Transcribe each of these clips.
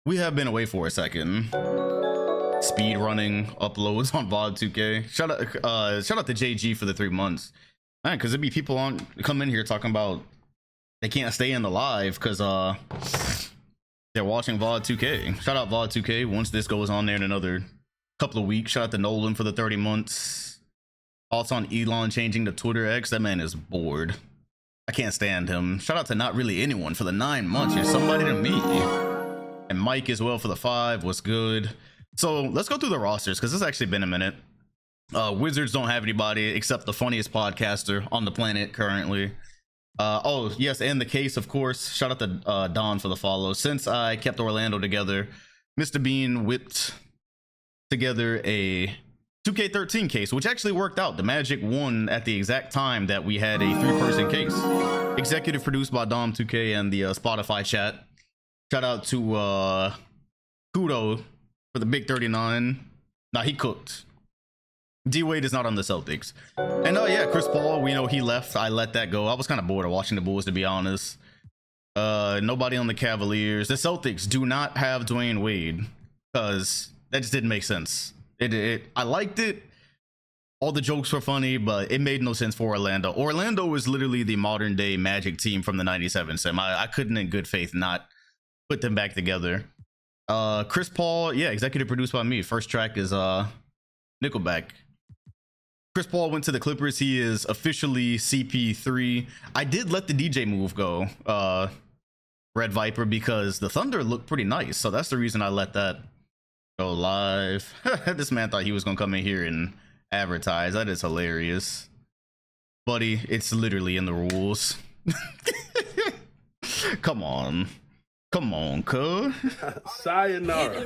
We have been away for a second. Speed running uploads on VOD 2K. Shout out to JG for the 3 months. Man, because there'd be people come in here talking about they can't stay in the live because they're watching VOD 2K. Shout out VOD 2K once this goes on there in another couple of weeks. Shout out to Nolan for the 30 months. Thoughts on Elon changing to Twitter X? That man is bored. I can't stand him. Shout out to not really anyone for the 9 months. You're somebody to me. And Mike as well for the 5. What's good? So let's go through the rosters because it's actually been a minute. Wizards don't have anybody except the funniest podcaster on the planet currently. Oh yes, and the case, of course. Shout out to Don for the follow. Since I kept Orlando together, Mr. Bean whipped together a 2K13 case, which actually worked out. The Magic won at the exact time that we had a 3-person case. Executive produced by Dom 2K and the Spotify chat. Shout out to Kudo for the big 39. Nah, he cooked. D-Wade is not on the Celtics. And yeah, Chris Paul, we know he left. I let that go. I was kind of bored of watching the Bulls, to be honest. Nobody on the Cavaliers. The Celtics do not have Dwayne Wade because that just didn't make sense. I liked it. All the jokes were funny, but it made no sense for Orlando. Orlando is literally the modern day Magic team from the 97 sim. I couldn't in good faith not put them back together. Chris Paul, yeah, executive produced by me. First track is Nickelback. Chris Paul went to the Clippers. He is officially CP3. I did let the DJ move go, Red Viper, because the Thunder looked pretty nice. So that's the reason I let that go live. This man thought he was gonna come in here and advertise. That is hilarious. Buddy, it's literally in the rules. Come on. Come on, cuz. Sayonara.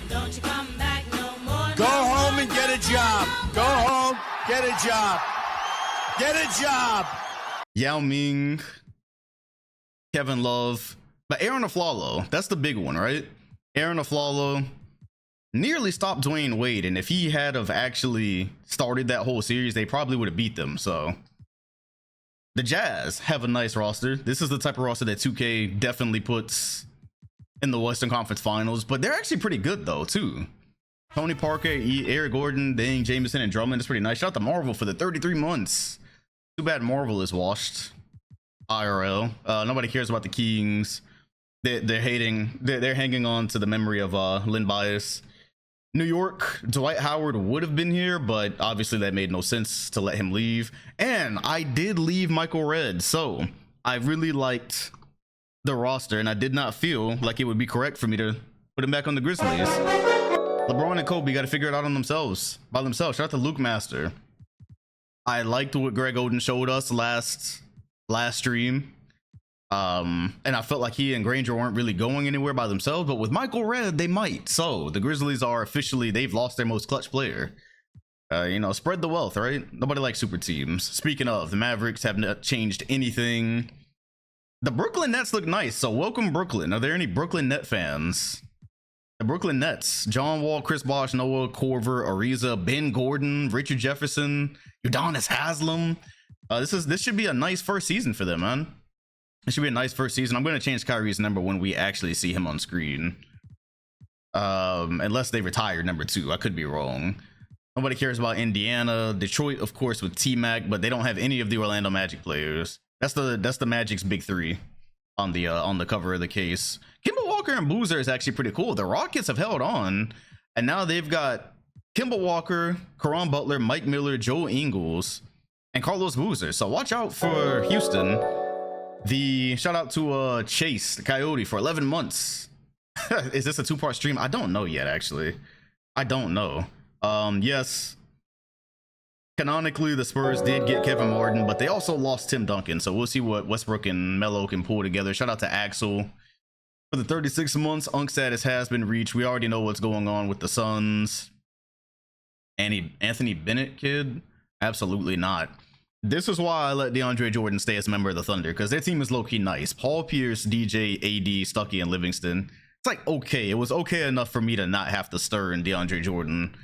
Don't you come back no more. Go home and get a job. Go home, get a job. Get a job. Yao Ming, Kevin Love, but Aaron Aflalo, that's the big one, right? Aaron Aflalo nearly stopped Dwayne Wade, and if he had have actually started that whole series, they probably would have beat them. So the Jazz have a nice roster. This is the type of roster that 2K definitely puts in the Western Conference Finals, but they're actually pretty good though too. Tony Parker, Eric Gordon, Dane Jameson, and Drummond is pretty nice. Shout out to Marvel for the 33 months. Too bad Marvel is washed. IRL. Nobody cares about the Kings. They're hating. They're hanging on to the memory of Lynn Bias. New York, Dwight Howard would have been here, but obviously that made no sense to let him leave. And I did leave Michael Redd, so I really liked the roster, and I did not feel like it would be correct for me to put him back on the Grizzlies. LeBron and Kobe got to figure it out on themselves, by themselves. Shout out to Luke Master. I liked what Greg Oden showed us last stream. And I felt like he and Granger weren't really going anywhere by themselves, but with Michael Redd, they might. So the Grizzlies are officially, they've lost their most clutch player. You know, spread the wealth, right? Nobody likes super teams. Speaking of, the Mavericks have not changed anything. The Brooklyn Nets look nice, so welcome Brooklyn. Are there any Brooklyn Net fans? The Brooklyn Nets, John Wall, Chris Bosh, Noah Korver, Ariza, Ben Gordon, Richard Jefferson, Udonis Haslem. This should be a nice first season for them, man. It should be a nice first season. I'm going to change Kyrie's number when we actually see him on screen. Unless they retired number 2. I could be wrong. Nobody cares about Indiana. Detroit, of course, with T-Mac, but they don't have any of the Orlando Magic players. That's the Magic's big 3 on the cover of the case. Kemba Walker and Boozer is actually pretty cool. The Rockets have held on, and now they've got Kemba Walker, Caron Butler, Mike Miller, Joe Ingles, and Carlos Boozer. So watch out for Houston. The shout out to Chase the Coyote for 11 months. Is this a 2-part stream? I don't know yet, actually. I don't know. Yes, canonically the Spurs did get Kevin Martin, but they also lost Tim Duncan, so we'll see what Westbrook and Melo can pull together. Shout out to Axel for the 36 months. Unk status has been reached. We already know what's going on with the Suns. Anthony Bennett kid? Absolutely not. This is why I let DeAndre Jordan stay as a member of the Thunder, because their team is low-key nice. Paul Pierce, DJ, AD, Stuckey, and Livingston. It's like, okay, it was okay enough for me to not have to stir in DeAndre Jordan,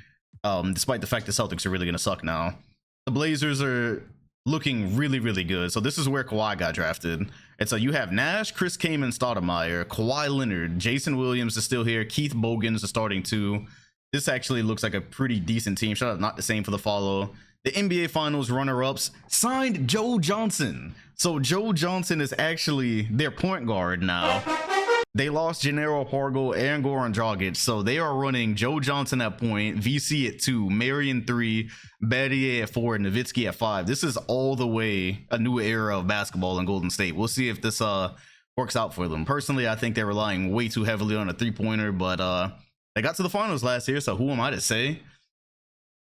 despite the fact the Celtics are really going to suck now. The Blazers are looking really, really good. So this is where Kawhi got drafted. And so you have Nash, Chris Kaman, Stoudemire, Kawhi Leonard, Jason Williams is still here, Keith Bogan's the starting 2. This actually looks like a pretty decent team. Shout out Not the Same for the follow. The NBA Finals runner-ups signed Joe Johnson. So Joe Johnson is actually their point guard now. They lost Gennaro Pargo and Goran Dragic, so they are running Joe Johnson at point, VC at 2, Marion 3, Battier at 4, and Nowitzki at 5. This is all the way a new era of basketball in Golden State. We'll see if this works out for them. Personally, I think they're relying way too heavily on a three-pointer, but they got to the finals last year, so who am I to say?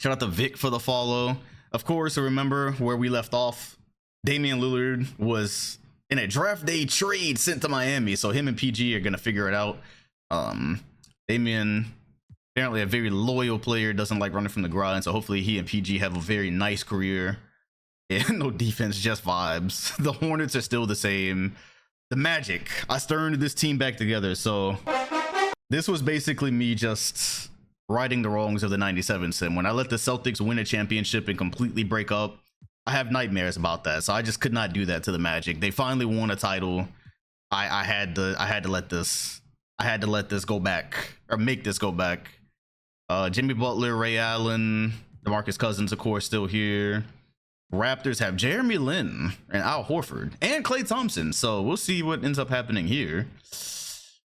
Shout out to Vic for the follow. Of course, remember where we left off. Damian Lillard was in a draft day trade sent to Miami, so him and PG are gonna figure it out. Damian, apparently a very loyal player, doesn't like running from the grind, so hopefully he and PG have a very nice career. Yeah, no defense, just vibes. The Hornets are still the same. The Magic, I stirred this team back together, so this was basically me just righting the wrongs of the 97 sim. When I let the Celtics win a championship and completely break up, I have nightmares about that, so I just could not do that to the Magic. They finally won a title. I had to let this go back, or make this go back. Jimmy Butler, Ray Allen, DeMarcus Cousins, of course, still here. Raptors have Jeremy Lin and Al Horford and Klay Thompson, so we'll see what ends up happening here.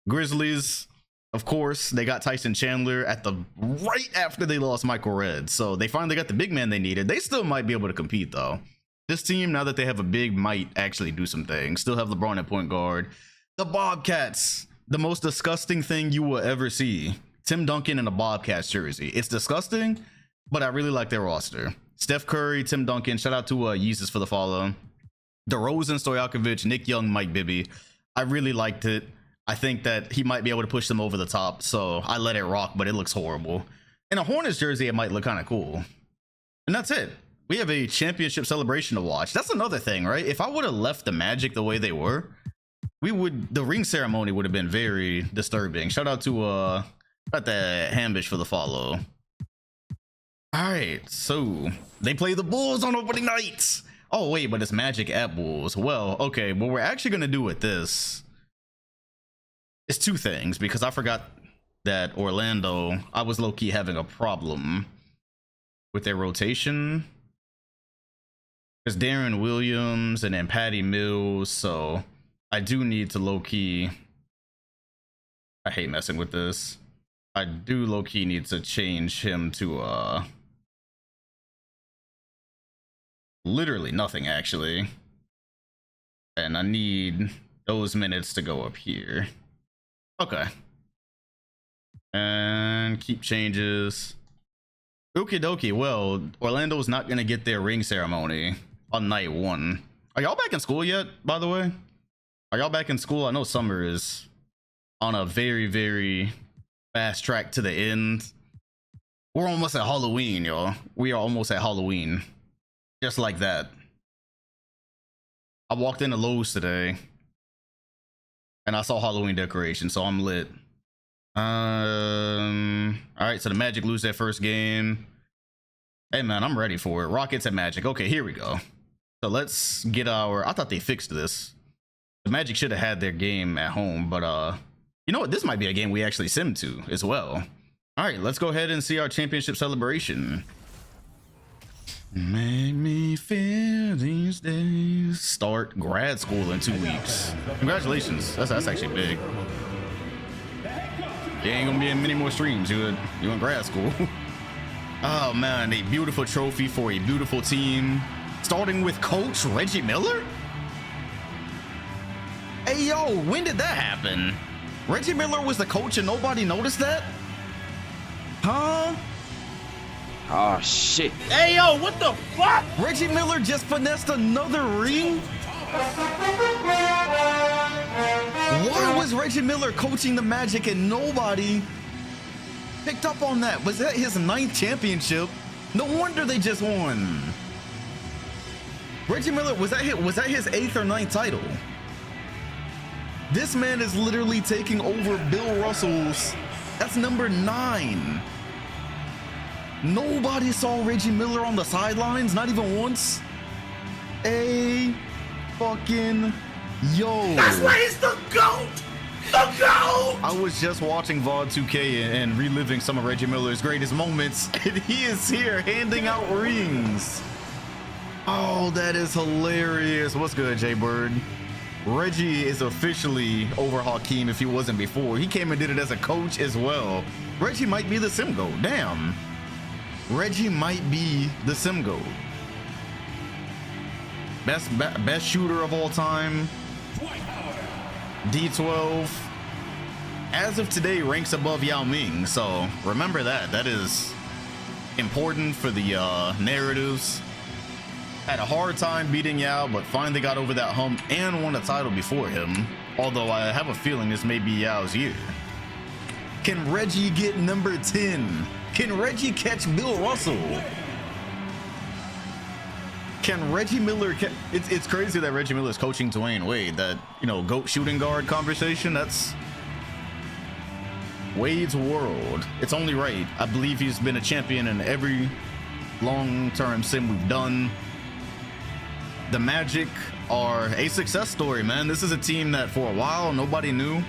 Grizzlies, of course, they got Tyson Chandler at the right after they lost Michael Redd, so they finally got the big man they needed. They still might be able to compete though. This team, now that they have a big, might actually do some things. Still have LeBron at point guard. The Bobcats, the most disgusting thing you will ever see. Tim Duncan in a Bobcats jersey. It's disgusting, but I really like their roster. Steph Curry, Tim Duncan, shout out to Yeezus for the follow. DeRozan, Stojakovic, Nick Young, Mike Bibby. I really liked it. I think that he might be able to push them over the top, so I let it rock, but it looks horrible. In a Hornets jersey, it might look kind of cool. And that's it. We have a championship celebration to watch. That's another thing, right? If I would have left the Magic the way they were, the ring ceremony would have been very disturbing. Shout out to the Hambish for the follow. All right, so they play the Bulls on opening night. Oh wait, but it's Magic at Bulls. Well, okay, what we're actually gonna do with this, it's two things, because I forgot that Orlando, I was low-key having a problem with their rotation. There's Darren Williams and then Patty Mills, so I do need to low-key, I hate messing with this. I do low-key need to change him to literally nothing actually. And I need those minutes to go up here. Okay. And keep changes. Okie dokie. Well, Orlando's not gonna get their ring ceremony on night 1. Are y'all back in school yet, by the way? Are y'all back in school? I know summer is on a very, very fast track to the end. We're almost at Halloween, y'all. We are almost at Halloween. Just like that. I walked into Lowe's today and I saw Halloween decorations, so I'm lit. All right, so the Magic lose their first game. Hey man, I'm ready for it. Rockets at Magic. Okay, here we go. So let's get our, I thought they fixed this. The Magic should have had their game at home, but you know what? This might be a game we actually sim to as well. All right, let's go ahead and see our championship celebration. Make me feel these days. Start grad school in 2 weeks. Congratulations. That's actually big. There ain't gonna be many more streams. You in grad school. Oh man, a beautiful trophy for a beautiful team. Starting with Coach Reggie Miller. Hey yo, when did that happen? Reggie Miller was the coach and nobody noticed that? Huh? Oh shit. Hey yo, what the fuck? Reggie Miller just finessed another ring? Why was Reggie Miller coaching the Magic and nobody picked up on that? Was that his 9th championship? No wonder they just won. Reggie Miller, was that his 8th or 9th title? This man is literally taking over Bill Russell's. That's number 9. Nobody saw Reggie Miller on the sidelines, not even once. a fucking yo. That's why he's the GOAT! The GOAT! I was just watching VOD 2K and reliving some of Reggie Miller's greatest moments, and he is here handing out rings. Oh, that is hilarious. What's good, Jay Bird? Reggie is officially over Hakeem if he wasn't before. He came and did it as a coach as well. Reggie might be the sim goat. Damn. Reggie might be the sim goat. Best shooter of all time. D12. As of today, ranks above Yao Ming. So remember that. That is important for the narratives. Had a hard time beating Yao, but finally got over that hump and won a title before him. Although I have a feeling this may be Yao's year. Can Reggie get number 10? Can Reggie catch Bill Russell? Can Reggie Miller it's crazy that Reggie Miller is coaching Dwayne Wade. That, you know, GOAT shooting guard conversation, that's Wade's world. It's only right. I believe he's been a champion in every long-term sim we've done. The Magic are a success story, man. This is a team that for a while nobody knew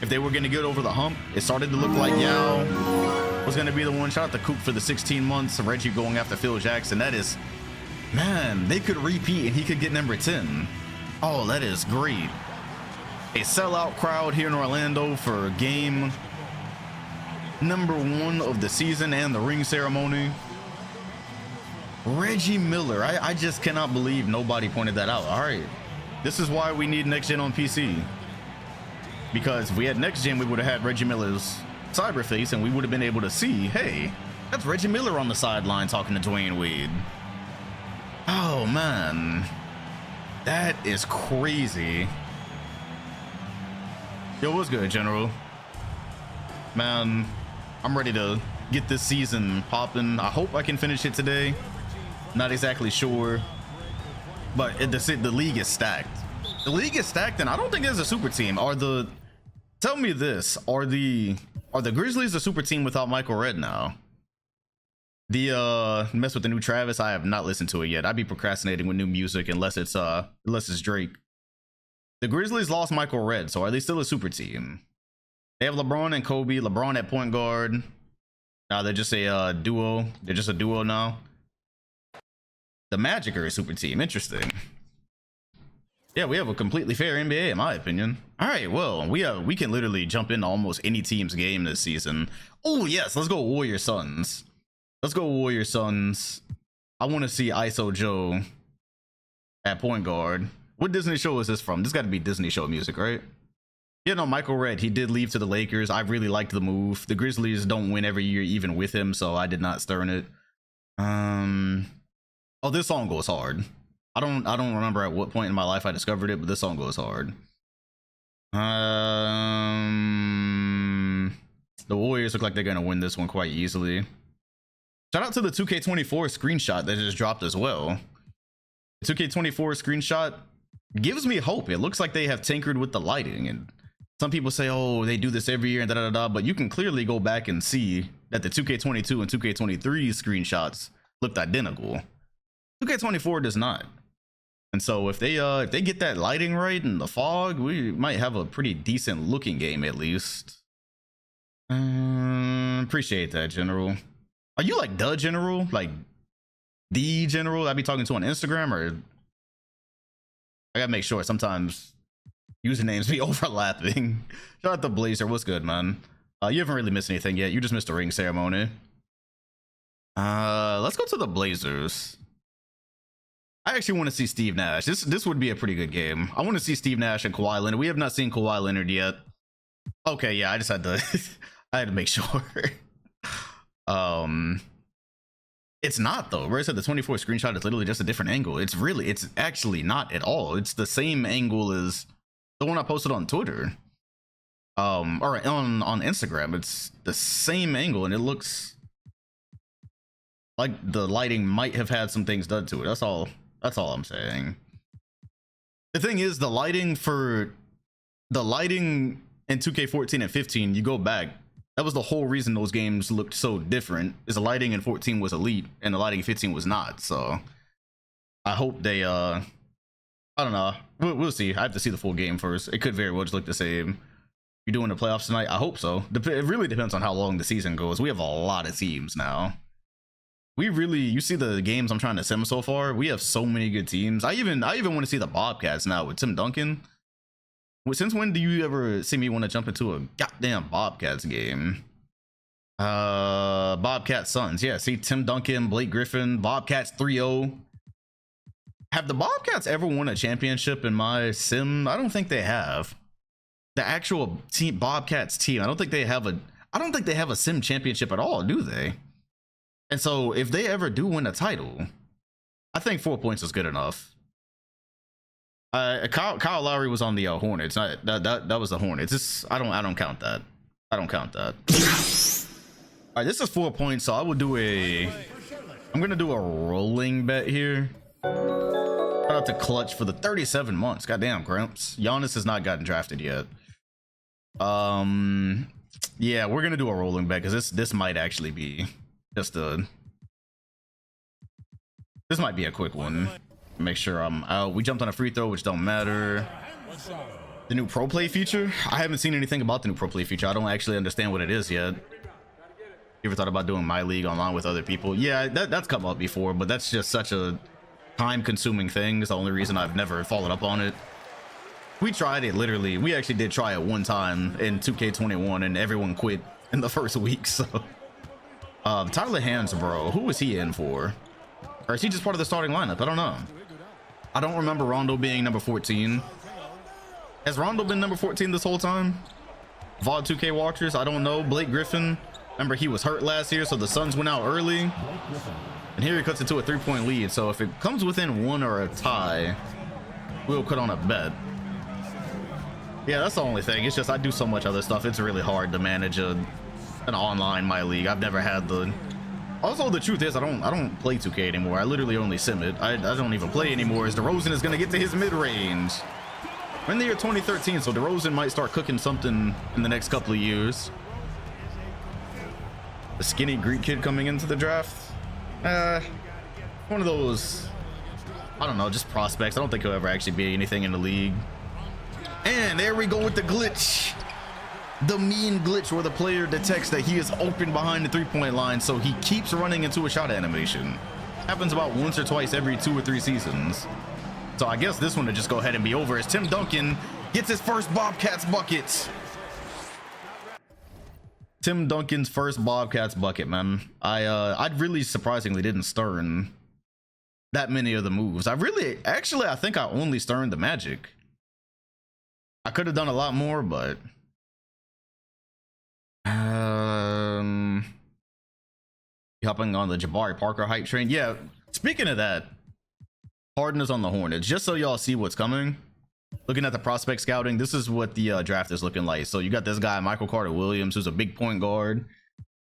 if they were going to get over the hump. It started to look like Yao was going to be the one. Shout out to Coop for the 16 months. Reggie going after Phil Jackson. That is, man, they could repeat and he could get number 10. Oh, that is great. A sellout crowd here in Orlando for game number 1 of the season and the ring ceremony. Reggie Miller, I just cannot believe nobody pointed that out. All right, this is why we need next gen on PC, because if we had next gen, we would have had Reggie Miller's cyberface and we would have been able to see, hey, that's Reggie Miller on the sideline talking to Dwayne Wade. Oh man, that is crazy. Yo, what's good, General? Man, I'm ready to get this season popping. I hope I can finish it today. Not exactly sure, but the league is stacked. The league is stacked, and I don't think there's a super team. Tell me this: are the Grizzlies a super team without Michael Redd now? The mess with the new Travis, I have not listened to it yet. I'd be procrastinating with new music unless it's Drake. The Grizzlies lost Michael Redd, so are they still a super team? They have LeBron and Kobe. LeBron at point guard. Now they're just a duo. They're just a duo now. The Magic are a super team. Interesting. Yeah, we have a completely fair NBA in my opinion. All right, well, we can literally jump into almost any team's game this season. Oh yes, let's go Warrior Suns. Let's go Warrior Suns. I want to see ISO Joe at point guard. What Disney show is this from? This got to be Disney show music, right? Yeah, no, Michael Redd, he did leave to the Lakers. I really liked the move. The Grizzlies don't win every year even with him, so I did not stir in it. Oh, this song goes hard. I don't remember at what point in my life I discovered it, but this song goes hard. The Warriors look like they're gonna win this one quite easily. Shout out to the 2K24 screenshot that just dropped as well. The 2K24 screenshot gives me hope. It looks like they have tinkered with the lighting, and some people say, oh, they do this every year and da-da-da-da, but you can clearly go back and see that the 2K22 and 2K23 screenshots looked identical. 2K24 does not. And so if they get that lighting right in the fog, we might have a pretty decent looking game at least. Appreciate that, General. Are you like the General? Like the General I'd be talking to on Instagram? Or I gotta make sure sometimes usernames be overlapping. Shout out to Blazer. What's good, man? You haven't really missed anything yet. You just missed the ring ceremony. Let's go to the Blazers. I actually want to see Steve Nash. This would be a pretty good game. I want to see Steve Nash and Kawhi Leonard. We have not seen Kawhi Leonard yet. Okay, yeah, I just had to I had to make sure. It's not though. Where I said the 24 screenshot is literally just a different angle. It's actually not at all. It's the same angle as the one I posted on Twitter. All right, on Instagram, it's the same angle, and it looks like the lighting might have had some things done to it. That's all I'm saying. The thing is, the lighting in 2K14 and 15, you go back, that was the whole reason those games looked so different, is the lighting in 14 was elite and the lighting in 15 was not. So I hope they I don't know. We'll see. I have to see the full game first. It could very well just look the same. You're doing the playoffs tonight? I hope so. It really depends on how long the season goes. We have a lot of teams now. You see the games I'm trying to sim so far. We have so many good teams. I even want to see the Bobcats now with Tim Duncan. Since when do you ever see me want to jump into a goddamn Bobcats game? Bobcat Suns. Yeah, see Tim Duncan, Blake Griffin, Bobcats 3-0. Have the Bobcats ever won a championship in my sim? I don't think they have. The actual team, Bobcats team, I don't think they have a sim championship at all, do they? And so if they ever do win a title, I think 4 points is good enough. Kyle Lowry was on the Hornets. That was the Hornets. I don't count that. I don't count that. All right, this is 4 points, so I'm gonna do a rolling bet here. Shout out to Clutch for the 37 months. Goddamn, Gramps. Giannis has not gotten drafted yet. Yeah, we're gonna do a rolling bet because this might actually be just this might be a quick one. Make sure I'm out. We jumped on a free throw, which don't matter. The new pro play feature. I haven't seen anything about the new pro play feature. I don't actually understand what it is yet. You ever thought about doing my league online with other people? Yeah, that's come up before, but that's just such a time-consuming thing. It's the only reason I've never followed up on it. We tried it literally. We actually did try it one time in 2K21, and everyone quit in the first week. So, Tyler Hansbrough, who was he in for? Or is he just part of the starting lineup? I don't know. I don't remember Rondo being number 14. Has Rondo been number 14 this whole time? VOD 2K watchers, I don't know. Blake Griffin, remember he was hurt last year, so the Suns went out early. And here he cuts into a 3-point lead. So if it comes within one or a tie, we'll put on a bet. Yeah, that's the only thing. It's just I do so much other stuff. It's really hard to manage an online my league. I've never had the. Also, the truth is, I don't play 2K anymore. I literally only sim it. I don't even play anymore. As DeRozan is gonna get to his mid-range. We're in the year 2013, so DeRozan might start cooking something in the next couple of years. The skinny Greek kid coming into the draft. One of those. I don't know, just prospects. I don't think he'll ever actually be anything in the league. And there we go with the glitch. The mean glitch where the player detects that he is open behind the 3-point line, so he keeps running into a shot animation. Happens about once or twice every 2 or 3 seasons. So I guess this one will just go ahead and be over as Tim Duncan gets his first Bobcats bucket. Tim Duncan's first Bobcats bucket, man. I really surprisingly didn't stern that many of the moves. I think I only sterned the Magic. I could have done a lot more, but hopping on the Jabari Parker hype train. Yeah, speaking of that, Harden is on the Hornets. Just so y'all see what's coming, looking at the prospect scouting, this is what the draft is looking like. So you got this guy Michael Carter Williams, who's a big point guard.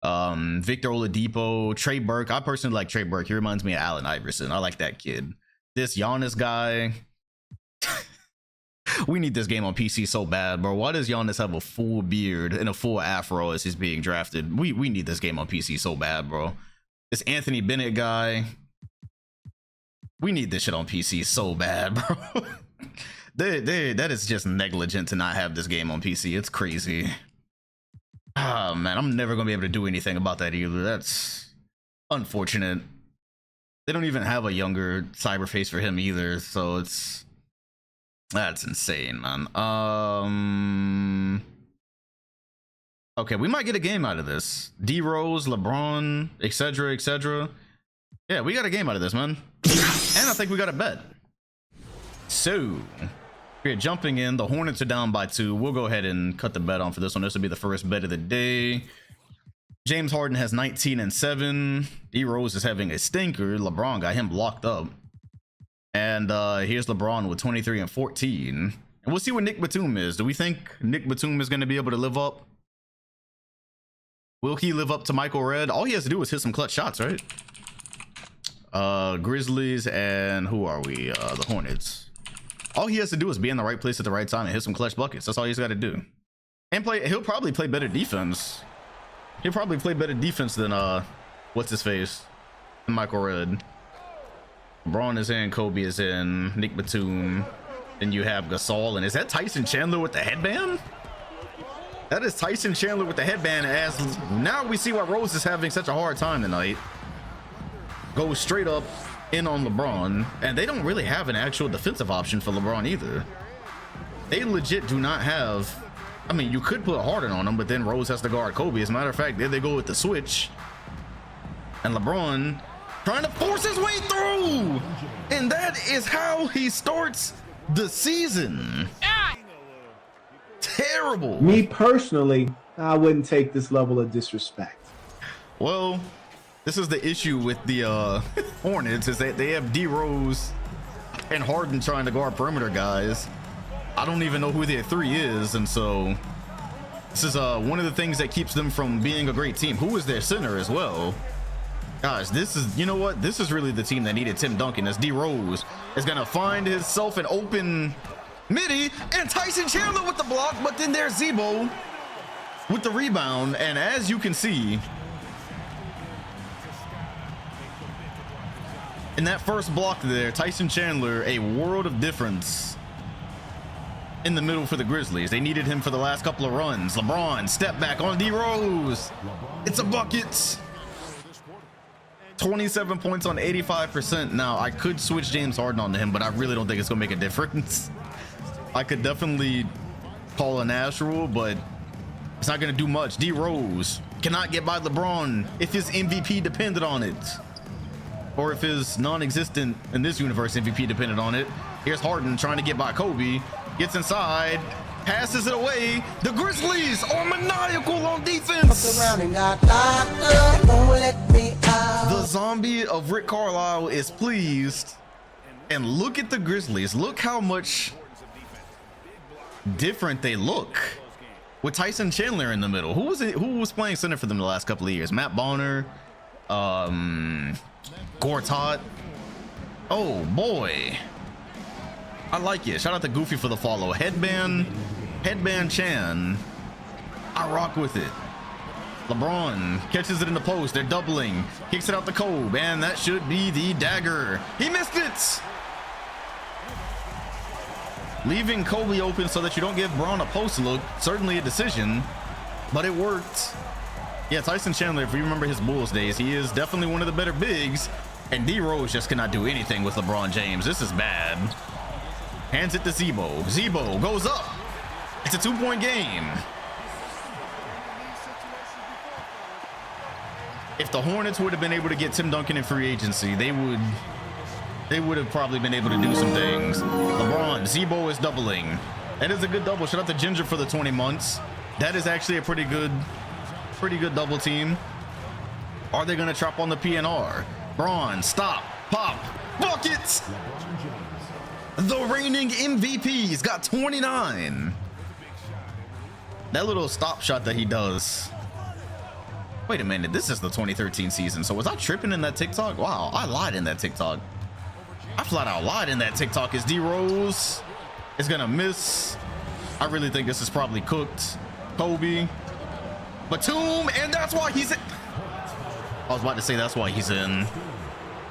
Victor Oladipo, Trey Burke. I personally like Trey Burke. He reminds me of Allen Iverson. I like that kid. This Giannis guy. We need this game on PC so bad, bro. Why does Giannis have a full beard and a full afro as he's being drafted? We need this game on PC so bad, bro. This Anthony Bennett guy. We need this shit on PC so bad, bro. That is just negligent to not have this game on PC. It's crazy. Oh, man, I'm never going to be able to do anything about that either. That's unfortunate. They don't even have a younger cyberface for him either, so that's insane, man. Okay, we might get a game out of this. D Rose, LeBron, etc., etc. Yeah, we got a game out of this, man. And I think we got a bet. So we're jumping in. The Hornets are down by 2. We'll go ahead and cut the bet on for this one. This will be the first bet of the day. James Harden has 19 and 7. D Rose is having a stinker. LeBron got him locked up. And here's LeBron with 23 and 14. And we'll see what Nick Batum is. Do we think Nick Batum is going to be able to live up? Will he live up to Michael Redd? All he has to do is hit some clutch shots, right? Grizzlies and who are we? The Hornets. All he has to do is be in the right place at the right time and hit some clutch buckets. That's all he's got to do. And he'll probably play better defense. He'll probably play better defense than what's his face? Michael Redd. LeBron is in, Kobe is in, Nick Batum. Then you have Gasol, and is that Tyson Chandler with the headband? That is Tyson Chandler with the headband. As now we see why Rose is having such a hard time tonight. Goes straight up in on LeBron, and they don't really have an actual defensive option for LeBron either. They legit do not have. I mean, you could put Harden on him, but then Rose has to guard Kobe. As a matter of fact, there they go with the switch, and LeBron trying to force his way through, and that is how he starts the season. Terrible. Me personally, I wouldn't take this level of disrespect. Well, this is the issue with the Hornets, is that they have D Rose and Harden trying to guard perimeter guys. I don't even know who their three is, and so this is one of the things that keeps them from being a great team. Who is their center as well? Gosh, this is, you know what? This is really the team that needed Tim Duncan, as D Rose is gonna find himself an open midi, and Tyson Chandler with the block, but then there's Zebo with the rebound, and as you can see in that first block there, Tyson Chandler, a world of difference in the middle for the Grizzlies. They needed him for the last couple of runs. LeBron, step back on D Rose. It's a bucket. 27 points on 85%. Now, I could switch James Harden onto him, but I really don't think it's gonna make a difference. I could definitely call a Nash rule, but it's not gonna do much. D Rose cannot get by LeBron if his MVP depended on it, or if his non-existent in this universe MVP depended on it. Here's Harden trying to get by Kobe, gets inside, passes it away. The Grizzlies are maniacal on defense. The zombie of Rick Carlisle is pleased, and look at the Grizzlies. Look how much different they look with Tyson Chandler in the middle. Who was playing center for them the last couple of years? Matt Bonner, Gortat. Oh boy, I like it. Shout out to Goofy for the follow. Headband Chan, I rock with it. LeBron catches it in the post. They're doubling, kicks it out to Kobe, and that should be the dagger. He missed it, leaving Kobe open so that you don't give Braun a post look. Certainly a decision, but it worked. Yeah, Tyson Chandler, if you remember his Bulls days, he is definitely one of the better bigs, and D Rose just cannot do anything with LeBron James. This is bad. Hands it to Zebo. Zebo goes up. It's a 2-point game. If the Hornets would have been able to get Tim Duncan in free agency, they would have probably been able to do some things. LeBron, Zebo is doubling. That is a good double. Shout out to Ginger for the 20 months. That is actually a pretty good double team. Are they going to trap on the PNR? Braun, stop, pop, buckets. The reigning MVP's got 29. That little stop shot that he does. Wait a minute, this is the 2013 season. So was I tripping in that TikTok? Wow, I lied in that TikTok. I flat out lied in that TikTok. Is D Rose is gonna miss. I really think this is probably cooked. Kobe, Batum, and that's why he's in. I was about to say that's why he's in.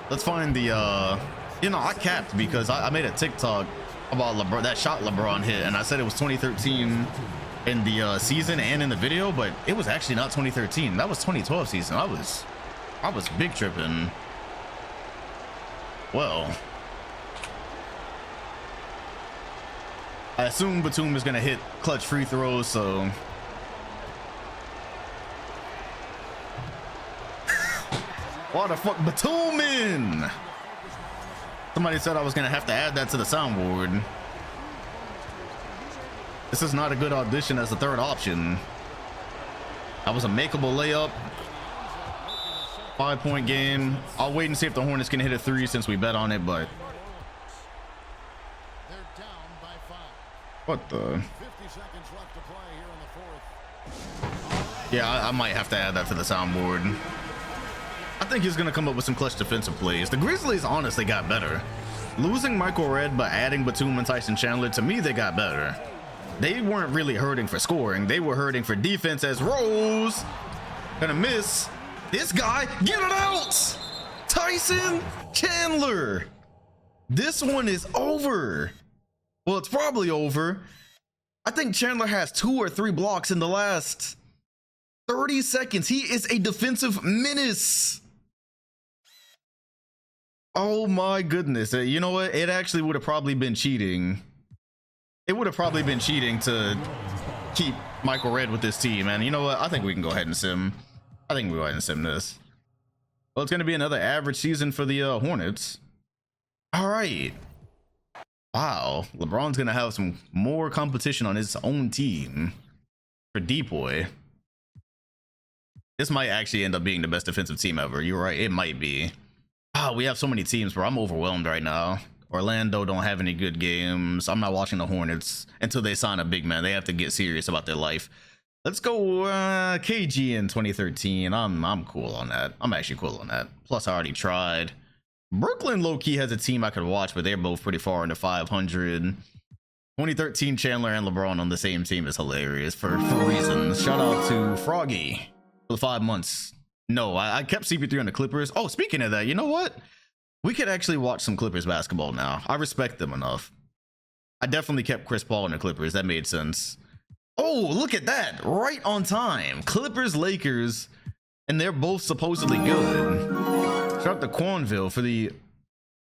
Let's find the you know, I capped because I made a TikTok about LeBron, that shot LeBron hit, and I said it was 2013 in the season and in the video, but it was actually not 2013. That was 2012 season. I was big tripping. Well, I assume Batum is gonna hit clutch free throws, so why the fuck Batum in? Somebody said I was gonna have to add that to the soundboard. This is not a good audition as the third option. That was a makeable layup. 5-point game. I'll wait and see if the Hornets can hit a 3 since we bet on it, but what the? Yeah, I might have to add that to the soundboard. I think he's gonna come up with some clutch defensive plays. The Grizzlies honestly got better. Losing Michael Redd but adding Batum and Tyson Chandler, to me they got better. They weren't really hurting for scoring. They were hurting for defense, as Rose gonna miss. This guy, get it out! Tyson Chandler This one is over. Well, it's probably over. I think Chandler has 2 or 3 blocks in the last 30 seconds. He is a defensive menace. Oh my goodness. You know what? It actually would have probably been cheating. It would have probably been cheating to keep Michael Redd with this team. And you know what? I think we can go ahead and sim. I think we'll go ahead and sim this. Well, it's going to be another average season for the Hornets. All right. Wow. LeBron's going to have some more competition on his own team for Depoy. This might actually end up being the best defensive team ever. You're right. It might be. Ah, we have so many teams where I'm overwhelmed right now. Orlando don't have any good games. I'm not watching the Hornets until they sign a big man. They have to get serious about their life. Let's go KG in 2013. I'm cool on that. I'm actually cool on that. Plus, I already tried. Brooklyn low-key has a team I could watch, but they're both pretty far into 500. 2013 Chandler and LeBron on the same team is hilarious for reasons. Shout out to Froggy for the 5 months. No, I kept CP3 on the Clippers. Oh, speaking of that, you know what? We could actually watch some Clippers basketball now. I respect them enough. I definitely kept Chris Paul in the Clippers. That made sense. Oh, look at that. Right on time. Clippers, Lakers, and they're both supposedly good. Shout out to Quanville for the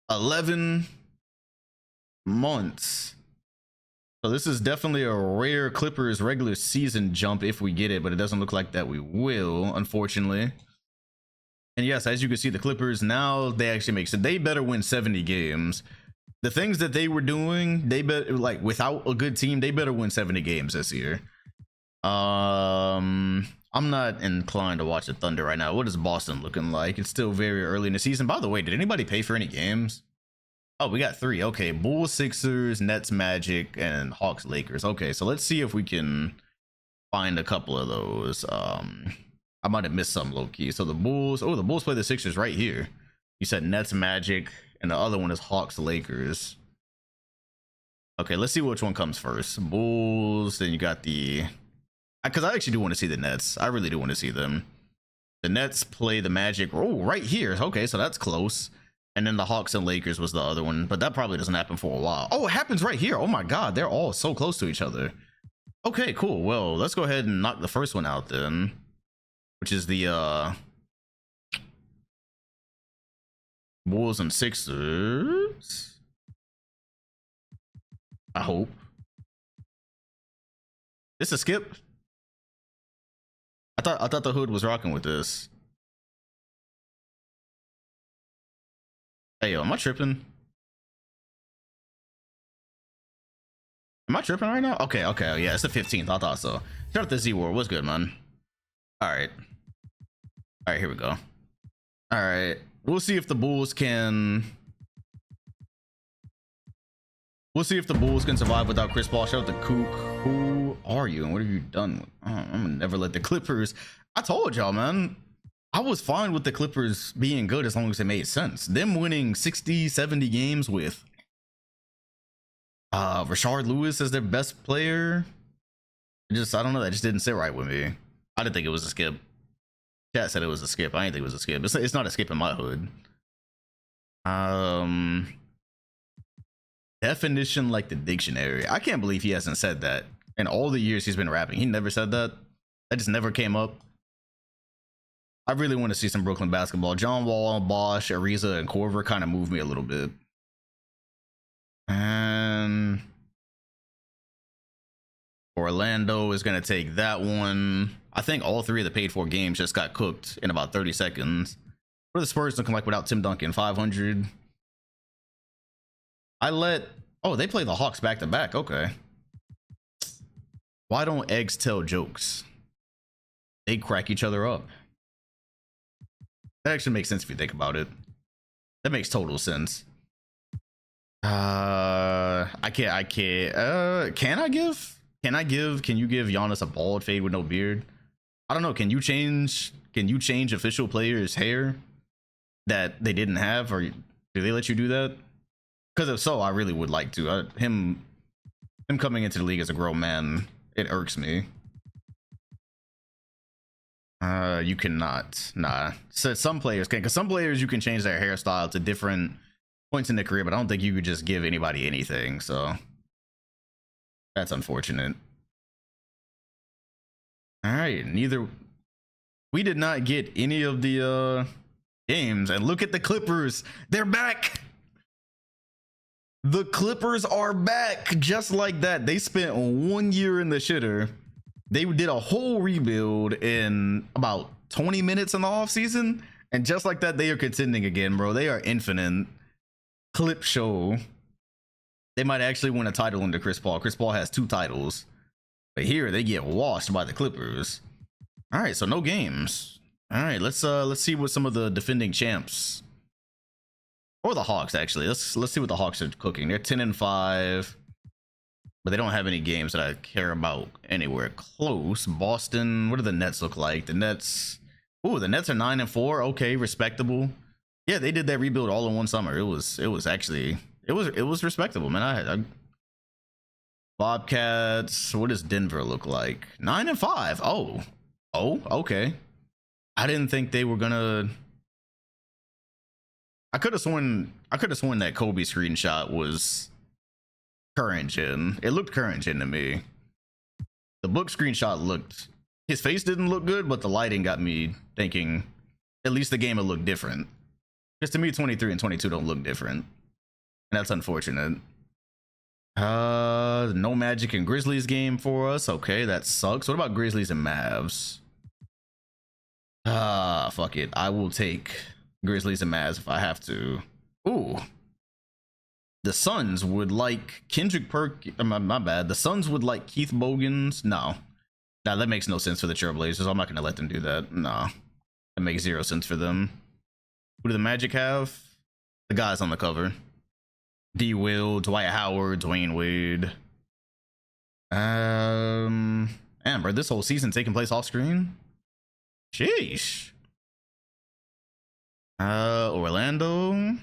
11 months. So this is definitely a rare Clippers regular season jump if we get it, but it doesn't look like that we will, unfortunately. And yes, as you can see, the Clippers now, they actually make sense. They better win 70 games. The things that they were doing, they better, like, without a good team, they better win 70 games this year. I'm not inclined to watch the Thunder right now. What is Boston looking like? It's still very early in the season. By the way, did anybody pay for any games? Oh, we got 3. Okay, Bulls, Sixers, Nets, Magic, and Hawks, Lakers. Okay, so let's see if we can find a couple of those. I might have missed some low-key. So the Bulls, oh, the Bulls play the Sixers right here. You said Nets, Magic, and the other one is Hawks, Lakers. Okay, let's see which one comes first. Bulls, then you got the... Because I actually do want to see the Nets. I really do want to see them. The Nets play the Magic. Oh, right here. Okay, so that's close. And then the Hawks and Lakers was the other one, but that probably doesn't happen for a while. Oh, it happens right here. Oh my God, they're all so close to each other. Okay, cool. Well, let's go ahead and knock the first one out then, which is the Bulls and Sixers. I hope. This a skip? I thought the hood was rocking with this. Hey, yo, am I tripping? Am I tripping right now? Okay, yeah, it's the 15th. I thought so. Shout out to Z-War. What's good, man? All right, here we go. All right, we'll see if the Bulls can... We'll see if the Bulls can survive without Chris Paul. Shout out to Kook. Who are you and what have you done? I'm gonna never let the Clippers... I told y'all, man. I was fine with the Clippers being good as long as it made sense. Them winning 60, 70 games with Rashard Lewis as their best player. I don't know. That just didn't sit right with me. I didn't think it was a skip. Chat said it was a skip. I didn't think it was a skip. It's not a skip in my hood. Definition like the dictionary. I can't believe he hasn't said that in all the years he's been rapping. He never said that. That just never came up. I really want to see some Brooklyn basketball. John Wall, Bosch, Ariza, and Korver kind of moved me a little bit. And Orlando is going to take that one. I think all 3 of the paid for games just got cooked in about 30 seconds. What are the Spurs looking like without Tim Duncan? 500. Oh, they play the Hawks back to back. Okay. Why don't eggs tell jokes? They crack each other up. That actually makes sense if you think about it. That makes total sense. Can you give Giannis a bald fade with no beard? I don't know. Can you change official players' hair that they didn't have, or do they let you do that? Because if so, I really would like to. Him coming into the league as a grown man, it irks me. You cannot. Nah. So some players can, because some players you can change their hairstyle to different points in their career, but I don't think you could just give anybody anything. So that's unfortunate. All right, we did not get any of the games, and look at the Clippers. They're back. The Clippers are back just like that. They spent 1 year in the shitter. They did a whole rebuild in about 20 minutes in the offseason, and just like that, they are contending again, bro. They are infinite. Clip show. They might actually win a title under Chris Paul. Chris Paul has 2 titles, but here they get washed by the Clippers. All right, so no games. All right, let's see what some of the defending champs, or the Hawks, actually. Let's see what the Hawks are cooking. They're 10-5, but they don't have any games that I care about anywhere close. Boston, what do the Nets look like? The Nets, ooh, the Nets are 9-4. Okay, respectable. Yeah, they did that rebuild all in one summer. It was actually it was respectable, man. I Bobcats, what does Denver look like? 9-5. Oh, okay. I didn't think they were gonna. I could have sworn that Kobe screenshot was current gen. It looked current gen to me. The book screenshot looked, his face didn't look good, but the lighting got me thinking at least the game would look different. Because to me, 23 and 22 don't look different, and that's unfortunate. No Magic and Grizzlies game for us. Okay, that sucks. What about Grizzlies and Mavs? Fuck it. I will take Grizzlies and Mavs if I have to. Ooh. The Suns would like Kendrick my bad. The Suns would like Keith Bogans. No. Nah, that makes no sense for the Trailblazers. I'm not going to let them do that. No. That makes 0 sense for them. Who do the Magic have? The guys on the cover. D. Will, Dwight Howard, Dwayne Wade. Amber, this whole season taking place off screen? Sheesh. Orlando.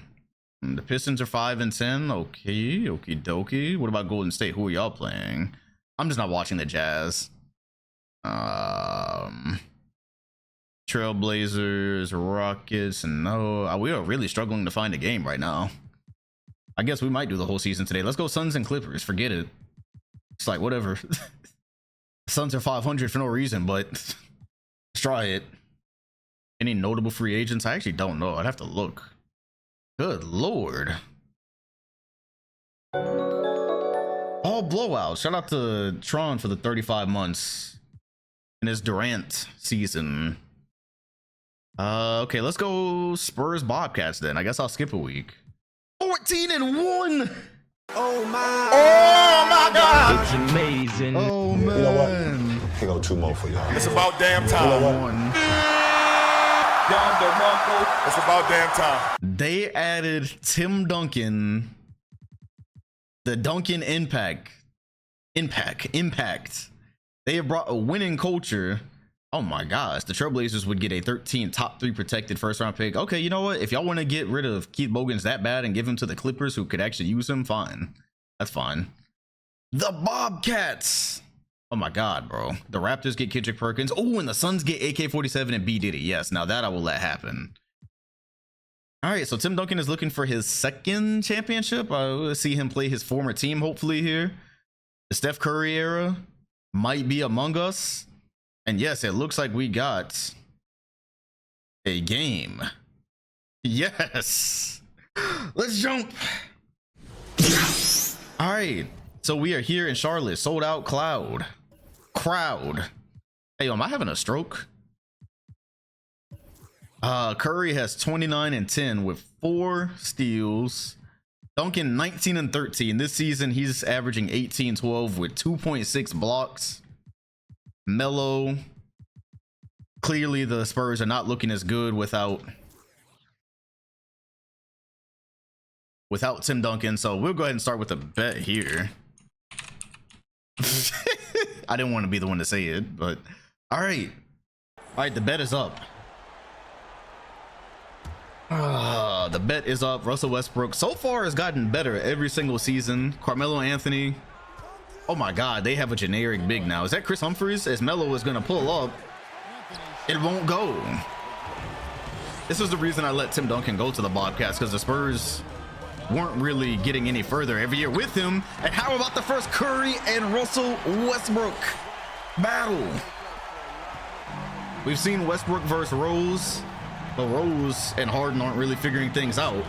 The Pistons are 5-10. Okay, okie dokie. What about Golden State? Who are y'all playing? I'm just not watching the Jazz. Trailblazers, Rockets, no. We are really struggling to find a game right now. I guess we might do the whole season today. Let's go Suns and Clippers. Forget it. It's like, whatever. Suns are 500 for no reason, but let's try it. Any notable free agents? I actually don't know. I'd have to look. Good lord. All blowouts. Shout out to Tron for the 35 months in his Durant season. Okay, let's go Spurs Bobcats then. I guess I'll skip a week. 14-1. Oh my God. It's amazing. Oh man. You know what? Here go 2 more for y'all. It's about damn time. It's about damn time. They added Tim Duncan, the Duncan Impact. They have brought a winning culture. Oh my gosh, the Trailblazers would get a 13 top 3 protected first round pick. Okay, you know what? If y'all want to get rid of Keith Bogans that bad and give him to the Clippers who could actually use him, fine. That's fine. The Bobcats. Oh my god, bro. The Raptors get Kendrick Perkins. Oh, and the Suns get AK-47 and B Diddy. Yes, now that I will let happen. All right, so Tim Duncan is looking for his 2nd championship. I will see him play his former team hopefully here. The Steph Curry era might be among us. And yes, it looks like we got a game. Yes. Let's jump. All right. So we are here in Charlotte. Sold out crowd. Hey, am I having a stroke? Curry has 29 and 10 with 4 steals. Duncan 19 and 13. This season, he's averaging 18-12 with 2.6 blocks. Melo, clearly the Spurs are not looking as good without Tim Duncan, so we'll go ahead and start with a bet here. I didn't want to be the one to say it, but all right, the bet is up. The bet is up. Russell Westbrook so far has gotten better every single season. Carmelo Anthony, oh my god, they have a generic big now. Is that Chris Humphries? As Melo is gonna pull up, it won't go. This is the reason I let Tim Duncan go to the Bobcats, because the Spurs weren't really getting any further every year with him. And how about the first Curry and Russell Westbrook battle? We've seen Westbrook versus Rose, but Rose and Harden aren't really figuring things out.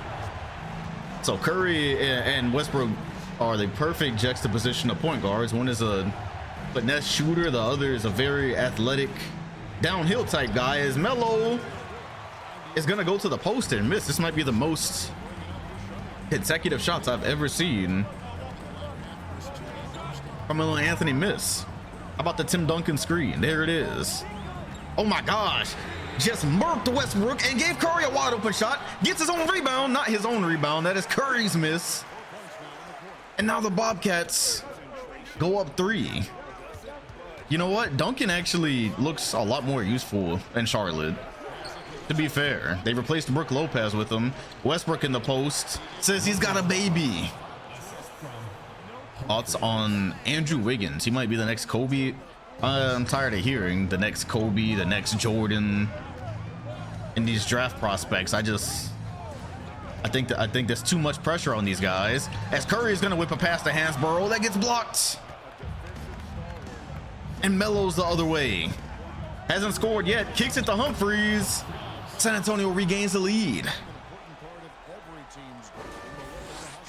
So Curry and Westbrook are the perfect juxtaposition of point guards. One is a finesse shooter, the other is a very athletic downhill type guy. As Melo is gonna go to the post and miss. This might be the most consecutive shots I've ever seen Carmelo Anthony miss. How about the Tim Duncan screen? There it is. Oh my gosh, just murked Westbrook and gave Curry a wide open shot. Gets his own rebound, not his own rebound. That is Curry's miss. And now the Bobcats go up 3. You know what? Duncan actually looks a lot more useful in Charlotte. To be fair, they replaced Brook Lopez with him. Westbrook in the post says he's got a baby. Thoughts on Andrew Wiggins? He might be the next Kobe. I'm tired of hearing the next Kobe, the next Jordan in these draft prospects. I think there's too much pressure on these guys. As Curry is gonna whip a pass to Hansborough, that gets blocked. And Melo's the other way. Hasn't scored yet. Kicks it to Humphries. San Antonio regains the lead.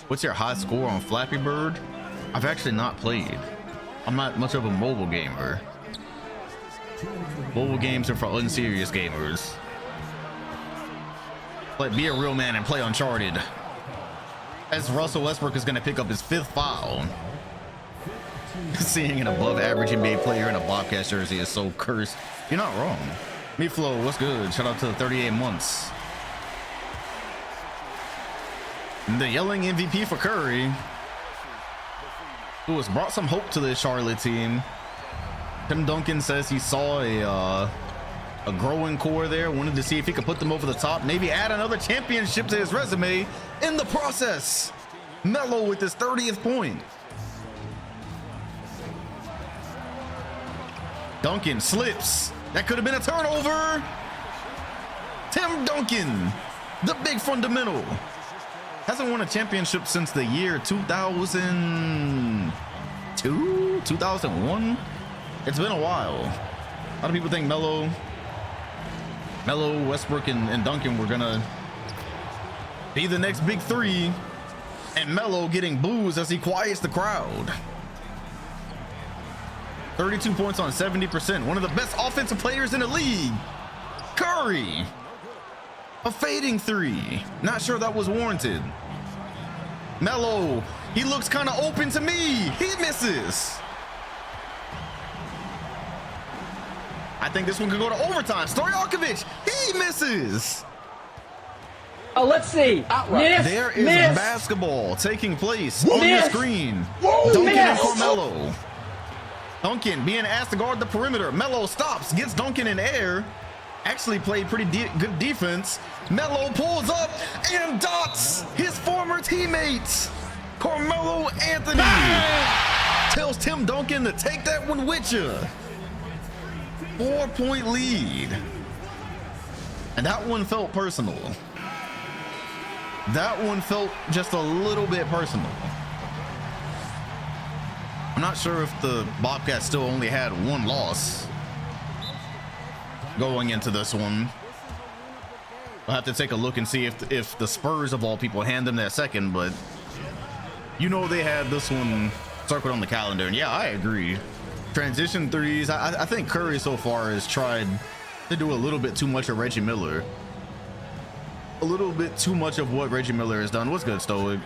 What's your high score on Flappy Bird? I've actually not played. I'm not much of a mobile gamer. Mobile games are for unserious gamers. But be a real man and play Uncharted. As Russell Westbrook is going to pick up his 5th foul. Seeing an above average NBA player in a Bobcats jersey is so cursed. You're not wrong. Meatflow, what's good? Shout out to the 38 months. And the yelling MVP for Curry, who has brought some hope to this Charlotte team. Tim Duncan says he saw a growing core there, wanted to see if he could put them over the top, maybe add another championship to his resume in the process. Melo with his 30th point. Duncan slips. That could have been a turnover. Tim Duncan, the big fundamental. Hasn't won a championship since the year 2002, 2001. It's been a while. A lot of people think Melo, Westbrook, and Duncan were gonna be the next big 3, and Melo getting boos as he quiets the crowd. 32 points on 70%. One of the best offensive players in the league. Curry, a fading 3. Not sure that was warranted. Melo, he looks kind of open to me. He misses. I think this one could go to overtime. Stojakovic, he misses. Oh, let's see. Miss, there is basketball taking place on the screen. Whoa, Duncan and Carmelo. Duncan being asked to guard the perimeter. Melo stops, gets Duncan in air. Actually played pretty good defense. Melo pulls up and dots his former teammates. Carmelo Anthony tells Tim Duncan to take that one with you. 4-point lead. And that one felt personal. That one felt just a little bit personal. I'm not sure if the Bobcats still only had one loss going into this one. I'll have to take a look and see if the Spurs of all people hand them that second, but you know they had this one circled on the calendar. And yeah, I agree. Transition threes. I think Curry so far has tried to do a little bit too much of Reggie Miller. A little bit too much of what Reggie Miller has done. What's good, Stoic?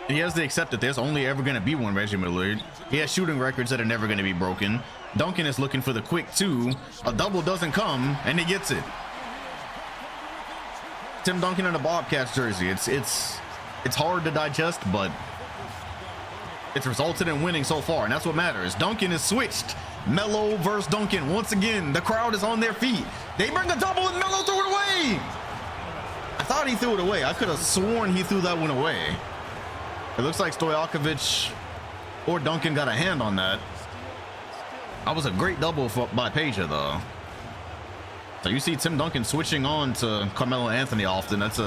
He has to accept that there's only ever going to be one Reggie Miller. He has shooting records that are never going to be broken. Duncan is looking for the quick 2. A double doesn't come, and he gets it. Tim Duncan in a Bobcats jersey. It's hard to digest, but it's resulted in winning so far, and that's what matters. Duncan is switched. Melo versus Duncan. Once again, the crowd is on their feet. They bring a double, and Melo threw it away. I thought he threw it away. I could have sworn he threw that one away. It looks like Stojakovic or Duncan got a hand on that. That was a great double by Peja, though. So you see Tim Duncan switching on to Carmelo Anthony often. That's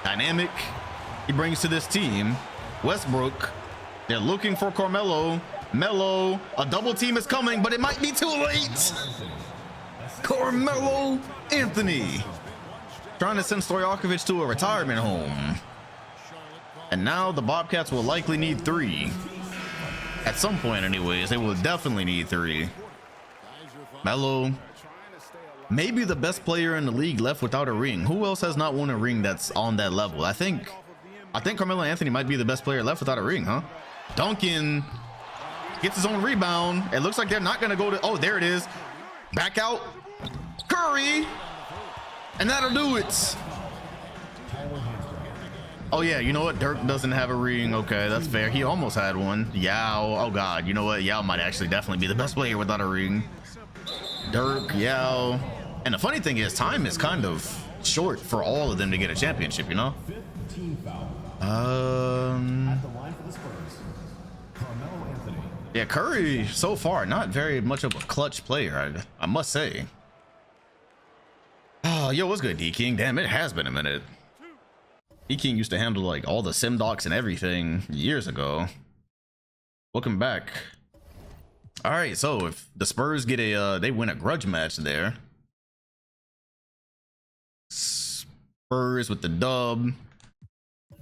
dynamic he brings to this team. Westbrook, they're looking for Carmelo. Melo, a double team is coming, but it might be too late. Carmelo Anthony trying to send Stojakovic to a retirement home. And now the Bobcats will likely need 3. At some point anyways, they will definitely need 3. Melo, maybe the best player in the league left without a ring. Who else has not won a ring that's on that level? I think Carmelo Anthony might be the best player left without a ring, huh? Duncan gets his own rebound. It looks like they're not gonna go to, oh, there it is. Back out, Curry, and that'll do it. Oh yeah, you know what? Dirk doesn't have a ring. Okay, that's fair. He almost had one. Yao, oh god, you know what? Yao might actually definitely be the best player without a ring. Dirk, Yao. And the funny thing is, time is kind of short for all of them to get a championship, you know? Yeah, Curry so far not very much of a clutch player, I must say. Oh, yo, what's good, D King? Damn, it has been a minute. D King used to handle like all the sim docs and everything years ago. Welcome back. All right, so if the Spurs get a they win a grudge match there. Spurs with the dub.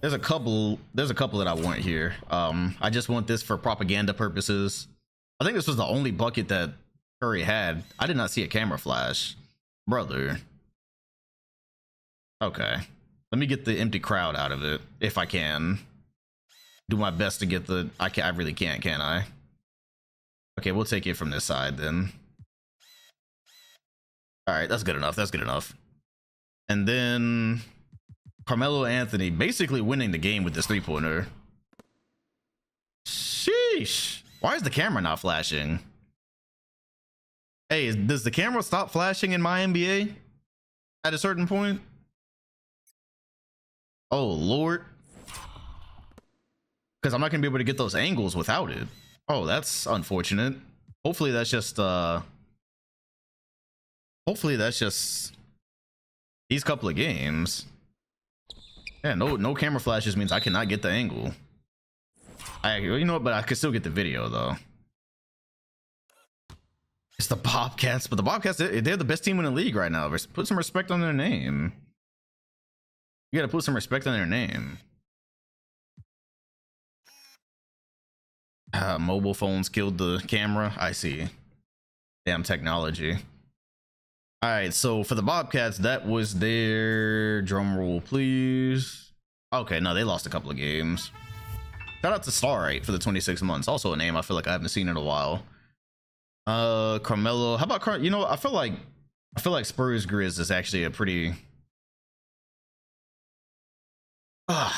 There's a couple that I want here. I just want this for propaganda purposes. I think this was the only bucket that Curry had. I did not see a camera flash, brother. Okay, let me get the empty crowd out of it if I can. Do my best to get the. I really can't, can I? Okay, we'll take it from this side then. All right, that's good enough. That's good enough. And then Carmelo Anthony basically winning the game with this 3-pointer. Sheesh. Why is the camera not flashing? Hey, does the camera stop flashing in my NBA at a certain point? Oh, Lord. Because I'm not going to be able to get those angles without it. Oh, that's unfortunate. Hopefully that's just these couple of games. Yeah, no camera flashes means I cannot get the angle. You know what, but I could still get the video though. It's the Bobcats, but the Bobcats, they're the best team in the league right now. Put some respect on their name. You gotta put some respect on their name. Mobile phones killed the camera. I see. Damn technology. All right, so for the Bobcats, that was their drum roll, please. Okay, no, they lost a couple of games. Shout out to Starlight for the 26 months. Also a name I feel like I haven't seen in a while. Carmelo. How about you know? I feel like Spurs Grizz is actually a pretty. I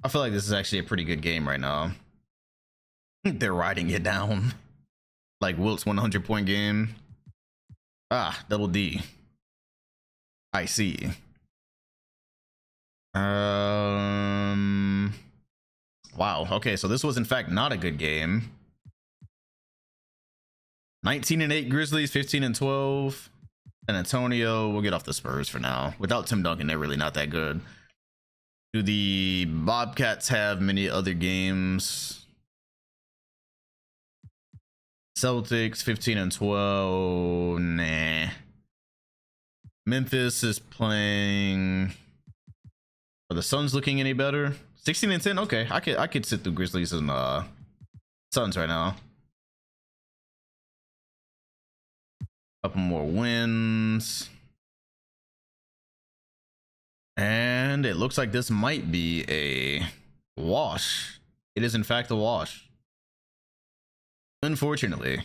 feel like this is actually a pretty good game right now. They're riding it down like Wilt's 100-point game. Double D. I see. Wow. Okay, so this was in fact not a good game. 19-8 Grizzlies, 15-12. San Antonio. We'll get off the Spurs for now. Without Tim Duncan, they're really not that good. Do the Bobcats have many other games? Celtics 15-12. Nah. Memphis is playing. Are the Suns looking any better? 16-10. Okay, I could sit through Grizzlies and Suns right now. Couple more wins. And it looks like this might be a wash. It is in fact a wash. Unfortunately.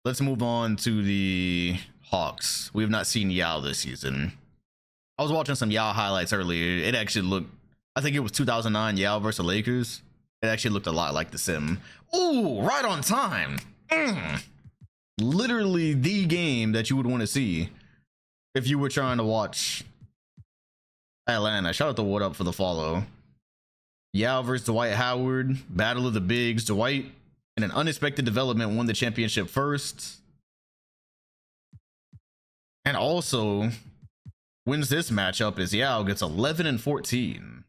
Let's move on to the Hawks. We have not seen Yao this season. I was watching some Yao highlights earlier. It actually looked, I think it was 2009 Yao versus Lakers. It actually looked a lot like the sim. Ooh, right on time. Literally the game that you would want to see if you were trying to watch Atlanta. Shout out to What Up for the follow. Yao versus Dwight Howard. Battle of the Bigs. Dwight, in an unexpected development, won the championship first. And also wins this matchup is Yao gets 11 and 14.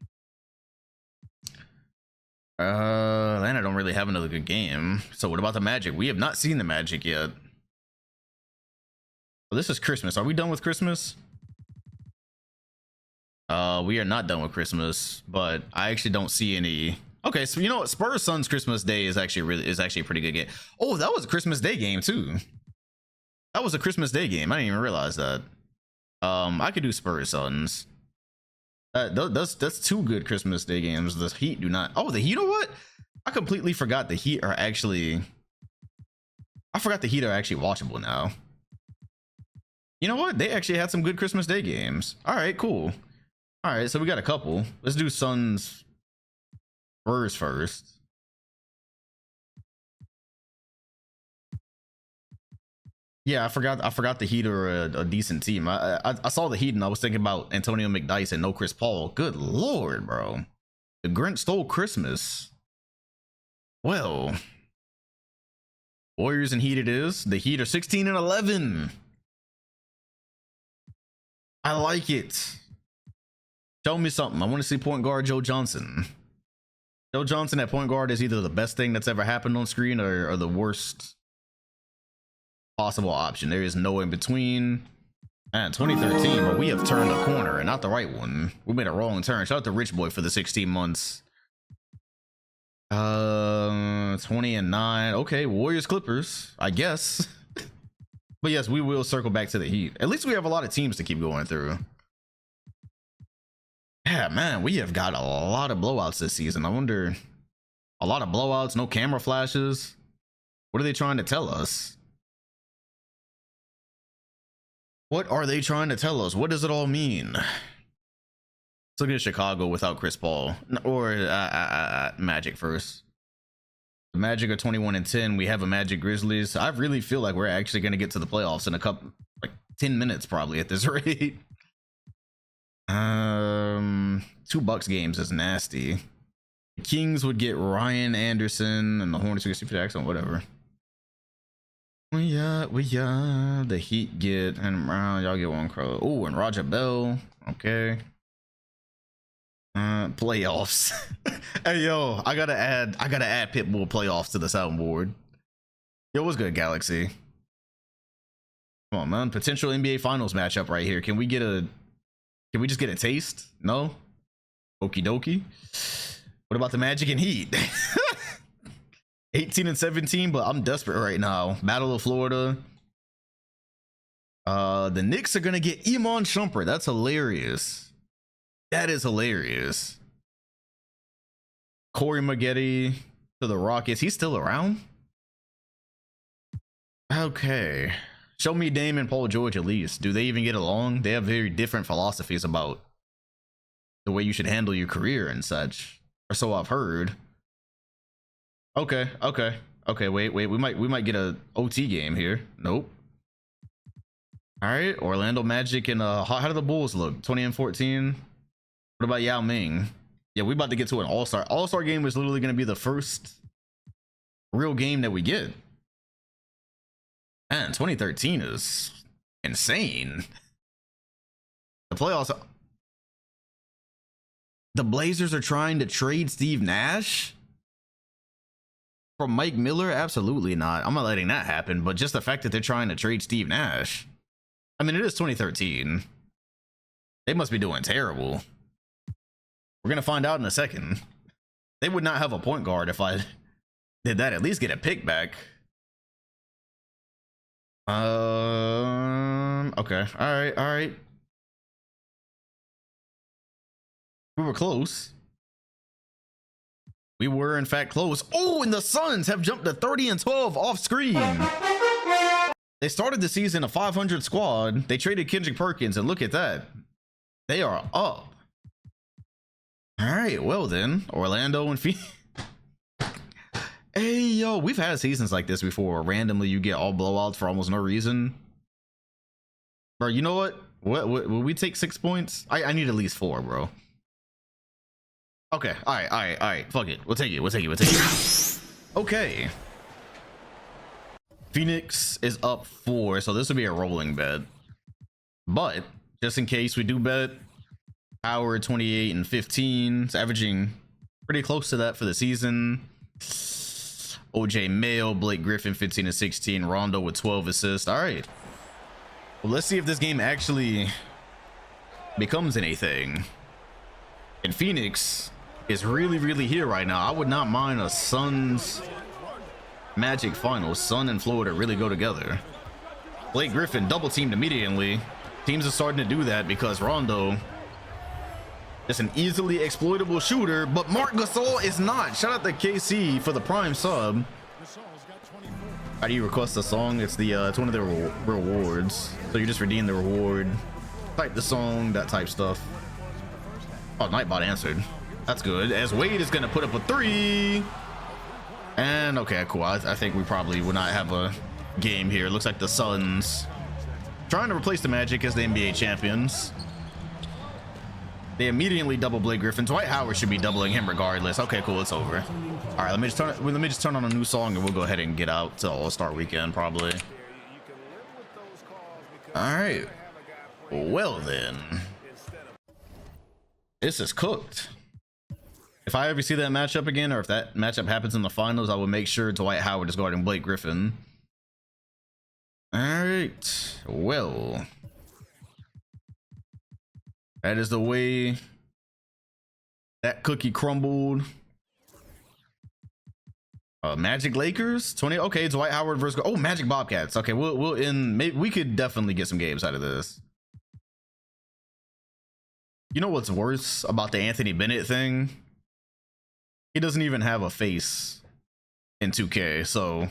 Atlanta don't really have another good game. So what about the Magic? We have not seen the Magic yet. Well, this is Christmas. Are we done with Christmas? We are not done with Christmas, but I actually don't see any. Okay, so you know what? Spurs Suns Christmas Day is actually a pretty good game. Oh, that was a Christmas Day game too. That was a Christmas Day game. I didn't even realize that. I could do Spurs Suns. That's two good Christmas Day games. The Heat do not. Oh, the Heat. You know what? I completely forgot the Heat are actually. I forgot the Heat are actually watchable now. You know what? They actually had some good Christmas Day games. All right, cool. All right, so we got a couple. Let's do Suns Spurs first. Yeah, I forgot the Heat are a decent team. I saw the Heat and I was thinking about Antonio McDyess and no Chris Paul. Good lord, bro. The Grinch stole Christmas. Well, Warriors and Heat it is. The Heat are 16 and 11. I like it. Show me something. I want to see point guard Joe Johnson. Joe Johnson at point guard is either the best thing that's ever happened on screen or the worst possible option. There is no in between. And 2013, but we have turned a corner and not the right one. We made a wrong turn. Shout out to Rich Boy for the 16 months. 20 and 9. Okay, Warriors Clippers, I guess. But yes, we will circle back to the Heat. At least we have a lot of teams to keep going through. Yeah, man, we have got a lot of blowouts this season. I wonder, a lot of blowouts, no camera flashes. What are they trying to tell us? What are they trying to tell us? What does it all mean? Let's look at Chicago without Chris Paul or Magic first. The Magic are 21 and 10. We have a Magic Grizzlies. I really feel like we're actually going to get to the playoffs in a couple, like 10 minutes probably at this rate. 2 Bucks games is nasty. The Kings would get Ryan Anderson and the Hornets would get Steve Jackson, whatever. We the Heat get and Brown, y'all get one crow. Oh, and Roger Bell. Okay. Playoffs. Hey yo, I gotta add Pitbull playoffs to the soundboard. Yo, what's good, Galaxy? Come on, man. Potential NBA Finals matchup right here. Can we just get a taste? No? Okie dokie. What about the Magic and Heat? 18 and 17, but I'm desperate right now. Battle of Florida. The Knicks are gonna get Iman Shumpert. That's hilarious. That is hilarious. Corey Maggette to the Rockets. He's still around? Okay. Show me Dame and Paul George at least. Do they even get along? They have very different philosophies about the way you should handle your career and such. Or so I've heard. Okay. Wait. We might get a OT game here. Nope. All right. Orlando Magic and how do the Bulls look? 20 and 14. What about Yao Ming? Yeah, we about to get to an all-star. All-star game is literally going to be the first real game that we get. Man, 2013 is insane. The playoffs. The Blazers are trying to trade Steve Nash from Mike Miller? Absolutely not. I'm not letting that happen. But just the fact that they're trying to trade Steve Nash. I mean, it is 2013. They must be doing terrible. We're going to find out in a second. They would not have a point guard if I did that. At least get a pick back. Okay. All right. We were close. We were in fact close. Oh, and the Suns have jumped to 30 and 12 off screen. They started the season a 500 squad. They traded Kendrick Perkins, and look at that. They are up. All right, well then, Orlando and Phoenix. Hey, yo, we've had seasons like this before. Randomly, you get all blowouts for almost no reason. Bro, you know what? What will we take 6 points? I need at least 4, bro. Okay, all right. Fuck it. We'll take it. Okay. Phoenix is up 4, so this will be a rolling bet. But just in case we do bet. Howard 28 and 15. It's averaging pretty close to that for the season. OJ Mayo, Blake Griffin 15 and 16. Rondo with 12 assists. All right. Well, let's see if this game actually becomes anything. And Phoenix is really here right now. I would not mind a Suns Magic finals. Sun and Florida really go together. Blake Griffin double teamed immediately. Teams are starting to do that because Rondo is an easily exploitable shooter, but Marc Gasol is not. Shout out to KC for the prime sub. How do you request a song? It's one of the rewards. So you just redeem the reward, type the song, that type stuff. Oh, Nightbot answered. That's good. As Wade is gonna put up a 3. And okay, cool. I think we probably will not have a game here. Looks like the Suns trying to replace the Magic as the NBA champions. They immediately double Blake Griffin. Dwight Howard should be doubling him regardless. Okay, cool. It's over. All right, let me just turn on a new song and we'll go ahead and get out to All-Star Weekend probably. All right. Well then, this is cooked. If I ever see that matchup again, or if that matchup happens in the finals, I will make sure Dwight Howard is guarding Blake Griffin. All right. Well, that is the way that cookie crumbled. Magic Lakers 20. Okay, Dwight Howard versus Magic Bobcats. Okay, we'll end. Maybe we could definitely get some games out of this. You know what's worse about the Anthony Bennett thing? He doesn't even have a face in 2K. So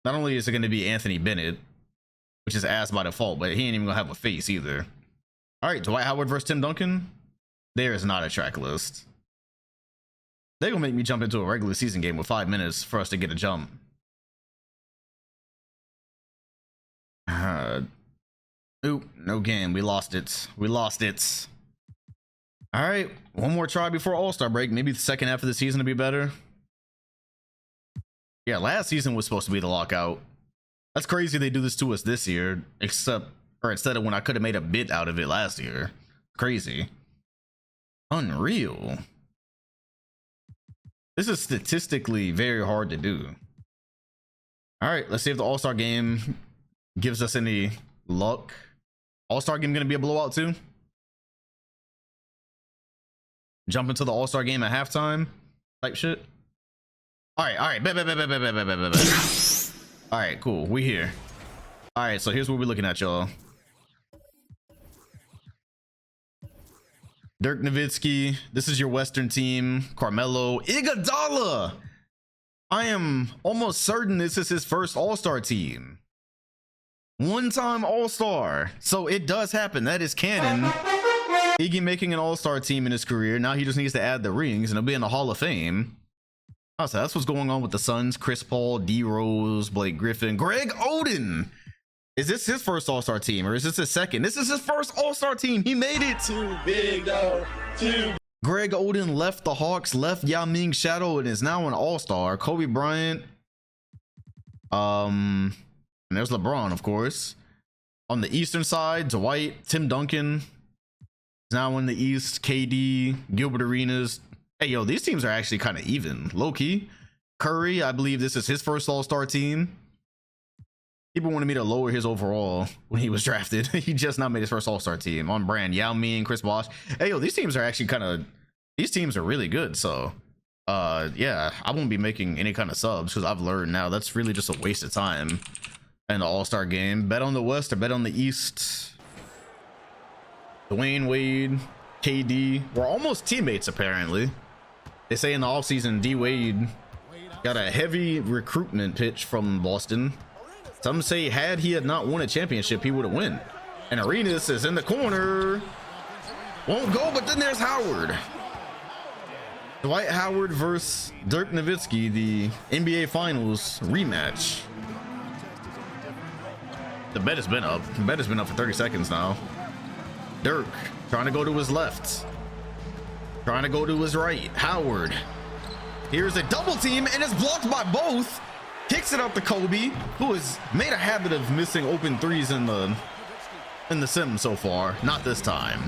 not only is it going to be Anthony Bennett, which is ass by default, but he ain't even gonna have a face either. All right, Dwight Howard versus Tim Duncan. There is not a track list. They're gonna make me jump into a regular season game with 5 minutes for us to get a jump. Oop, no game. We lost it. All right, one more try before All-Star break. Maybe the second half of the season to be better. Yeah, last season was supposed to be the lockout. That's crazy they do this to us this year, instead of when I could have made a bit out of it last year. Crazy. Unreal. This is statistically very hard to do. All right, let's see if the All-Star game gives us any luck. All-Star game gonna be a blowout too? Jump into the All-Star game at halftime type shit. All right, bet. All right, cool, we here. All right, so here's what we're looking at, y'all. Dirk Nowitzki, this is your Western team. Carmelo, Iguodala. I am almost certain this is his first All-Star team. One-time All-Star. So it does happen. That is canon. Iggy making an All-Star team in his career. Now he just needs to add the rings and he'll be in the Hall of Fame. Oh, so that's what's going on with the Suns. Chris Paul, D Rose, Blake Griffin, Greg Oden. Is this his first All-Star team or is this his second? This is his first All-Star team. He made it. Too big though. Greg Oden left the Hawks, left Yao Ming's shadow, and is now an All-Star. Kobe Bryant. And there's LeBron, of course. On the Eastern side, Dwight, Tim Duncan is now in the East. KD, Gilbert Arenas. Hey, yo, these teams are actually kind of even. Low-key. Curry, I believe this is his first All-Star team. People wanted me to lower his overall when he was drafted. He just now made his first All-Star team. On brand, Yao Ming, Chris Bosh. Hey, yo, these teams are actually these teams are really good. So, yeah, I won't be making any kind of subs because I've learned now that's really just a waste of time in the All-Star game. Bet on the West or bet on the East. Dwayne Wade, KD. We're almost teammates, apparently. They say in the offseason, D Wade got a heavy recruitment pitch from Boston. Some say had he had not won a championship, he would have won. And Arenas is in the corner. Won't go, but then there's Howard. Dwight Howard versus Dirk Nowitzki, the NBA Finals rematch. The bet has been up. The bet has been up for 30 seconds now. Dirk trying to go to his left. Trying to go to his right. Howard. Here's a double team and it's blocked by both. Kicks it out to Kobe, who has made a habit of missing open threes in the in the sim so far. Not this time.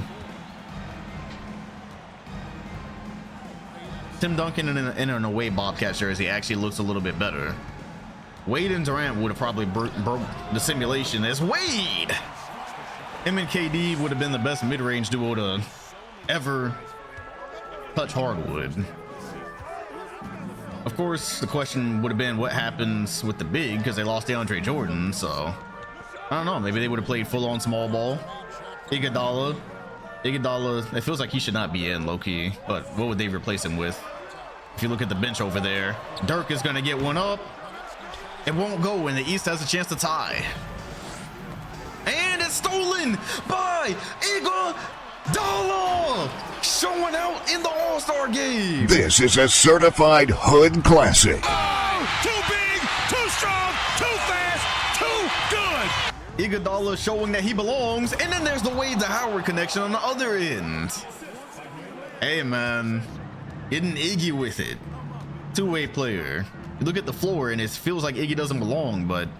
Tim Duncan in an away Bobcat jersey actually looks a little bit better. Wade and Durant would have probably broke the simulation as Wade. Him and KD would have been the best mid-range duo to ever touch hardwood. Of course, the question would have been what happens with the big, because they lost DeAndre Jordan. So I don't know, maybe they would have played full-on small ball. Iguodala, it feels like he should not be in, low-key, but what would they replace him with? If you look at the bench over there, Dirk is gonna get one up. It won't go, and the East has a chance to tie. And it's stolen by Iguodala, showing out in the All-Star game. This is a certified hood classic. Oh, too big, too strong, too fast, too good. Iguodala showing that he belongs, and then there's the Wade to Howard connection on the other end. Hey man, getting Iggy with it. Two-way player. You look at the floor and it feels like Iggy doesn't belong, but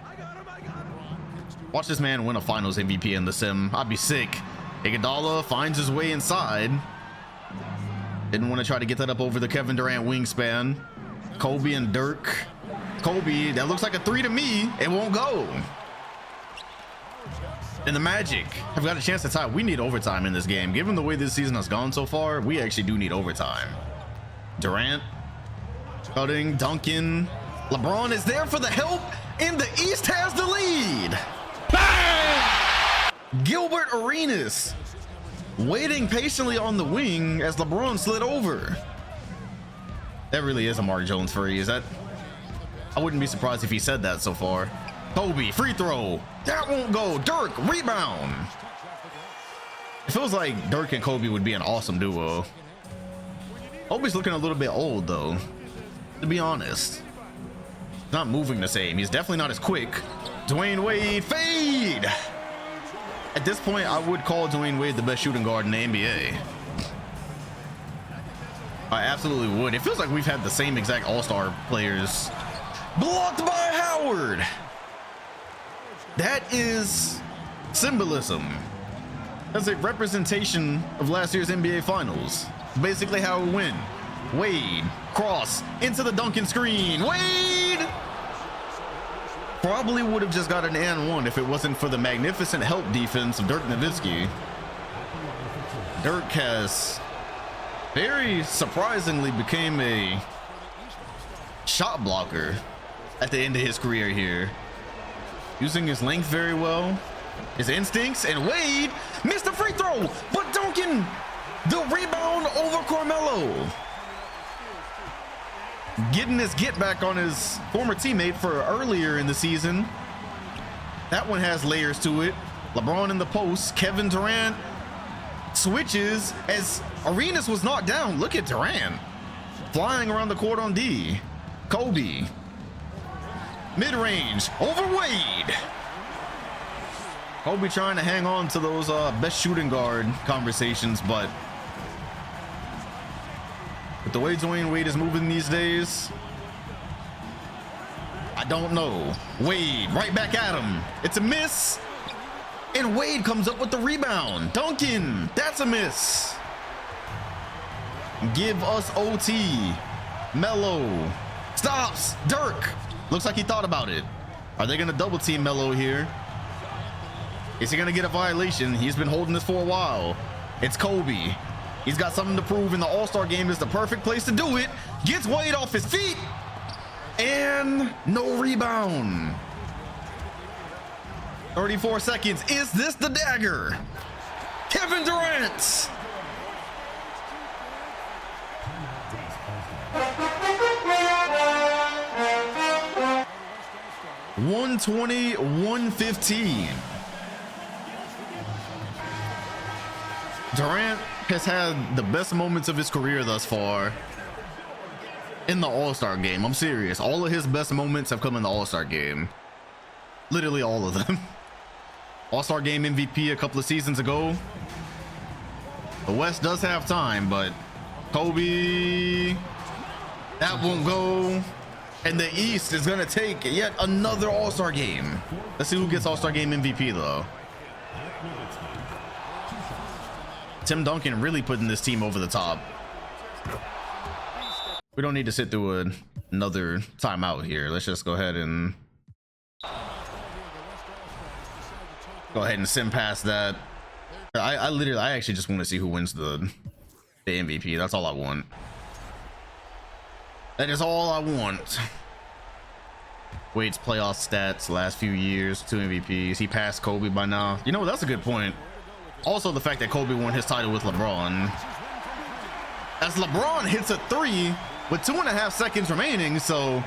watch this man win a finals MVP in the sim. I'd be sick. Iguodala finds his way inside. Didn't want to try to get that up over the Kevin Durant wingspan. Kobe and Dirk. Kobe, that looks like a 3 to me. It won't go. And the Magic have got a chance to tie. We need overtime in this game. Given the way this season has gone so far, we actually do need overtime. Durant cutting, Duncan. LeBron is there for the help, and the East has the lead. Bang! Gilbert Arenas waiting patiently on the wing as LeBron slid over. That really is a Mark Jones free. Is that? I wouldn't be surprised if he said that so far. Kobe, free throw. That won't go. Dirk, rebound. It feels like Dirk and Kobe would be an awesome duo. Kobe's looking a little bit old though, to be honest. Not moving the same. He's definitely not as quick. Dwayne Wade, fade. At this point, I would call Dwayne Wade the best shooting guard in the NBA. I absolutely would. It feels like we've had the same exact all-star players. Blocked by Howard. That is symbolism. That's a representation of last year's NBA Finals. Basically how it went. Wade, cross, into the Duncan screen. Wade! Probably would have just got an and one if it wasn't for the magnificent help defense of Dirk Nowitzki. Dirk has very surprisingly became a shot blocker at the end of his career here. Using his length very well, his instincts, and Wade missed the free throw, but Duncan, the rebound over Carmelo. Getting his get back on his former teammate for earlier in the season. That one has layers to it. LeBron in the post, Kevin Durant switches as Arenas was knocked down. Look at Durant flying around the court on D. Kobe, mid-range over Wade. Kobe trying to hang on to those best shooting guard conversations, but with the way Dwayne Wade is moving these days, I don't know. Wade right back at him. It's a miss, and Wade comes up with the rebound. Duncan, that's a miss. Give us OT. Melo stops. Dirk looks like he thought about it. Are they gonna double team Melo here? Is he gonna get a violation? He's been holding this for a while. It's Kobe. He's got something to prove, and the All-Star game is the perfect place to do it. Gets Wade off his feet, and no rebound. 34 seconds. Is this the dagger? Kevin Durant. $120-115. Durant has had the best moments of his career thus far in the All-Star game. I'm serious. All of his best moments have come in the All-Star game. Literally all of them. All-Star game MVP a couple of seasons ago. The West does have time, but Kobe, that won't go. And the East is going to take yet another All-Star game. Let's see who gets All-Star game MVP though. Tim Duncan really putting this team over the top. We don't need to sit through another timeout here. Let's just go ahead and sim past that. I actually just want to see who wins the MVP. That's all I want. That is all I want. Wade's playoff stats last few years, 2 MVPs. He passed Kobe by now. You know, that's a good point. Also, the fact that Kobe won his title with LeBron. As LeBron hits a 3 with 2.5 seconds remaining, so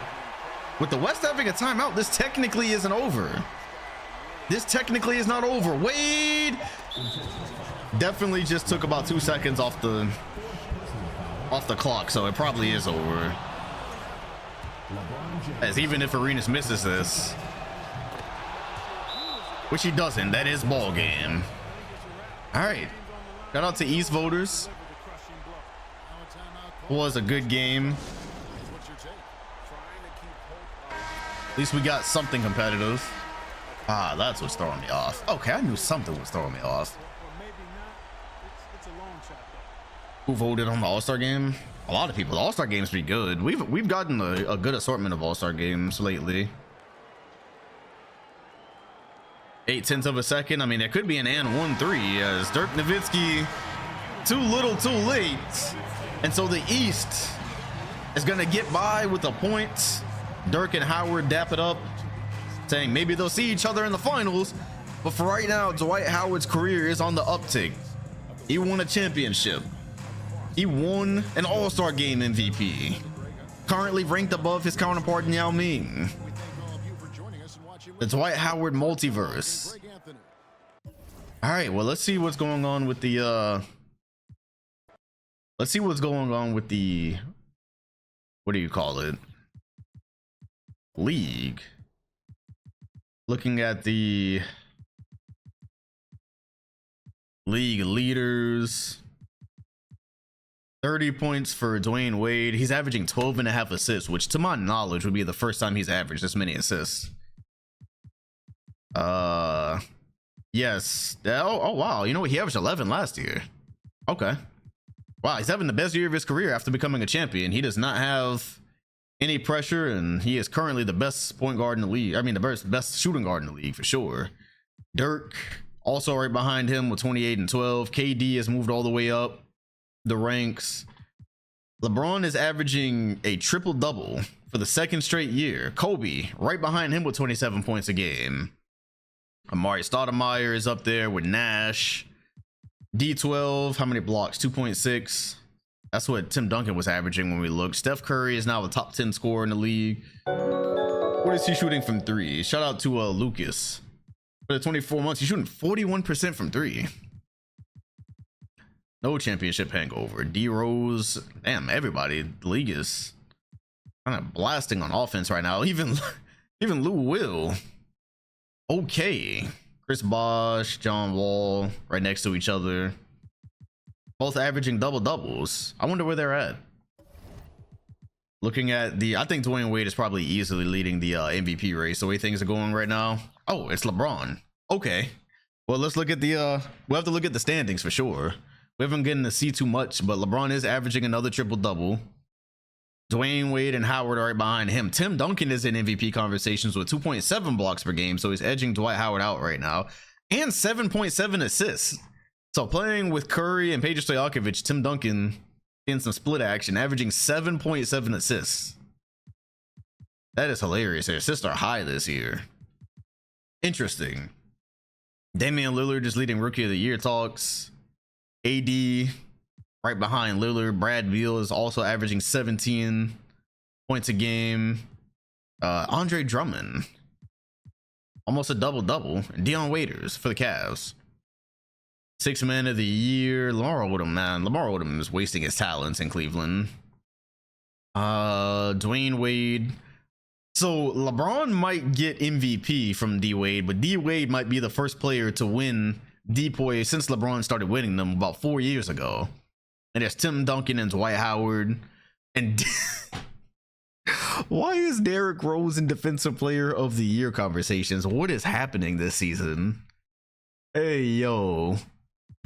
with the West having a timeout, this technically isn't over. This technically is not over. Wade definitely just took about 2 seconds off the clock, so it probably is over. As even if Arenas misses this, which he doesn't, that is ball game. All right, shout out to East voters. Was a good game. At least we got something competitive. Ah, that's what's throwing me off. Okay, I knew something was throwing me off. Who voted on the All-Star game? A lot of people. The All-Star game's pretty good. We've gotten a good assortment of All-Star games lately. 0.8 of a second. I mean, it could be an and 1-3 as Dirk Nowitzki too little too late. And so the East is gonna get by with a point. Dirk and Howard dap it up, saying maybe they'll see each other in the finals. But for right now, Dwight Howard's career is on the uptick. He won a championship. He won an All-Star Game MVP. Currently ranked above his counterpart Yao Ming. The Dwight Howard multiverse. All right, well, let's see what's going on with the let's see what's going on with the, what do you call it, league. Looking at the league leaders, 30 points for Dwayne Wade. He's averaging 12.5 assists, which to my knowledge would be the first time he's averaged this many assists. Yes. Oh wow, you know what, he averaged 11 last year. Okay, wow, he's having the best year of his career after becoming a champion. He does not have any pressure, and he is currently the best point guard in the league. I mean, the best shooting guard in the league for sure. Dirk also right behind him with 28 and 12. KD has moved all the way up the ranks. LeBron is averaging a triple-double for the second straight year. Kobe right behind him with 27 points a game. Amari Stoudemire is up there with Nash. D12, how many blocks? 2.6. That's what Tim Duncan was averaging when we looked. Steph Curry is now the top 10 scorer in the league. What is he shooting from 3? Shout out to Lucas. For the 24 months, he's shooting 41% from 3. No championship hangover. D Rose, damn, everybody. The league is kind of blasting on offense right now. Even Lou Will. Okay. Chris Bosh, John Wall, right next to each other. Both averaging double doubles. I wonder where they're at. Looking at I think Dwayne Wade is probably easily leading the MVP race the way things are going right now. Oh, it's LeBron. Okay. Well, let's look at we'll have to look at the standings for sure. We haven't gotten to see too much, but LeBron is averaging another triple double. Dwayne Wade and Howard are right behind him. Tim Duncan is in MVP conversations with 2.7 blocks per game, so he's edging Dwight Howard out right now. And 7.7 assists. So playing with Curry and Peja Stojakovic, Tim Duncan in some split action, averaging 7.7 assists. That is hilarious. Their assists are high this year. Interesting. Damian Lillard is leading Rookie of the Year talks. AD right behind Lillard. Brad Beal is also averaging 17 points a game. Andre Drummond, almost a double-double. Dion Waiters for the Cavs. 6th man of the year. Lamar Odom, man. Lamar Odom is wasting his talents in Cleveland. Dwayne Wade. So LeBron might get MVP from D Wade, but D Wade might be the first player to win DPOY since LeBron started winning them about 4 years ago. And there's Tim Duncan and Dwight Howard. And why is Derrick Rose in Defensive Player of the Year conversations? What is happening this season? Hey, yo.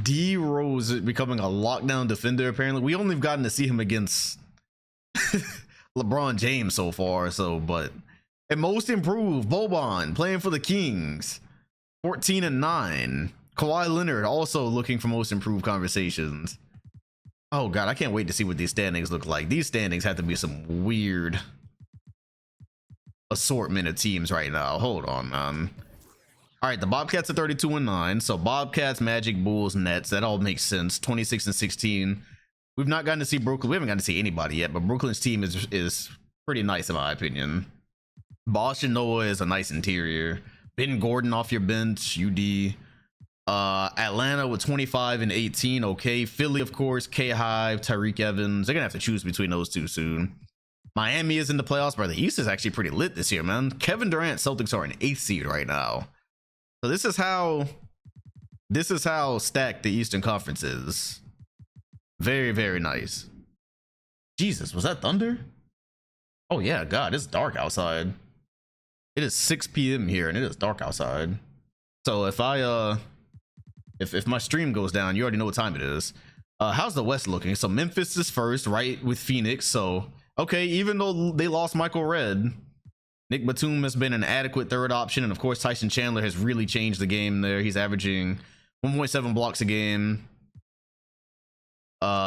D Rose becoming a lockdown defender, apparently. We only have gotten to see him against LeBron James so far, but and most improved, Boban playing for the Kings, 14-9. Kawhi Leonard also looking for most improved conversations. Oh god, I can't wait to see what these standings look like. These standings have to be some weird assortment of teams right now. Hold on, man. All right, the Bobcats are 32-9. So Bobcats, Magic, Bulls, Nets. That all makes sense. 26-16. We've not gotten to see Brooklyn. We haven't gotten to see anybody yet, but Brooklyn's team is pretty nice in my opinion. Boston Noah is a nice interior. Ben Gordon off your bench. UD. Atlanta with 25-18. Okay. Philly, of course. K Hive, Tyreek Evans. They're gonna have to choose between those two soon. Miami is in the playoffs, but the East is actually pretty lit this year, man. Kevin Durant, Celtics are an 8th seed right now. So this is how stacked the Eastern Conference is. Very, very nice. Jesus, was that thunder? Oh yeah, god, it's dark outside. It is 6 p.m. here and it is dark outside. So if I if my stream goes down, you already know what time it is. How's the West looking? So Memphis is first, right, with Phoenix. So okay, even though they lost Michael Redd, Nick Batum has been an adequate third option, and of course Tyson Chandler has really changed the game there. He's averaging 1.7 blocks a game.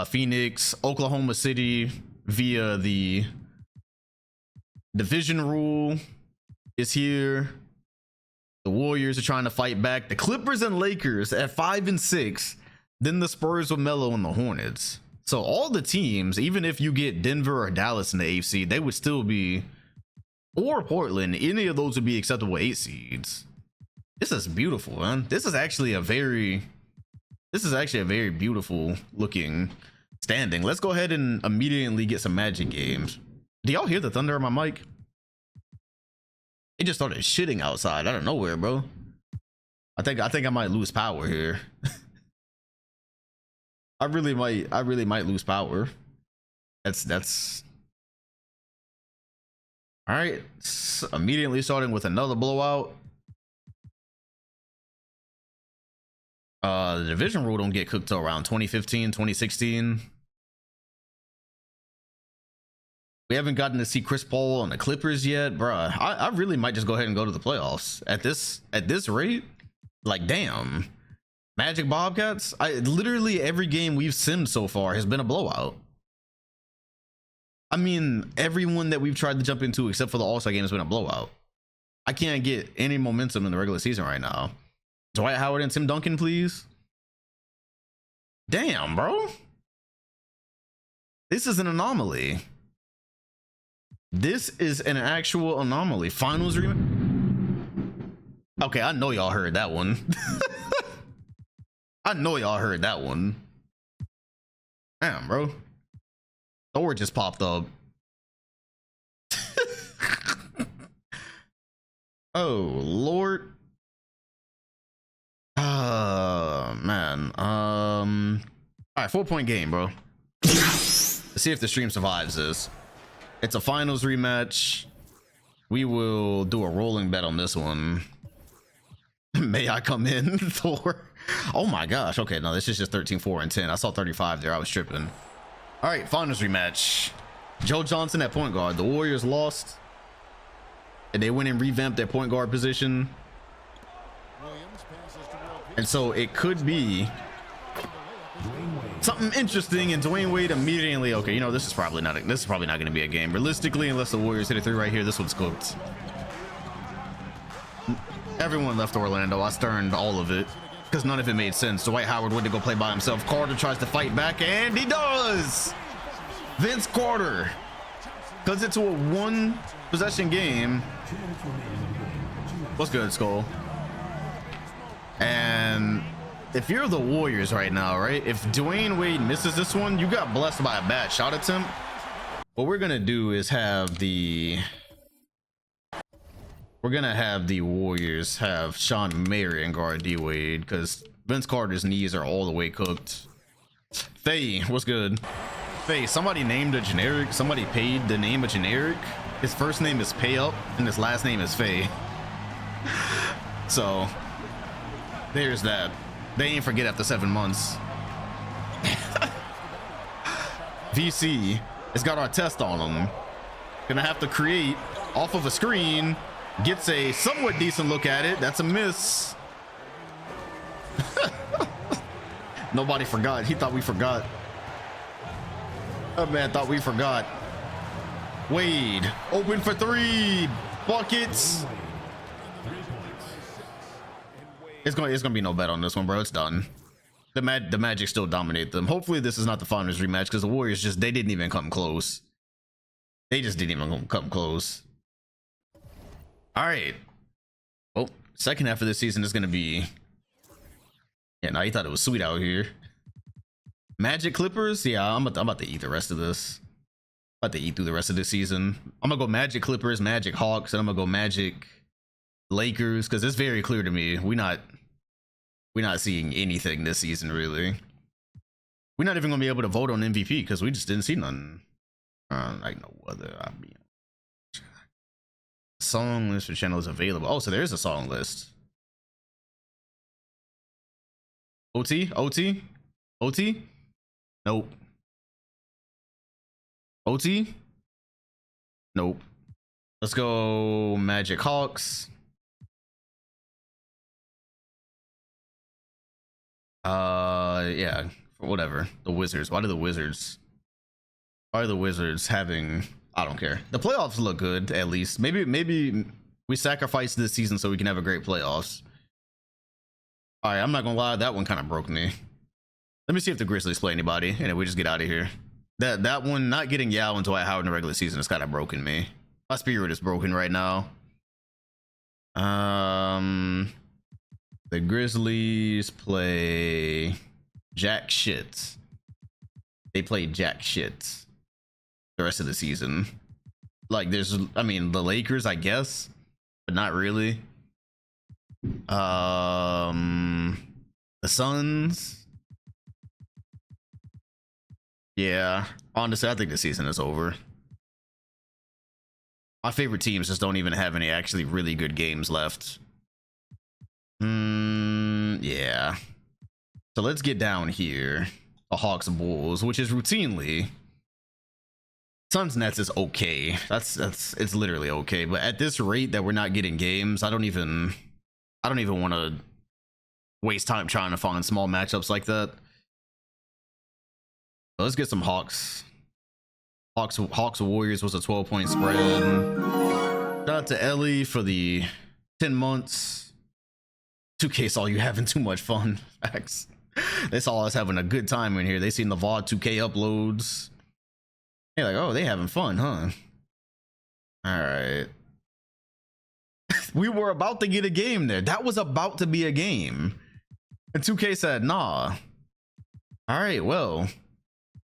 Phoenix, Oklahoma City via the division rule is here. The Warriors are trying to fight back. The Clippers and Lakers at 5 and 6. Then the Spurs with Melo and the Hornets. So all the teams, even if you get Denver or Dallas in the AFC, they would still be, or Portland, any of those would be acceptable 8 seeds. This is beautiful, man. This is actually a very beautiful looking standing. Let's go ahead and immediately get some Magic games. Do y'all hear the thunder on my mic? It just started shitting outside out of nowhere, bro. I think I might lose power here. I really might lose power. That's all right. Immediately starting with another blowout. The division rule don't get cooked till around 2015, 2016. We haven't gotten to see Chris Paul on the Clippers yet, bruh. I really might just go ahead and go to the playoffs at this rate. Like, damn. Magic Bobcats. Literally every game we've simmed so far has been a blowout. I mean, everyone that we've tried to jump into except for the All-Star game has been a blowout. I can't get any momentum in the regular season right now. Dwight Howard and Tim Duncan, please. Damn, bro. This is an anomaly. This is an actual anomaly. Finals rematch. Okay, I know y'all heard that one. I know y'all heard that one. Damn, bro. Thor just popped up. Oh, Lord. Man. All right, 4-point game, bro. Let's see if the stream survives this. It's a finals rematch. We will do a rolling bet on this one. May I come in, Thor? Oh my gosh. Okay, no, this is just 13, 4, and 10. I saw 35 there. I was tripping. All right, finals rematch. Joe Johnson at point guard. The Warriors lost, and they went and revamped their point guard position. And so it could be something interesting, and Dwayne Wade immediately, okay, you know, this is probably not going to be a game realistically, unless the Warriors hit a 3 right here. This one's cooked. Everyone left Orlando. I sterned all of it because none of it made sense. Dwight Howard went to go play by himself. Carter tries to fight back, and he does. Vince Carter cuts it to a 1 possession game. What's good, Skull? And if you're the Warriors right now, right? If Dwayne Wade misses this one, you got blessed by a bad shot attempt. What we're gonna do is have the Warriors have Sean Marion guard D Wade because Vince Carter's knees are all the way cooked. Faye, what's good? Faye, somebody named a generic. Somebody paid to name a generic. His first name is Pay Up, and his last name is Faye. So There's that. They ain't forget after 7 months. VC, it's got our test on them. Gonna have to create off of a screen. Gets a somewhat decent look at it. That's a miss. Nobody forgot. He thought we forgot. That man thought we forgot. Wade, open for 3. Buckets. It's gonna be no bet on this one, bro. It's done. The Magic still dominate them. Hopefully this is not the finals rematch, because the Warriors they didn't even come close. They just didn't even come close. All right. Well, second half of this season is gonna be. Yeah, no, you thought it was sweet out here. Magic Clippers. Yeah, I'm about to eat the rest of this. About to eat through the rest of this season. I'm gonna go Magic Clippers, Magic Hawks, and I'm gonna go Magic Lakers, because it's very clear to me we're not seeing anything this season, really. We're not even gonna be able to vote on MVP because we just didn't see nothing. Like no other. Song list for channel is available. Oh, so there is a song list. OT? Nope. OT? Nope. Let's go Magic Hawks. Yeah, whatever. The Wizards. Why are the Wizards having? I don't care. The playoffs look good, at least. Maybe we sacrifice this season so we can have a great playoffs. All right, I'm not gonna lie, that one kind of broke me. Let me see if the Grizzlies play anybody, and then we just get out of here. That one, not getting Yao and Dwight Howard in the regular season, has kind of broken me. My spirit is broken right now. The Grizzlies play jack shit. They play jack shit the rest of the season. Like I mean, the Lakers, I guess, but not really. The Suns. Yeah, honestly, I think the season is over. My favorite teams just don't even have any actually really good games left. Yeah. So let's get down here. The Hawks Bulls, which is routinely Suns Nets is okay. It's literally okay. But at this rate that we're not getting games, I don't even want to waste time trying to find small matchups like that. Let's get some Hawks. Hawks Warriors was a 12-point spread. Shout out to Ellie for the 10 months. 2K saw you having too much fun. Facts. They saw us having a good time in here. They seen the VOD 2K uploads. They're like, oh, they having fun, huh? All right. We were about to get a game there. That was about to be a game. And 2K said, nah. All right, well.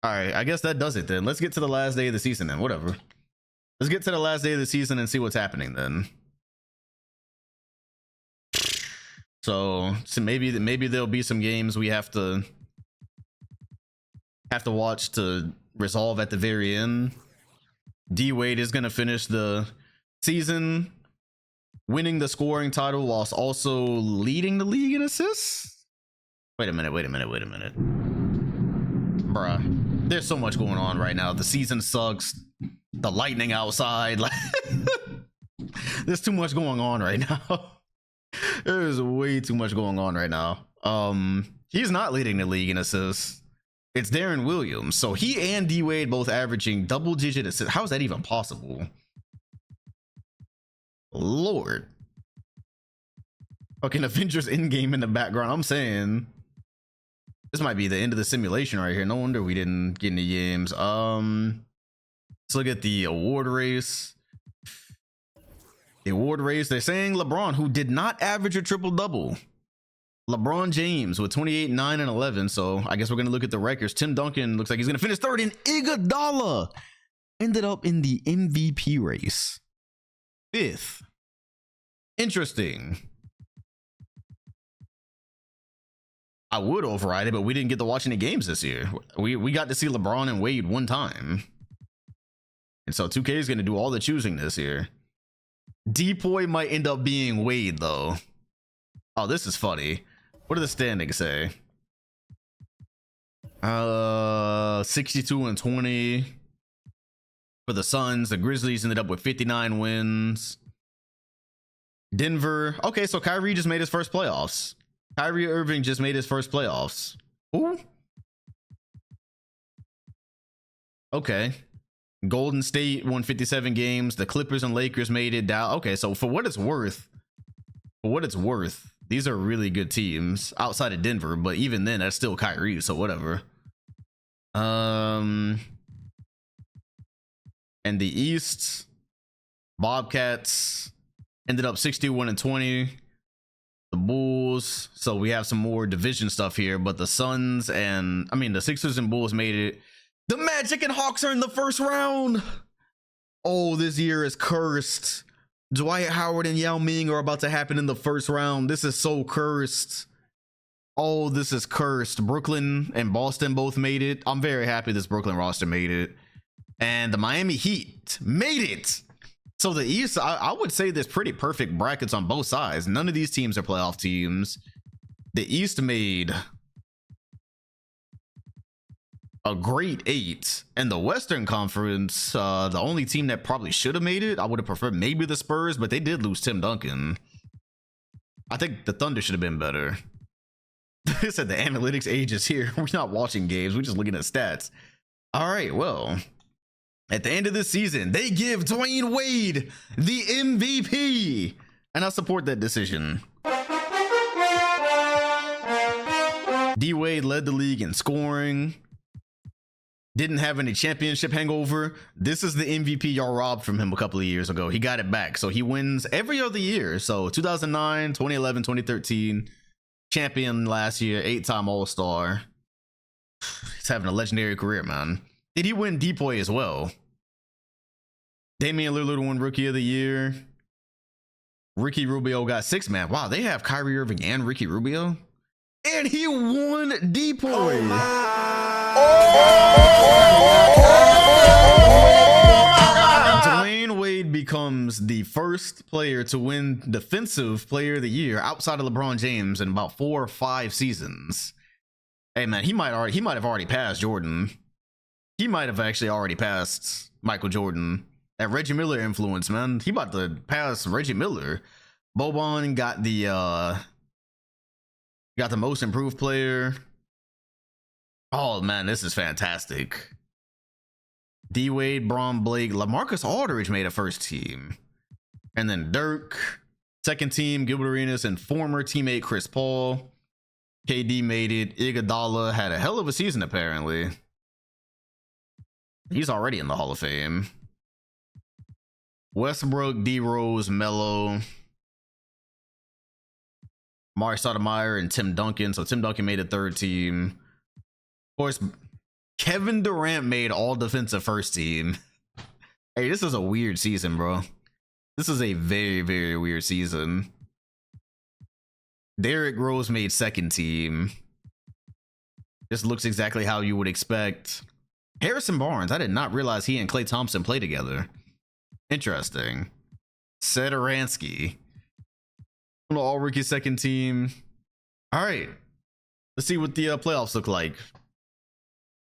All right, I guess that does it then. Let's get to the last day of the season then. Whatever. Let's get to the last day of the season and see what's happening then. So maybe there'll be some games we have to watch to resolve at the very end. D Wade is gonna finish the season winning the scoring title whilst also leading the league in assists. Wait a minute. Bruh, there's so much going on right now. The season sucks. The lightning outside. Like, there's too much going on right now. There's way too much going on right now. He's not leading the league in assists. It's Darren Williams. So he and D Wade both averaging double-digit assists. How is that even possible? Lord. Fucking Avengers Endgame in the background. I'm saying this might be the end of the simulation right here. No wonder we didn't get any games. Let's look at the award race. The award race, they're saying LeBron, who did not average a triple-double. LeBron James with 28, 9, and 11. So I guess we're going to look at the records. Tim Duncan looks like he's going to finish third, and Iguodala ended up in the MVP race. 5th. Interesting. I would override it, but we didn't get to watch any games this year. We got to see LeBron and Wade one time. And so 2K is going to do all the choosing this year. Depoy might end up being Wade, though. Oh, this is funny. What do the standings say? 62-20 for the Suns. The Grizzlies ended up with 59 wins. Denver. Okay, so Kyrie just made his first playoffs. Kyrie Irving just made his first playoffs. Ooh. Okay. Golden State won 57 games. The Clippers and Lakers made it down. Okay, so for what it's worth, these are really good teams outside of Denver, but even then, that's still Kyrie, so whatever. And the East, Bobcats ended up 61-20. The Bulls, so we have some more division stuff here, but the Suns and the Sixers and Bulls made it. The Magic and Hawks are in the first round. Oh, this year is cursed. Dwight Howard and Yao Ming are about to happen in the first round. This is so cursed. Oh, this is cursed. Brooklyn and Boston both made it. I'm very happy this Brooklyn roster made it. And the Miami Heat made it. So the East, I would say there's pretty perfect brackets on both sides. None of these teams are playoff teams. The East made a great 8, and the Western Conference, the only team that probably should have made it, I would have preferred maybe the Spurs, but they did lose Tim Duncan. I think the Thunder should have been better. They said the analytics age is here. We're not watching games, we're just looking at stats. All right, well, at the end of this season, they give Dwayne Wade the MVP, and I support that decision. D Wade led the league in scoring. Didn't have any championship hangover. This is the MVP y'all robbed from him a couple of years ago. He got it back. So he wins every other year. So 2009, 2011, 2013, champion last year, 8-time All-Star. He's having a legendary career, man. Did he win Depoy as well? Damian Lillard won Rookie of the Year. Ricky Rubio got 6-man. Wow, they have Kyrie Irving and Ricky Rubio. And he won Depoy. Dwayne Wade becomes the first player to win Defensive Player of the Year outside of LeBron James in about 4 or 5 seasons. Hey man, he might have already passed Jordan. He might have actually already passed Michael Jordan. That Reggie Miller influence, man. He about to pass Reggie Miller. Boban got the most improved player. Oh man, this is fantastic. D Wade, Bron Blake, LaMarcus Aldridge made a first team. And then Dirk, second team, Gilbert Arenas, and former teammate Chris Paul. KD made it. Iguodala had a hell of a season apparently. He's already in the Hall of Fame. Westbrook, D Rose, Melo, Mark Stoudemire, and Tim Duncan. So Tim Duncan made a third team. Of course, Kevin Durant made all defensive first team. Hey, this is a weird season, bro. This is a very, very weird season. Derrick Rose made second team. This looks exactly how you would expect. Harrison Barnes, I did not realize he and Klay Thompson play together. Interesting. Satoransky, all rookie second team. All right, let's see what the playoffs look like.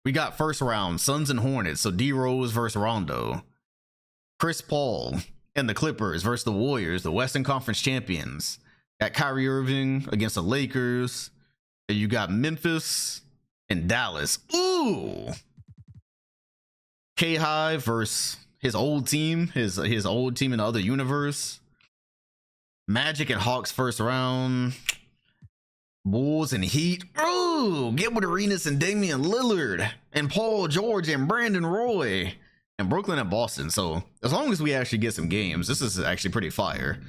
We got first round Suns and Hornets, so D Rose versus Rondo. Chris Paul and the Clippers versus the Warriors, the Western Conference champions. Got Kyrie Irving against the Lakers. And you got Memphis and Dallas. Ooh. K-High versus his old team, his old team in the other universe. Magic and Hawks first round. Bulls and Heat. Ooh, Gilbert Arenas and Damian Lillard and Paul George and Brandon Roy and Brooklyn and Boston. So as long as we actually get some games, this is actually pretty fire.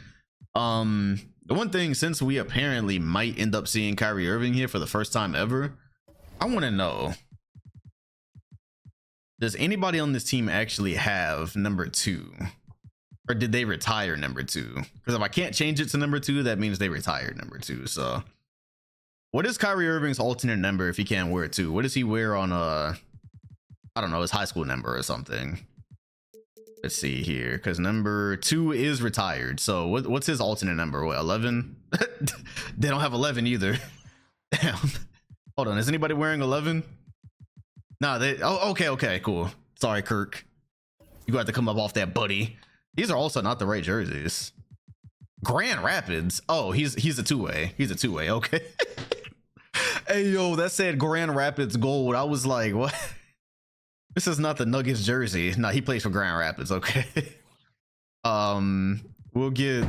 The one thing, since we apparently might end up seeing Kyrie Irving here for the first time ever, I want to know, does anybody on this team actually have number 2? Or did they retire number 2? Because if I can't change it to number 2, that means they retired number 2. So what is Kyrie Irving's alternate number if he can't wear it too? What does he wear on I don't know, his high school number or something? Let's see here, because number 2 is retired. So what's his alternate number? What, 11? They don't have 11 either. Damn. Hold on, is anybody wearing 11? Nah, they. Oh, okay, cool. Sorry, Kirk. You got to come up off that, buddy. These are also not the right jerseys. Grand Rapids. Oh, he's a two-way. He's a two-way. Okay. Hey, yo, that said Grand Rapids gold. I was like, what? This is not the Nuggets jersey. No, he plays for Grand Rapids. Okay. We'll get.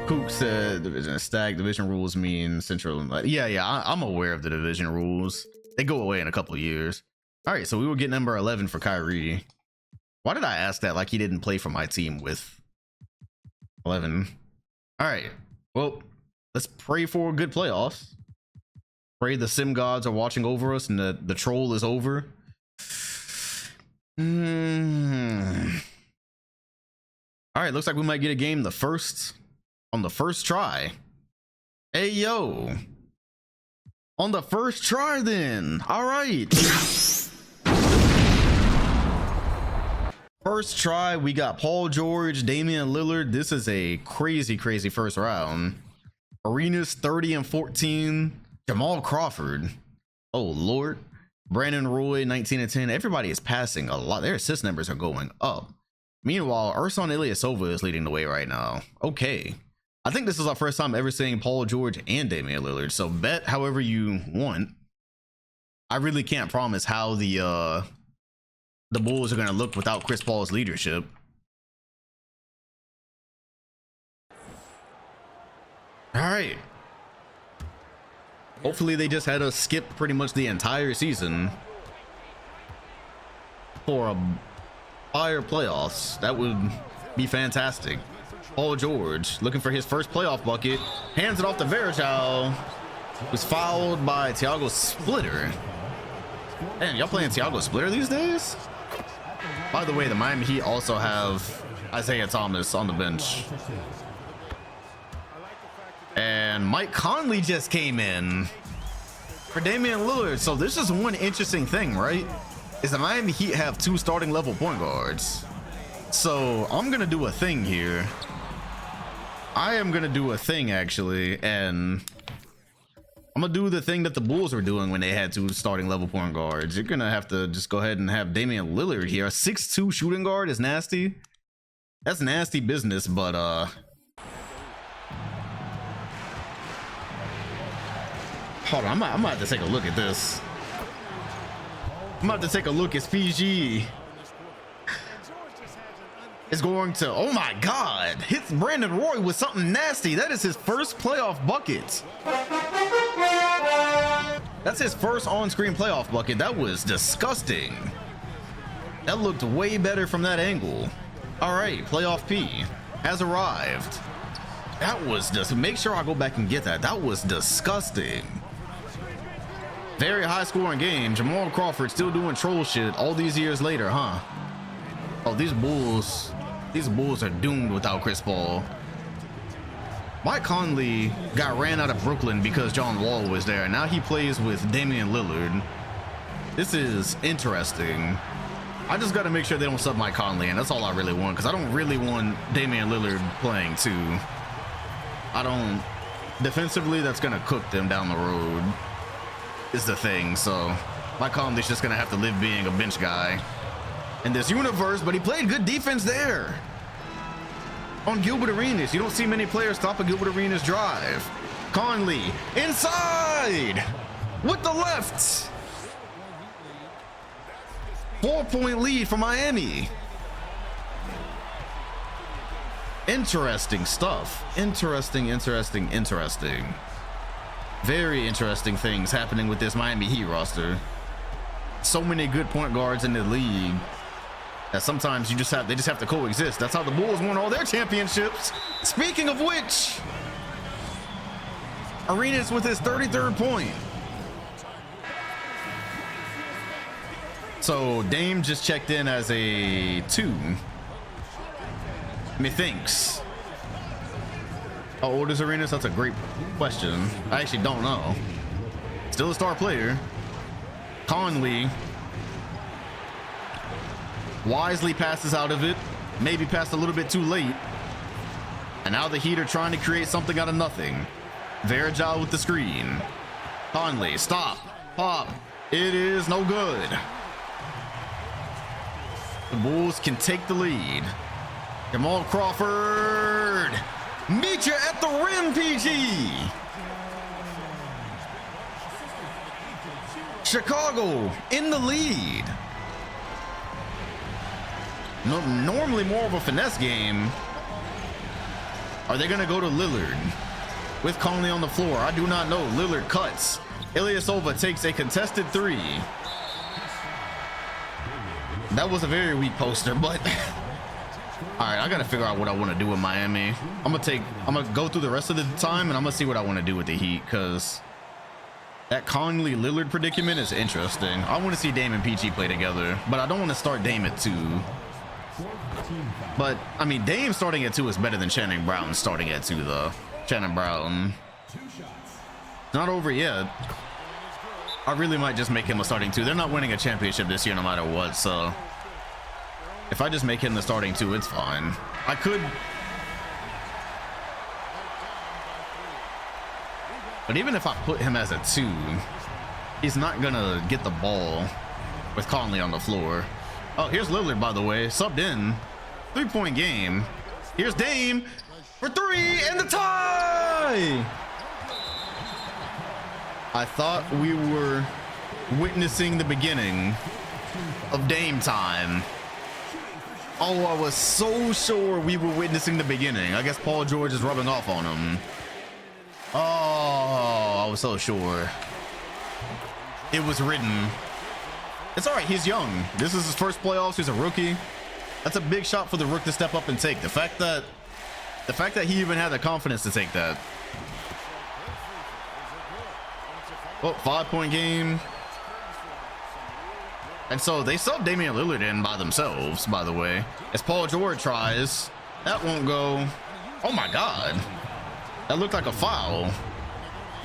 Cook said division stack. Division rules mean central. Yeah. I'm aware of the division rules. They go away in a couple of years. All right, so we will get number 11 for Kyrie. Why did I ask that? Like he didn't play for my team with 11. All right. Well, let's pray for good playoffs. Pray the sim gods are watching over us and the troll is over. All right, looks like we might get a game on the first try. Hey, yo. On the first try then. All right. First try, we got Paul George, Damian Lillard. This is a crazy first round. Arenas 30 and 14. Jamal Crawford. Oh, Lord. Brandon Roy, 19 and 10. Everybody is passing a lot. Their assist numbers are going up. Meanwhile, Ersan Ilyasova is leading the way right now. Okay. I think this is our first time ever seeing Paul George and Damian Lillard. So bet however you want. I really can't promise how the Bulls are going to look without Chris Paul's leadership. All right. Hopefully they just had us skip pretty much the entire season for a fire playoffs. That would be fantastic. Paul George looking for his first playoff bucket. Hands it off to Varejao. Was fouled by Thiago Splitter. Man, y'all playing Thiago Splitter these days? By the way, the Miami Heat also have Isaiah Thomas on the bench. And Mike Conley just came in for Damian Lillard. So this is one interesting thing, right? Is the Miami Heat have 2 starting level point guards. So I'm going to do a thing here. I am going to do a thing actually. And I'm going to do the thing that the Bulls were doing when they had 2 starting level point guards. You're going to have to just go ahead and have Damian Lillard here. A 6'2" shooting guard is nasty. That's nasty business, but hold on, I'm gonna have to take a look at this. I'm about to take a look at PG. Is going to, oh my God, hits Brandon Roy with something nasty. That is his first playoff bucket. That's his first on-screen playoff bucket. That was disgusting. That looked way better from that angle. All right, playoff P has arrived. That was just, make sure I go back and get that. That was disgusting. Very high scoring game. Jamal Crawford still doing troll shit all these years later, huh? Oh, these Bulls are doomed without Chris Paul. Mike Conley got ran out of Brooklyn because John Wall was there. Now he plays with Damian Lillard. This is interesting. I just got to make sure they don't sub Mike Conley, and that's all I really want, because I don't really want Damian Lillard playing too. I don't. Defensively, that's going to cook them down the road. Is the thing. So Mike Conley's just gonna have to live being a bench guy in this universe, but he played good defense there on Gilbert Arenas. You don't see many players stop a Gilbert Arenas drive. Conley inside with the left. 4-point lead for Miami. Interesting stuff. Interesting. Very interesting things happening with this Miami Heat roster. So many good point guards in the league that sometimes they just have to coexist. That's how the Bulls won all their championships. Speaking of which, Arenas with his 33rd point. So Dame just checked in as a 2. Methinks. How old is Arenas? That's a great question. I actually don't know. Still a star player. Conley wisely passes out of it. Maybe passed a little bit too late. And now the Heat are trying to create something out of nothing. Verajal with the screen. Conley, stop, pop. It is no good. The Bulls can take the lead. Jamal Crawford. Meet you at the rim, PG. Chicago in the lead. No, normally more of a finesse game. Are they going to go to Lillard with Conley on the floor? I do not know. Lillard cuts. Ilyasova takes a contested three. That was a very weak poster, but all right, I got to figure out what I want to do with Miami. I'm going to go through the rest of the time and I'm going to see what I want to do with the Heat, because that Conley Lillard predicament is interesting. I want to see Dame and PG play together, but I don't want to start Dame at 2. But I mean, Dame starting at 2 is better than Channing Brown starting at 2 though. Channing Brown, not over yet. I really might just make him a starting 2. They're not winning a championship this year no matter what, so if I just make him the starting 2, it's fine. I could, but even if I put him as a 2, he's not gonna get the ball with Conley on the floor. Oh, here's Lillard, by the way, subbed in. 3-point game. Here's Dame for 3 and the tie. I thought we were witnessing the beginning of Dame time. Oh, I was so sure we were witnessing the beginning. I guess Paul George is rubbing off on him. Oh, I was so sure. It was written. It's all right. He's young. This is his first playoffs. He's a rookie. That's a big shot for the rook to step up and take. The fact that he even had the confidence to take that. Oh, 5-point game. And so they subbed Damian Lillard in by themselves, by the way. As Paul George tries, that won't go. Oh my God. That looked like a foul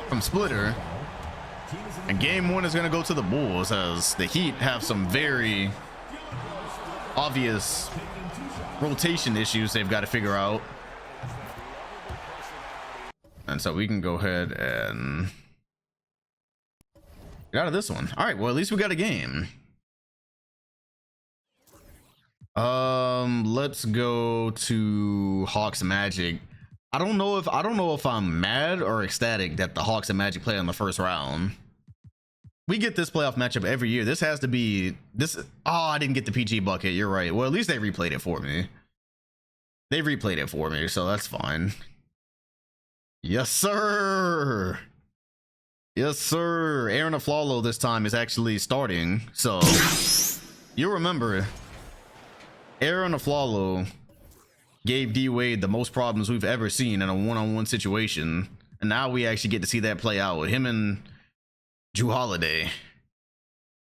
from Splitter. And game 1 is going to go to the Bulls, as the Heat have some very obvious rotation issues they've got to figure out. And so we can go ahead and get out of this one. All right, well, at least we got a game. Let's go to Hawks Magic. I don't know if I'm mad or ecstatic that the Hawks and Magic play in the first round. We get this playoff matchup every year. This has to be this. Oh, I didn't get the PG bucket. You're right. Well, at least they replayed it for me. They replayed it for me, so that's fine. Yes, sir. Yes, sir. Aaron Aflalo this time is actually starting. So you remember, Aaron Aflalo gave D Wade the most problems we've ever seen in a one-on-one situation, and now we actually get to see that play out with him and Drew Holiday.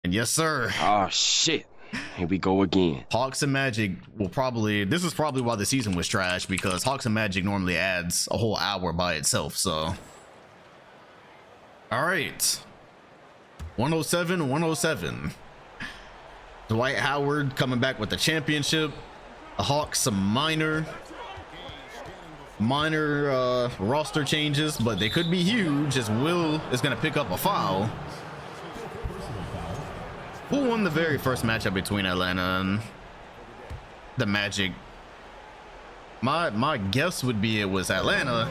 And yes, sir. Oh shit. Here we go again. Hawks and Magic will probably, this is probably why the season was trash, because Hawks and Magic normally adds a whole hour by itself. So all right, 107-107. Dwight Howard coming back with the championship. The Hawks some minor roster changes, but they could be huge, as Will is going to pick up a foul. Who won the very first matchup between Atlanta and the Magic? My guess would be it was Atlanta,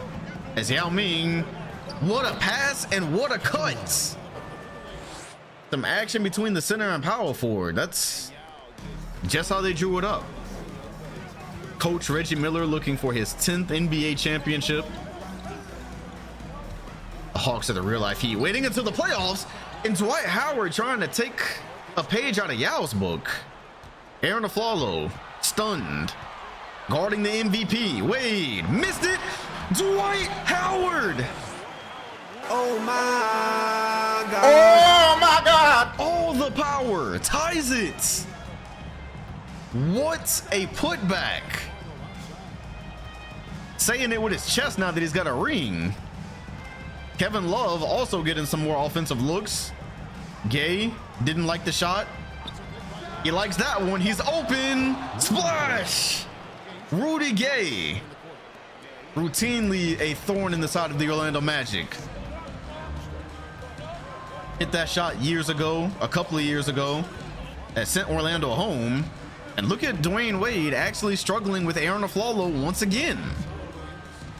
as Yao Ming, what a pass and what a cut. Some action between the center and power forward. That's just how they drew it up. Coach Reggie Miller looking for his 10th NBA championship. The Hawks are the real life Heat, waiting until the playoffs, and Dwight Howard trying to take a page out of Yao's book. Aaron Aflalo stunned, guarding the MVP. Wade missed it. Dwight Howard. Oh my God. Oh my God. All the power ties it. What a putback. Saying it with his chest now that he's got a ring. Kevin Love also getting some more offensive looks. Gay didn't like the shot. He likes that one. He's open. Splash. Rudy Gay routinely a thorn in the side of the Orlando Magic. Hit that shot years ago, a couple of years ago, that sent Orlando home. And look at Dwayne Wade actually struggling with Aaron Aflalo once again.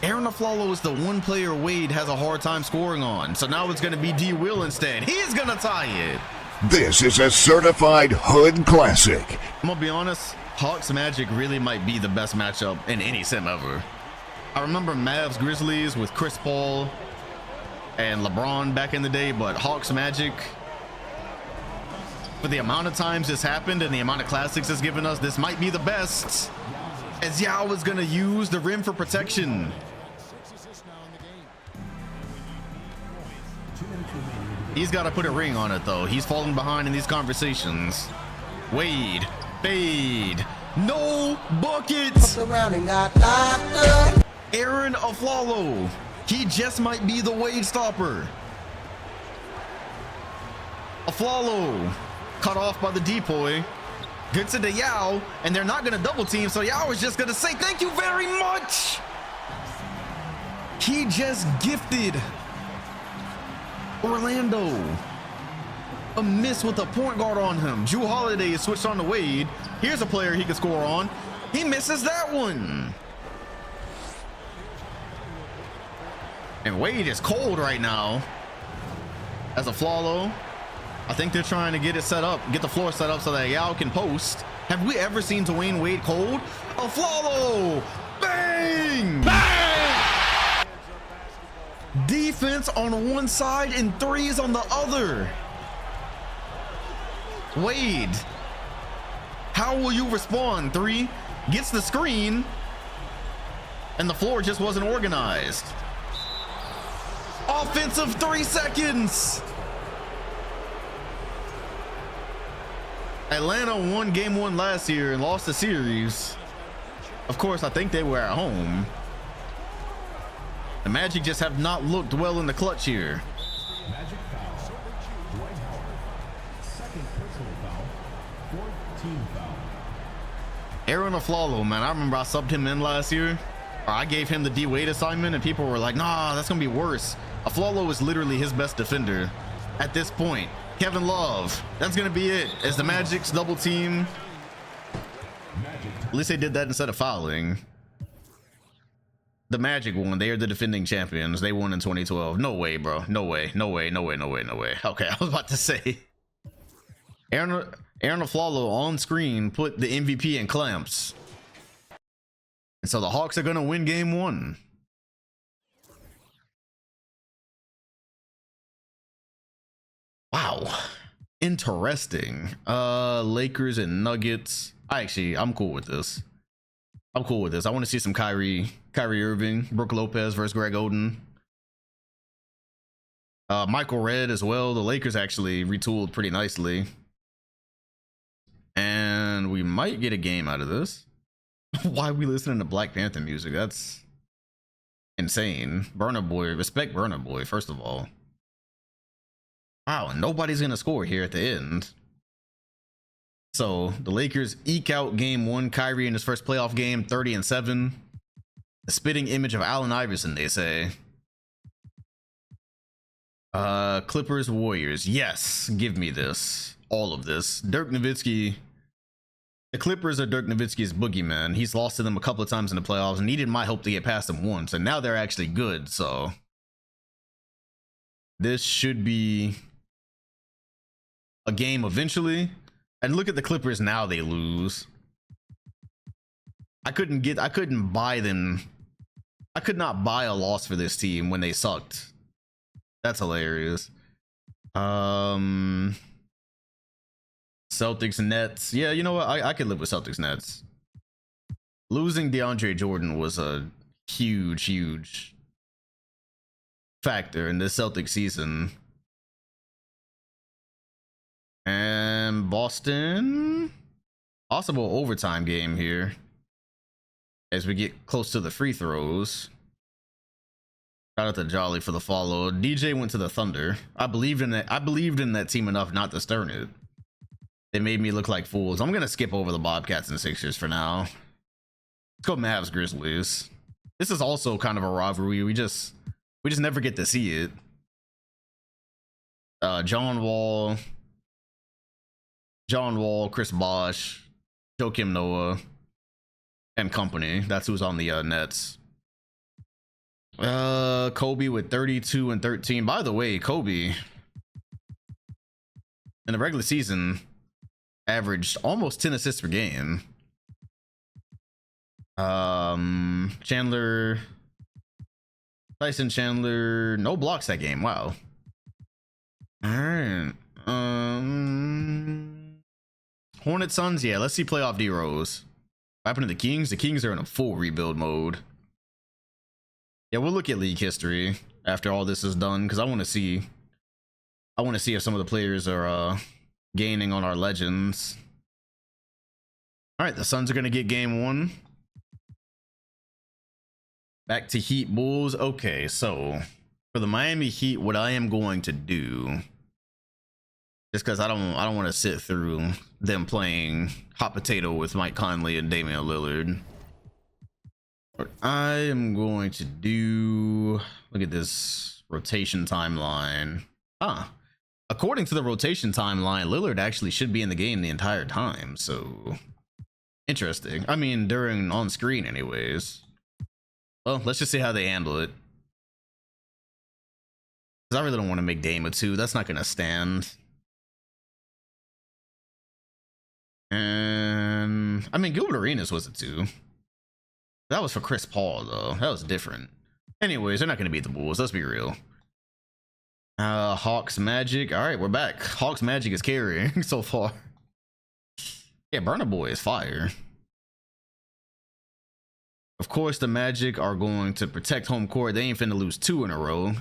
Aaron Aflalo is the one player Wade has a hard time scoring on. So now it's going to be D. Will instead. He's going to tie it. This is a certified hood classic. I'm going to be honest, Hawks Magic really might be the best matchup in any sim ever. I remember Mavs Grizzlies with Chris Paul and LeBron back in the day, but Hawks Magic, for the amount of times this happened and the amount of classics it's given us, this might be the best, as Yao is going to use the rim for protection. He's got to put a ring on it though. He's falling behind in these conversations. Wade, fade, no buckets. Aaron Aflalo, he just might be the Wade stopper. Aflalo cut off by the depoy, gets it to Yao, and they're not going to double team, so Yao is just going to say thank you very much. He just gifted Orlando a miss with a point guard on him. Jrue Holiday is switched on to Wade. Here's a player he can score on. He misses that one. And Wade is cold right now as Aflalo. I think they're trying to get it set up, get the floor set up so that Yao can post. Have we ever seen Dwayne Wade cold? Aflalo! Bang! Bang! Defense on one side and threes on the other. Wade, how will you respond? Three, gets the screen, and the floor just wasn't organized. Offensive 3 seconds. Atlanta won game 1 last year and lost the series. Of course, I think they were at home. The Magic just have not looked well in the clutch here. Magic foul. Dwight Howard. Second personal foul. 14th foul. Aaron Aflalo, man, I remember I subbed him in last year. Or I gave him the D Wade assignment and people were like, nah, that's gonna be worse. Aflalo is literally his best defender at this point. Kevin Love, that's gonna be it as the Magic's double team. At least they did that instead of fouling. The Magic won. They are the defending champions. They won in 2012. No way, bro. No way. No way. No way. No way. No way. Okay, I was about to say. Aaron Aflalo on screen put the MVP in clamps. And so the Hawks are going to win game 1. Wow. Interesting. Lakers and Nuggets. I'm cool with this. I'm cool with this. I want to see some Kyrie Irving, Brook Lopez versus Greg Oden. Michael Redd as well. The Lakers actually retooled pretty nicely. And we might get a game out of this. Why are we listening to Black Panther music? That's insane. Burna Boy, respect Burna Boy, first of all. Wow, nobody's gonna score here at the end. So the Lakers eke out game 1. Kyrie in his first playoff game, 30-7. The spitting image of Allen Iverson, they say. Clippers, Warriors. Yes, give me this. All of this. Dirk Nowitzki. The Clippers are Dirk Nowitzki's boogeyman. He's lost to them a couple of times in the playoffs and needed my hope to get past them once. And now they're actually good, so this should be a game eventually. And look at the Clippers now, they lose. I couldn't buy them. I could not buy a loss for this team when they sucked. That's hilarious. Celtics Nets. Yeah, you know what? I could live with Celtics Nets. Losing DeAndre Jordan was a huge factor in this Celtics season. And Boston, possible overtime game here as we get close to the free throws. Shout out to Jolly for the follow. DJ went to the Thunder. I believed in that team enough not to stern it. They made me look like fools. I'm gonna skip over the Bobcats and Sixers for now. Let's go Mavs Grizzlies. This is also kind of a rivalry. We just never get to see it. John Wall, Chris Bosh, Joakim Noah, and company. That's who's on the Nets. Kobe with 32 and 13. By the way, Kobe in the regular season averaged almost 10 assists per game. Tyson Chandler, no blocks that game. Wow. All right. Hornets Suns. Yeah, let's see playoff D Rose. What happened to the Kings? The Kings are in a full rebuild mode. Yeah, we'll look at league history after all this is done because I want to see if some of the players are gaining on our legends. All right, the Suns are going to get game 1. Back to Heat Bulls. Okay, so for the Miami Heat, what I am going to do, just because I don't want to sit through them playing hot potato with Mike Conley and Damian Lillard. What I am going to do, look at this rotation timeline. According to the rotation timeline, Lillard actually should be in the game the entire time. So interesting. I mean, during on screen anyways. Well, let's just see how they handle it. Because I really don't want to make Dame a 2. That's not going to stand. And I mean, Gilbert Arenas was a 2. That was for Chris Paul, though. That was different. Anyways, they're not going to beat the Bulls. Let's be real. Hawks Magic. All right, we're back. Hawks Magic is carrying so far. Yeah, Burna Boy is fire. Of course, the Magic are going to protect home court. They ain't finna lose 2 in a row.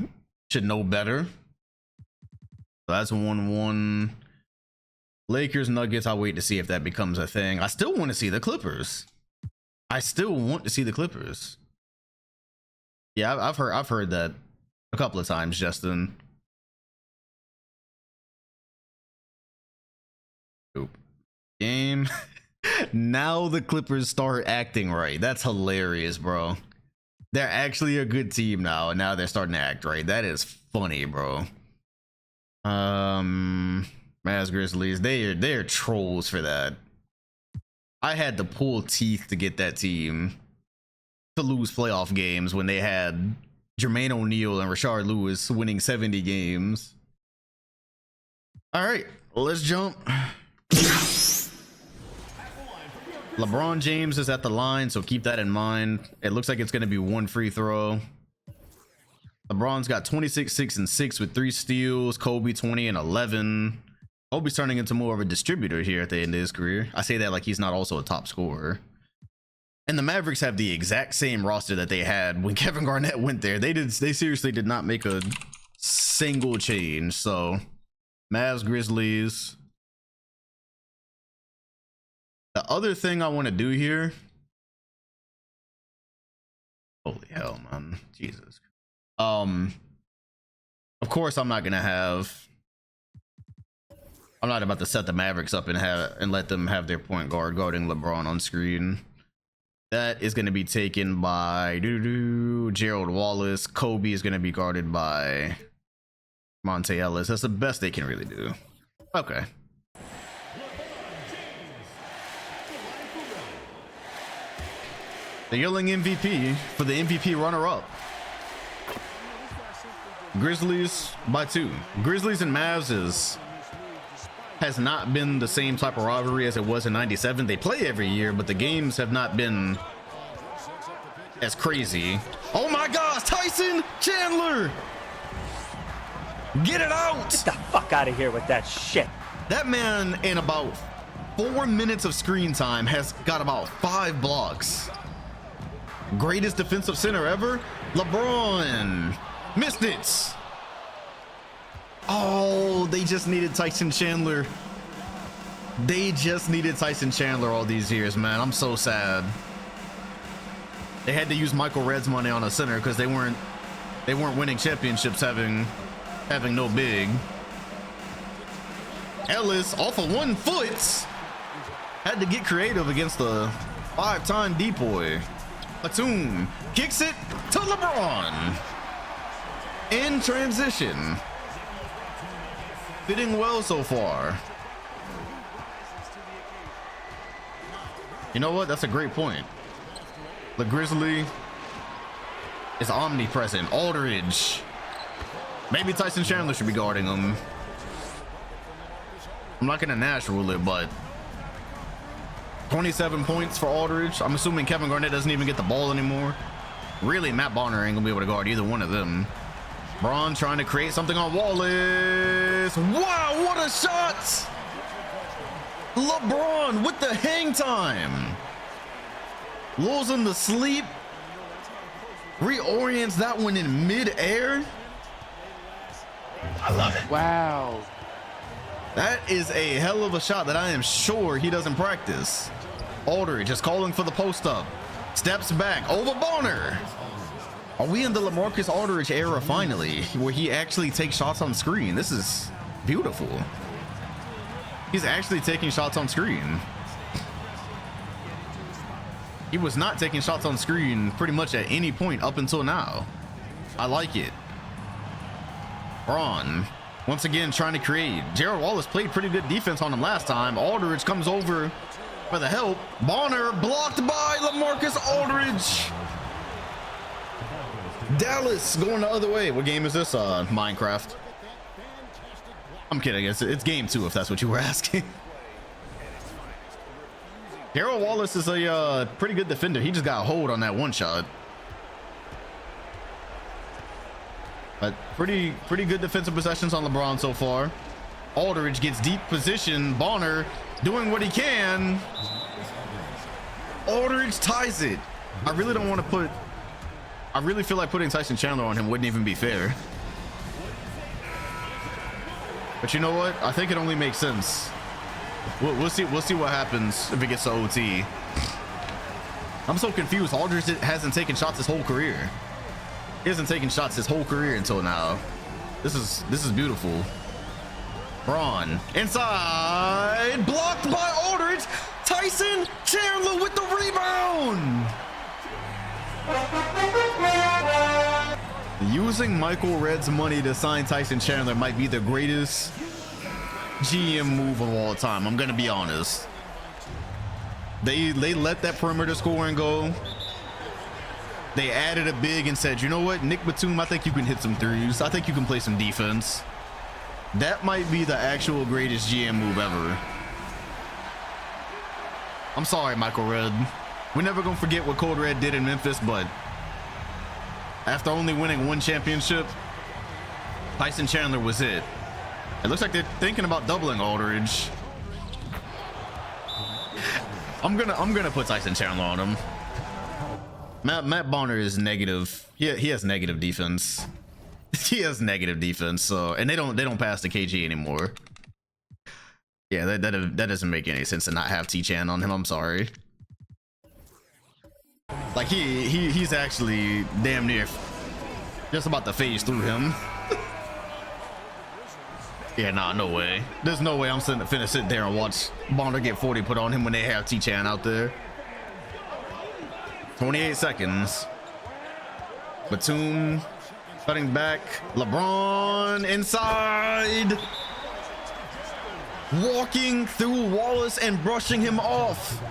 Should know better. So that's 1-1. Lakers, Nuggets. I'll wait to see if that becomes a thing. I still want to see the Clippers. Yeah, I've heard that a couple of times, Justin. Game. Now the Clippers start acting right. That's hilarious, bro. They're actually a good team now, and now they're starting to act right. That is funny, bro. Mavs Grizzlies, they're trolls for that. I had to pull teeth to get that team to lose playoff games when they had Jermaine O'Neal and Rashard Lewis winning 70 games. All right, let's jump. LeBron James is at the line, so keep that in mind. It looks like it's going to be 1 free throw. LeBron's got 26, 6, and 6 with 3 steals. Kobe 20 and 11. Kobe's turning into more of a distributor here at the end of his career. I say that like he's not also a top scorer. And the Mavericks have the exact same roster that they had when Kevin Garnett went there. They seriously did not make a single change. So Mavs Grizzlies. The other thing I want to do here, holy hell, man, Jesus. Of course, I'm not about to set the Mavericks up and let them have their point guard guarding LeBron on screen. That is going to be taken by Gerald Wallace. Kobe is going to be guarded by Monte Ellis. That's the best they can really do. Okay. The yelling MVP for the MVP runner-up. Grizzlies by 2. Grizzlies and Mavs has not been the same type of rivalry as it was in '97. They play every year, but the games have not been as crazy. Oh my gosh, Tyson Chandler! Get it out! Get the fuck out of here with that shit. That man, in about 4 minutes of screen time, has got about 5 blocks. Greatest defensive center ever, LeBron. Missed it. Oh, they just needed Tyson Chandler. They just needed Tyson Chandler all these years, man. I'm so sad. They had to use Michael Red's money on a center because they weren't winning championships having no big. Ellis off of 1 foot had to get creative against the 5-time depoy. Batum kicks it to LeBron. In transition. Fitting well so far. You know what? That's a great point. The Grizzly is omnipresent. Aldridge. Maybe Tyson Chandler should be guarding him. I'm not gonna Nash rule it, but 27 points for Aldridge. I'm assuming Kevin Garnett doesn't even get the ball anymore. Really, Matt Bonner ain't gonna be able to guard either one of them. Braun trying to create something on Wallace. Wow, what a shot! LeBron with the hang time. Lulls him to sleep. Reorients that one in mid-air. I love it. Wow. That is a hell of a shot that I am sure he doesn't practice. Aldridge just calling for the post up. Steps back over Bonner. Are we in the LaMarcus Aldridge era finally, where he actually takes shots on screen? This is beautiful. He's actually taking shots on screen. He was not taking shots on screen pretty much at any point up until now. I like it. Braun once again trying to create. Gerald Wallace played pretty good defense on him last time. Aldridge comes over for the help. Bonner blocked by LaMarcus Aldridge. Dallas going the other way. What game is this? Minecraft. I'm kidding. It's game 2 if that's what you were asking. Gerald Wallace is a pretty good defender. He just got a hold on that one shot. But pretty good defensive possessions on LeBron so far. Aldridge gets deep position. Bonner doing what he can. Aldridge ties it. I really don't want to put... I really feel like putting Tyson Chandler on him wouldn't even be fair. But you know what? I think it only makes sense. We'll see what happens if it gets to OT. I'm so confused. Aldridge hasn't taken shots his whole career. He hasn't taken shots his whole career until now. This is beautiful. Braun inside, blocked by Aldridge. Tyson Chandler with the rebound. Using Michael Redd's money to sign Tyson Chandler might be the greatest GM move of all time. I'm gonna be honest. They let that perimeter scoring go. They added a big and said, you know what, Nick Batum, I think you can hit some threes. I think you can play some defense. That might be the actual greatest GM move ever. I'm sorry, Michael Redd. We're never gonna forget what Code Red did in Memphis, but after only winning one championship, Tyson Chandler was it. It looks like they're thinking about doubling Aldridge. I'm gonna put Tyson Chandler on him. Matt Bonner is negative. He has negative defense. He has negative defense. So, and they don't pass the KG anymore. Yeah, that doesn't make any sense to not have T-Chan on him. I'm sorry. Like he's actually damn near just about to phase through him. Yeah, nah, no way. There's no way I'm finna sit there and watch Bonner get 40 put on him when they have T-Chan out there. 28 seconds. Batum cutting back. LeBron inside. Walking through Wallace and brushing him off.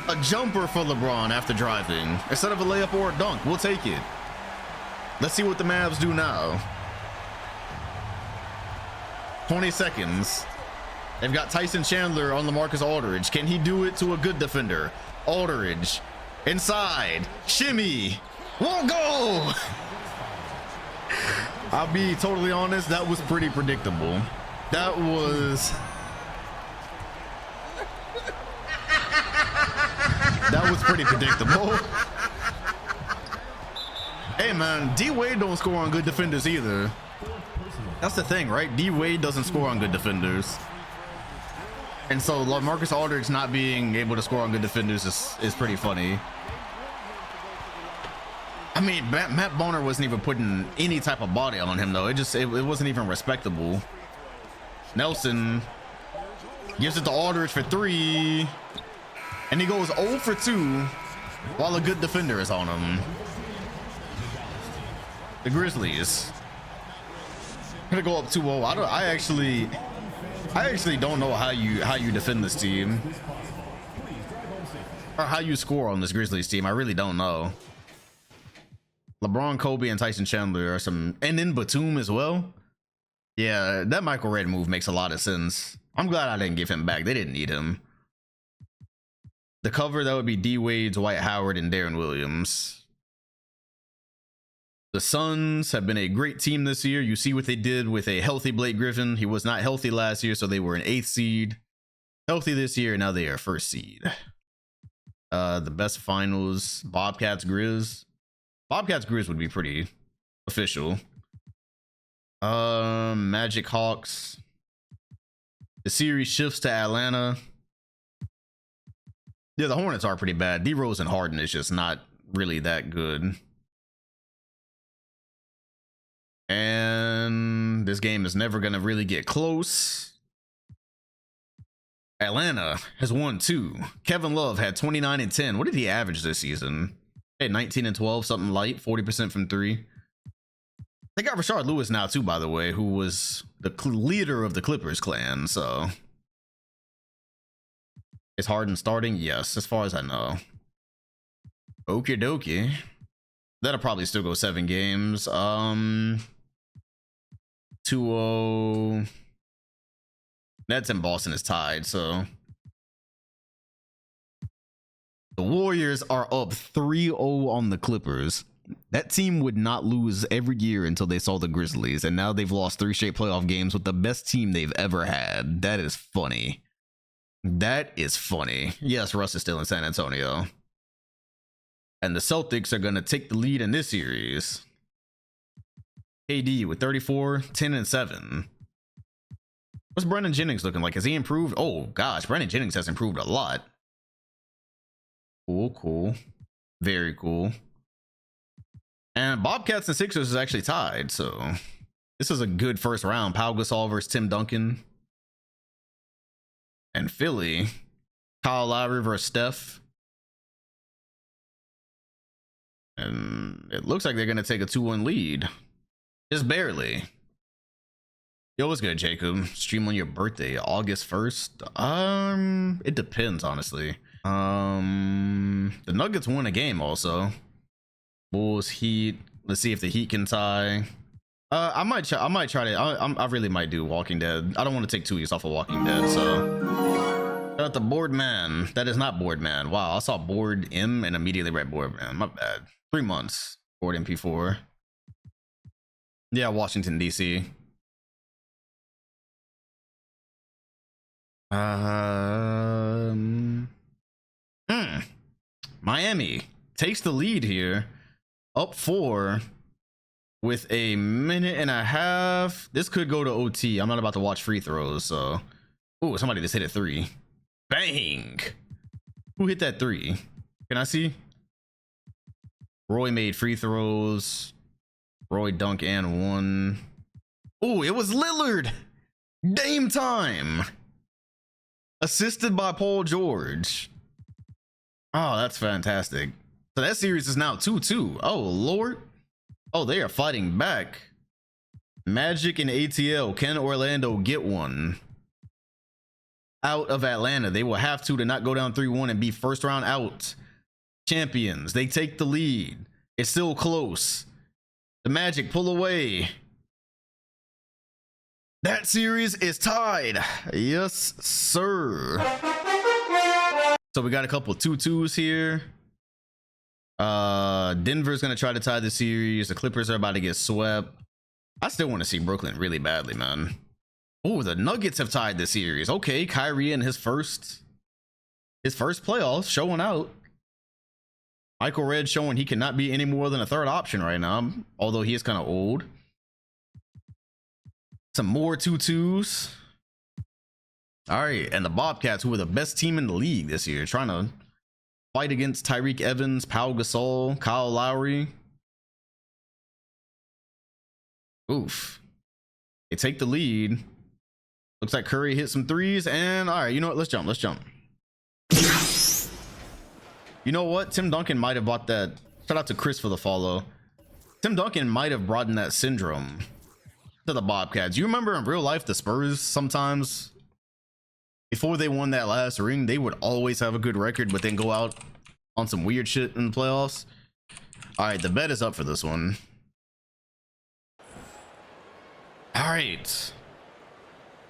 A jumper for LeBron after driving. Instead of a layup or a dunk, we'll take it. Let's see what the Mavs do now. 20 seconds. They've got Tyson Chandler on LaMarcus Aldridge. Can he do it to a good defender? Aldridge inside. Shimmy. Won't go. I'll be totally honest. That was pretty predictable. That was pretty predictable. Hey man, D Wade don't score on good defenders either. That's the thing, right? D Wade doesn't score on good defenders. And so LaMarcus Aldridge not being able to score on good defenders is pretty funny. I mean, Matt Bonner wasn't even putting any type of body on him though. It wasn't even respectable. Nelson gives it to Aldridge for 3. And he goes 0 for 2 while a good defender is on them. The Grizzlies gonna go up 2-0. I actually don't know how you defend this team or how you score on this Grizzlies team. I really don't know. LeBron, Kobe, and Tyson Chandler are some, and then Batum as well. Yeah, that Michael Redd move makes a lot of sense. I'm glad I didn't give him back. They didn't need him. The cover, that would be D Wade, Dwight Howard, and Darren Williams. The Suns have been a great team this year. You see what they did with a healthy Blake Griffin. He was not healthy last year, so they were an 8th seed. Healthy this year, now they are 1st seed. The best finals, Bobcats, Grizz. Bobcats, Grizz would be pretty official. Magic, Hawks. The series shifts to Atlanta. Yeah, the Hornets are pretty bad. D Rose and Harden is just not really that good. And this game is never going to really get close. Atlanta has won 2. Kevin Love had 29 and 10. What did he average this season? Hey, 19 and 12, something light, 40% from 3. They got Rashard Lewis now too, by the way, who was the leader of the Clippers clan. So is Harden starting? Yes, as far as I know. Okie dokie. That'll probably still go 7 games. 2-0. Nets and Boston is tied, so the Warriors are up 3-0 on the Clippers. That team would not lose every year until they saw the Grizzlies, and now they've lost 3 straight playoff games with the best team they've ever had. That is funny. That is funny. Yes, Russ is still in San Antonio. And the Celtics are going to take the lead in this series. KD with 34, 10 and 7. What's Brandon Jennings looking like? Has he improved? Oh gosh, Brandon Jennings has improved a lot. Cool. Very cool. And Bobcats and Sixers is actually tied, so this is a good first round. Pau Gasol versus Tim Duncan. And Philly, Kyle Lowry versus Steph. And it looks like they're going to take a 2-1 lead. Just barely. Yo, what's good, Jacob? Stream on your birthday, August 1st? It depends, honestly. The Nuggets won a game also. Bulls, Heat. Let's see if the Heat can tie. I might try to. I really might do Walking Dead. I don't want to take 2 weeks off of Walking Dead, so. Shout out to Boardman. That is not Boardman. Wow, I saw Board M and immediately read Boardman. My bad. 3 months. Board MP4. Yeah, Washington, D.C. Miami takes the lead here, up 4 with a minute and a half. This could go to OT. I'm not about to watch free throws, so. Oh, somebody just hit a 3. Bang! Who hit that 3? Can I see? Roy made free throws. Roy dunk and 1. Oh, it was Lillard. Dame time. Assisted by Paul George. Oh, that's fantastic. So that series is now 2-2. Oh, Lord. Oh, they are fighting back. Magic and ATL. Can Orlando get one out of Atlanta? They will have to not go down 3-1 and be first round out champions. They take the lead. It's still close. The Magic pull away. That series is tied. Yes, sir. So we got a couple 2-2s here. Denver's gonna try to tie the series. The Clippers are about to get swept. I still want to see Brooklyn really badly, man. Oh, the Nuggets have tied the series. Okay, Kyrie in his first playoffs showing out. Michael Redd showing he cannot be any more than a third option right now, although he is kind of old. Some more 2-2s. All right, and the Bobcats, who were the best team in the league this year, trying to fight against Tyreek Evans, Pau Gasol, Kyle Lowry. Oof. They take the lead. Looks like Curry hit some threes, and all right, you know what? Let's jump. You know what? Tim Duncan might have bought that. Shout out to Chris for the follow. Tim Duncan might have brought in that syndrome to the Bobcats. You remember in real life, the Spurs sometimes, before they won that last ring, they would always have a good record, but then go out on some weird shit in the playoffs. All right, the bet is up for this one. All right.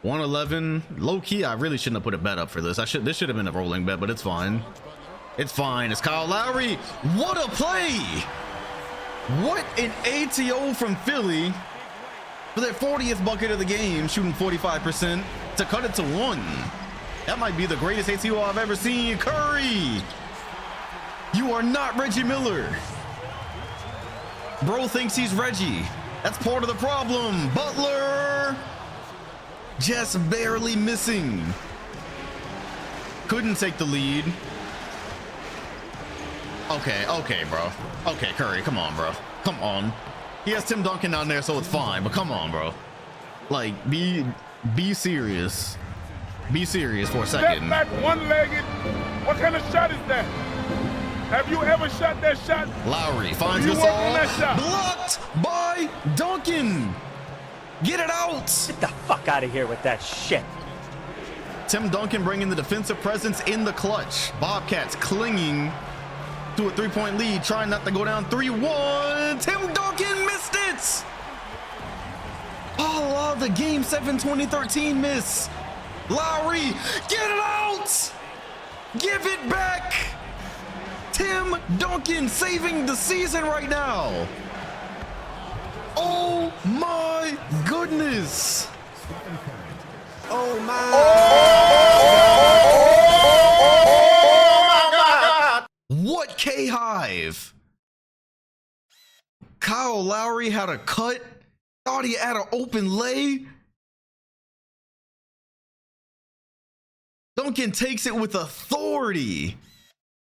111. Low key, I really shouldn't have put a bet up for this. This should have been a rolling bet, but it's fine. It's fine. It's Kyle Lowry. What a play! What an ATO from Philly for their 40th bucket of the game, shooting 45% to cut it to 1. That might be the greatest ATO I've ever seen. Curry, you are not Reggie Miller. Bro thinks he's Reggie. That's part of the problem. Butler just barely missing. Couldn't take the lead. Okay, bro. Okay, Curry, come on, bro. Come on. He has Tim Duncan down there, so it's fine, but come on, bro. Like, be serious. Be serious for a second. Step back one-legged. What kind of shot is that? Have you ever shot that shot? Lowry finds You us work on all. that shot. Blocked by Duncan. Get it out. Get the fuck out of here with that shit. Tim Duncan bringing the defensive presence in the clutch. Bobcats clinging to a 3-point lead, trying not to go down 3-1. Tim Duncan missed it. Oh, the Game 7 2013 miss. Lowry, get it out. Give it back. Tim Duncan saving the season right now. Oh my goodness. Oh my. What K-Hive? Kyle Lowry had a cut. Thought he had an open lay. Duncan takes it with authority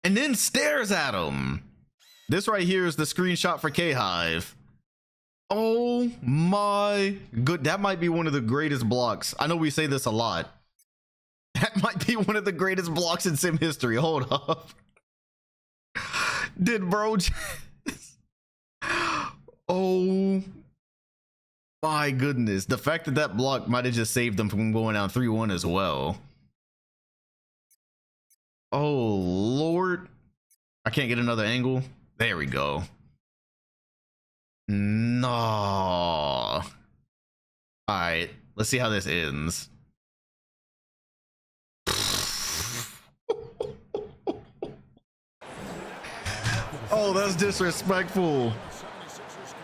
and then stares at him. This right here is the screenshot for K-Hive. Oh my good. That might be one of the greatest blocks. I know we say this a lot. That might be one of the greatest blocks in sim history. Hold up. Did bro oh my goodness. The fact that that block might have just saved them from going down 3-1 as well. Oh Lord. I can't get another angle. There we go. No. All right, let's see how this ends. Oh, that's disrespectful.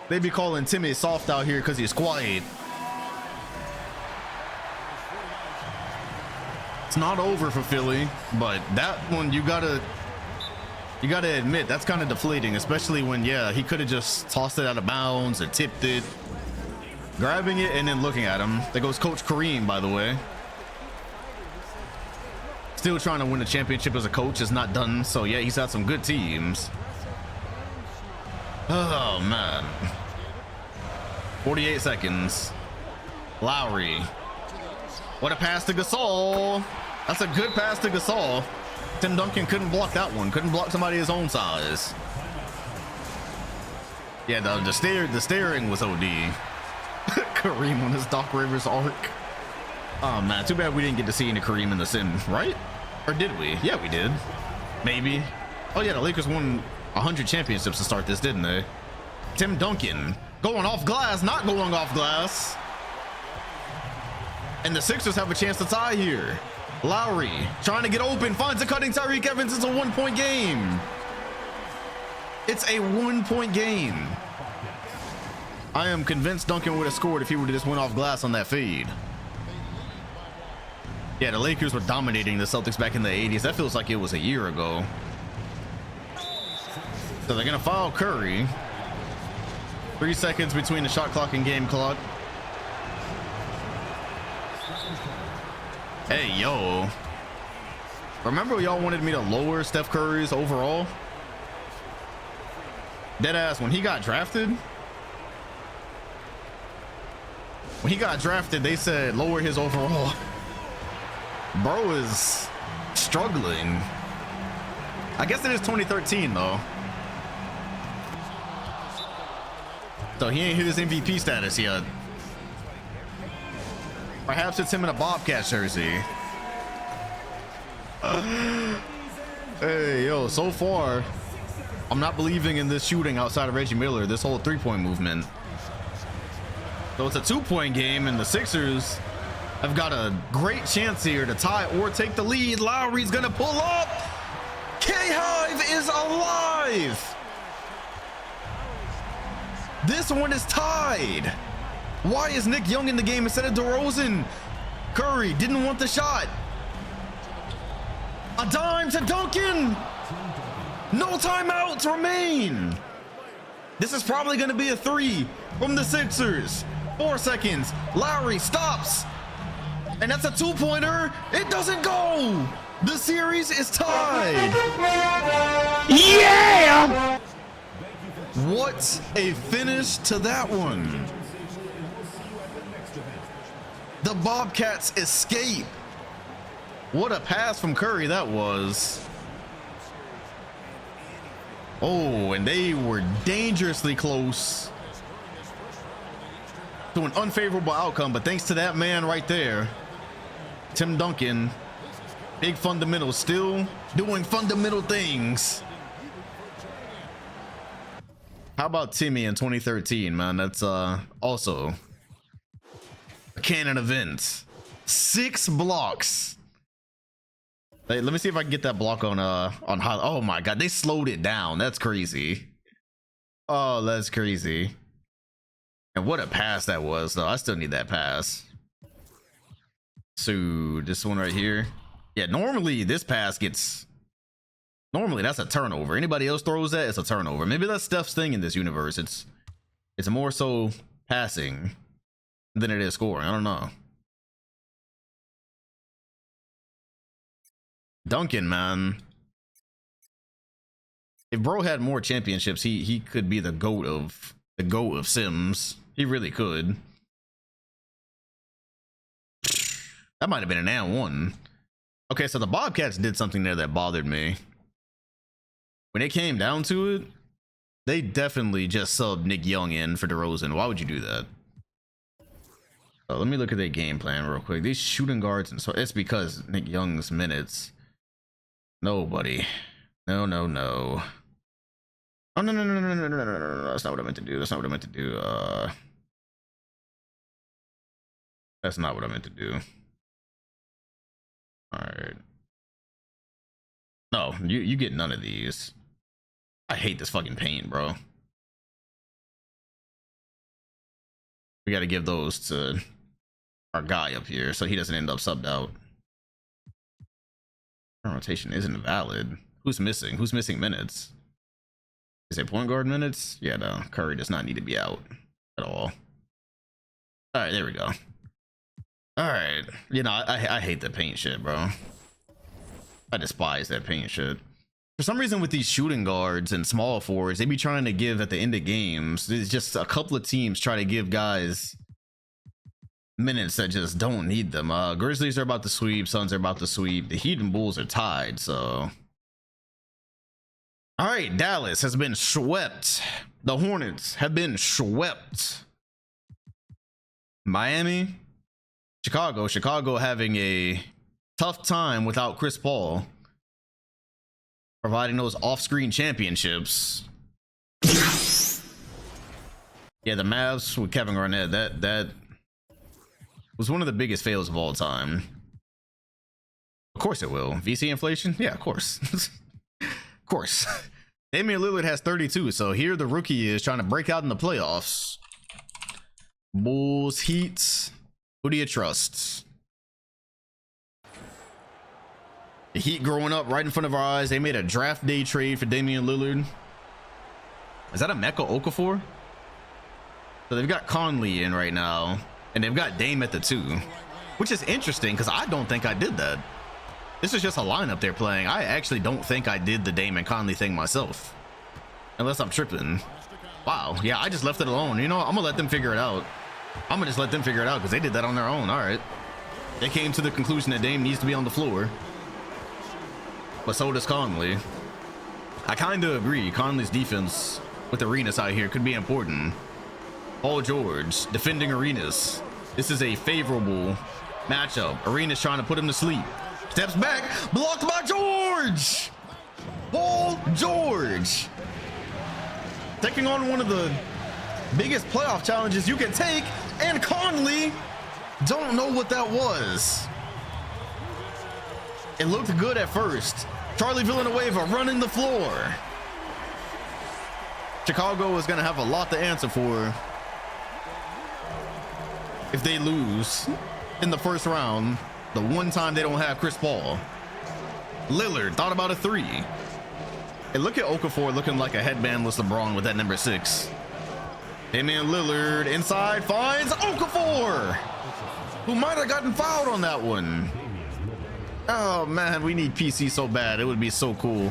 They be calling Timmy soft out here because he's quiet. It's not over for Philly, but that one you gotta admit that's kind of deflating, especially when he could have just tossed it out of bounds or tipped it, grabbing it and then looking at him. There goes Coach Kareem, by the way. Still trying to win a championship as a coach is not done. So yeah, he's had some good teams. Oh man. 48 seconds. Lowry. What a pass to Gasol. That's a good pass to Gasol. Tim Duncan couldn't block that one. Couldn't block somebody his own size. Yeah, the staring was OD. Kareem on his Doc Rivers arc. Oh man, too bad we didn't get to see any Kareem in the sim, right? Or did we? Yeah, we did. Maybe. Oh yeah, the Lakers won 100 championships to start this, didn't they? Tim Duncan going off glass, not going off glass. And the Sixers have a chance to tie here. Lowry trying to get open, finds a cutting Tyreek Evans. It's a 1-point game. It's a 1-point game. I am convinced Duncan would have scored if he would have just went off glass on that feed. Yeah, the Lakers were dominating the Celtics back in the 80s. That feels like it was a year ago. So they're gonna foul Curry. 3 seconds between the shot clock and game clock. Hey, yo. Remember y'all wanted me to lower Steph Curry's overall? Deadass, when he got drafted, they said lower his overall. Bro is struggling. I guess it is 2013 though. So he ain't hit his MVP status yet. Perhaps it's him in a Bobcat jersey. Hey, yo, so far, I'm not believing in this shooting outside of Reggie Miller, this whole three-point movement. So it's a two-point game, and the Sixers have got a great chance here to tie or take the lead. Lowry's gonna pull up. K-Hive is alive. This one is tied. Why is Nick Young in the game instead of DeRozan? Curry didn't want the shot. A dime to Duncan. No timeouts remain. This is probably going to be a three from the Sixers. 4 seconds. Lowry stops. And that's a two-pointer. It doesn't go. The series is tied. Yeah! What a finish to that one. The Bobcats escape. What a pass from Curry that was. Oh, and they were dangerously close to an unfavorable outcome, but thanks to that man right there, Tim Duncan, big fundamentals, still doing fundamental things. How about Timmy in 2013, man? That's also a canon event. 6 blocks. Hey, let me see if I can get that block on high. Oh my god, they slowed it down. That's crazy. Oh, that's crazy. And what a pass that was, though. I still need that pass. So this one right here. Yeah, normally this pass gets. Normally that's a turnover. Anybody else throws that, it's a turnover. Maybe that's Steph's thing in this universe. It's more so passing than it is scoring. I don't know. Duncan, man. If bro had more championships, he could be the GOAT of Sims. He really could. That might have been an and one. Okay, so the Bobcats did something there that bothered me. When it came down to it, they definitely just subbed Nick Young in for DeRozan. Why would you do that? So let me look at their game plan real quick. These shooting guards, and so it's because Nick Young's minutes. Nobody. No. Oh, no. That's not what I meant to do. That's not what I meant to do. That's not what I meant to do. All right. No, you get none of these. I hate this fucking paint, bro. We got to give those to our guy up here so he doesn't end up subbed out. Rotation isn't valid. Who's missing? Who's missing minutes? Is it point guard minutes? Yeah, no. Curry does not need to be out at all. All right, there we go. All right. You know, I hate the paint shit, bro. I despise that paint shit. For some reason with these shooting guards and small forwards, they be trying to give at the end of games. There's just a couple of teams try to give guys minutes that just don't need them. Grizzlies are about to sweep. Suns are about to sweep. The Heat and Bulls are tied, so. All right, Dallas has been swept. The Hornets have been swept. Miami, Chicago having a tough time without Chris Paul, providing those off-screen championships. Yeah, the Mavs with Kevin Garnett, that was one of the biggest fails of all time. Of course it will. VC inflation? Yeah, of course. Of course. Damian Lillard has 32, so here the rookie is trying to break out in the playoffs. Bulls, Heat. Who do you trust? The Heat growing up right in front of our eyes. They made a draft day trade for Damian Lillard. Is that a Emeka Okafor? So they've got Conley in right now, and they've got Dame at the 2, which is interesting because I don't think I did that. This is just a lineup they're playing. I actually don't think I did the Dame and Conley thing myself, unless I'm tripping. Wow, yeah, I just left it alone. You know, I'm gonna let them figure it out. I'm gonna just let them figure it out because they did that on their own. All right, they came to the conclusion that Dame needs to be on the floor, but so does Conley. I kind of agree. Conley's defense with Arenas out here could be important. Paul George defending Arenas. This is a favorable matchup. Arenas trying to put him to sleep. Steps back, blocked by George. Paul George taking on one of the biggest playoff challenges you can take, and Conley don't know what that was. It looked good at first. Charlie Villanueva running the floor. Chicago is going to have a lot to answer for if they lose in the first round, the one time they don't have Chris Paul. Lillard thought about a three. And look at Okafor looking like a headbandless LeBron with that number 6. Damian Lillard inside finds Okafor, who might have gotten fouled on that one. Oh man, we need PC so bad. It would be so cool.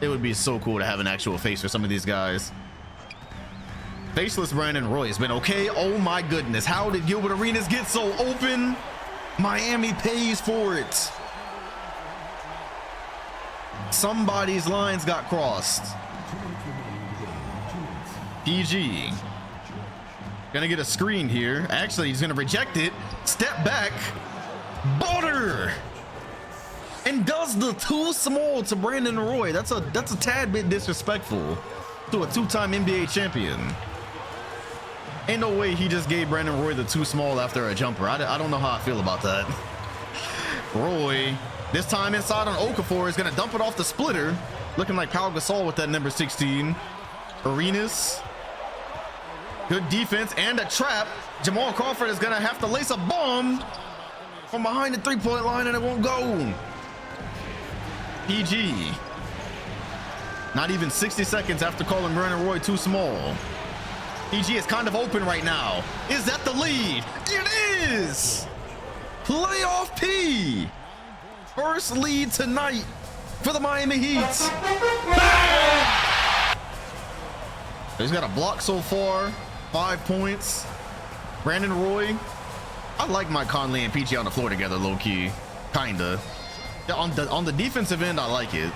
It would be so cool to have an actual face for some of these guys. Faceless Brandon Roy has been okay. Oh my goodness, how did Gilbert Arenas get so open? Miami pays for it. Somebody's lines got crossed. PG gonna get a screen here. Actually, he's gonna reject it. Step back. Butter. And does the too small to Brandon Roy. That's a tad bit disrespectful to a 2-time NBA champion. Ain't no way he just gave Brandon Roy the too small after a jumper. I don't know how I feel about that. Roy, this time inside on Okafor, is gonna dump it off the splitter, looking like Pau Gasol with that number 16. Arenas, good defense and a trap. Jamal Crawford is gonna have to lace a bomb from behind the 3-point line, and it won't go. PG, not even 60 seconds after calling Brandon Roy too small. PG is kind of open right now. Is that the lead? It is. Playoff P. First lead tonight for the Miami Heat. He's got a block so far, 5 points. Brandon Roy, I like Mike Conley and PG on the floor together, low key, kinda. On the defensive end, I like it.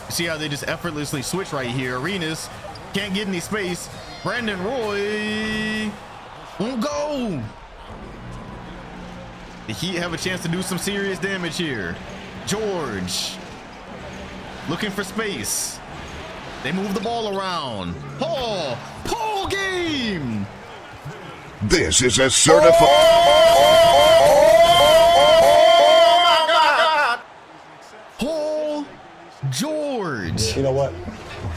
See how they just effortlessly switch right here. Arenas can't get any space. Brandon Roy won't go. The Heat have a chance to do some serious damage here. George looking for space. They move the ball around. Paul game. This is a certified. Oh my God. Paul George. You know what?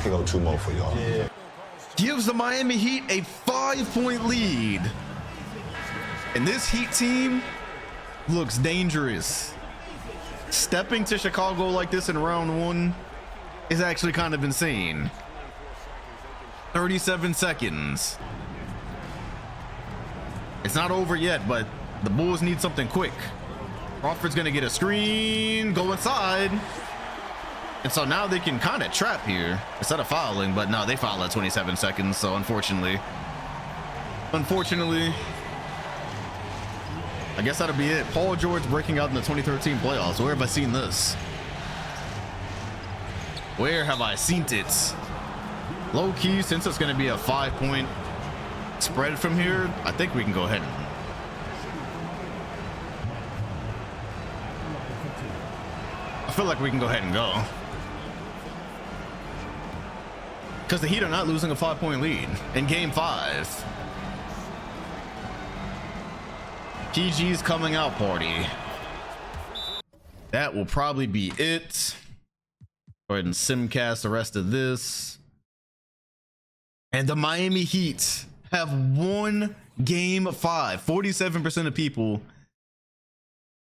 Here go 2 more for y'all. Yeah. Gives the Miami Heat a 5-point lead. And this Heat team looks dangerous. Stepping to Chicago like this in round 1 is actually kind of insane. 37 seconds. It's not over yet, but the Bulls need something quick. Crawford's gonna get a screen, go inside. And so now they can kind of trap here instead of fouling, but no, they foul at 27 seconds. So unfortunately, I guess that'll be it. Paul George breaking out in the 2013 playoffs. Where have I seen this? Where have I seen it? Low key, since it's going to be a 5-point spread from here, I think we can go ahead. I feel like we can go ahead and go. Because the Heat are not losing a 5-point lead in game 5. PG's coming out party. That will probably be it. Go ahead and simcast the rest of this. And the Miami Heat have won game 5. 47% of people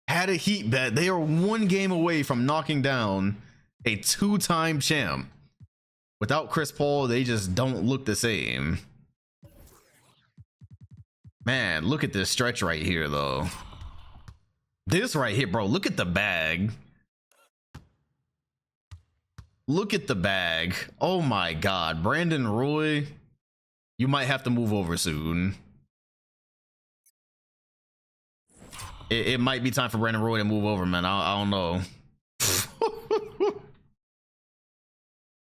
had a Heat bet. They are 1 game away from knocking down a 2-time champ. Without Chris Paul, they just don't look the same. Man, look at this stretch right here, though. This right here, bro. Look at the bag. Look at the bag. Oh my God. Brandon Roy, you might have to move over soon. It might be time for Brandon Roy to move over, man. I don't know.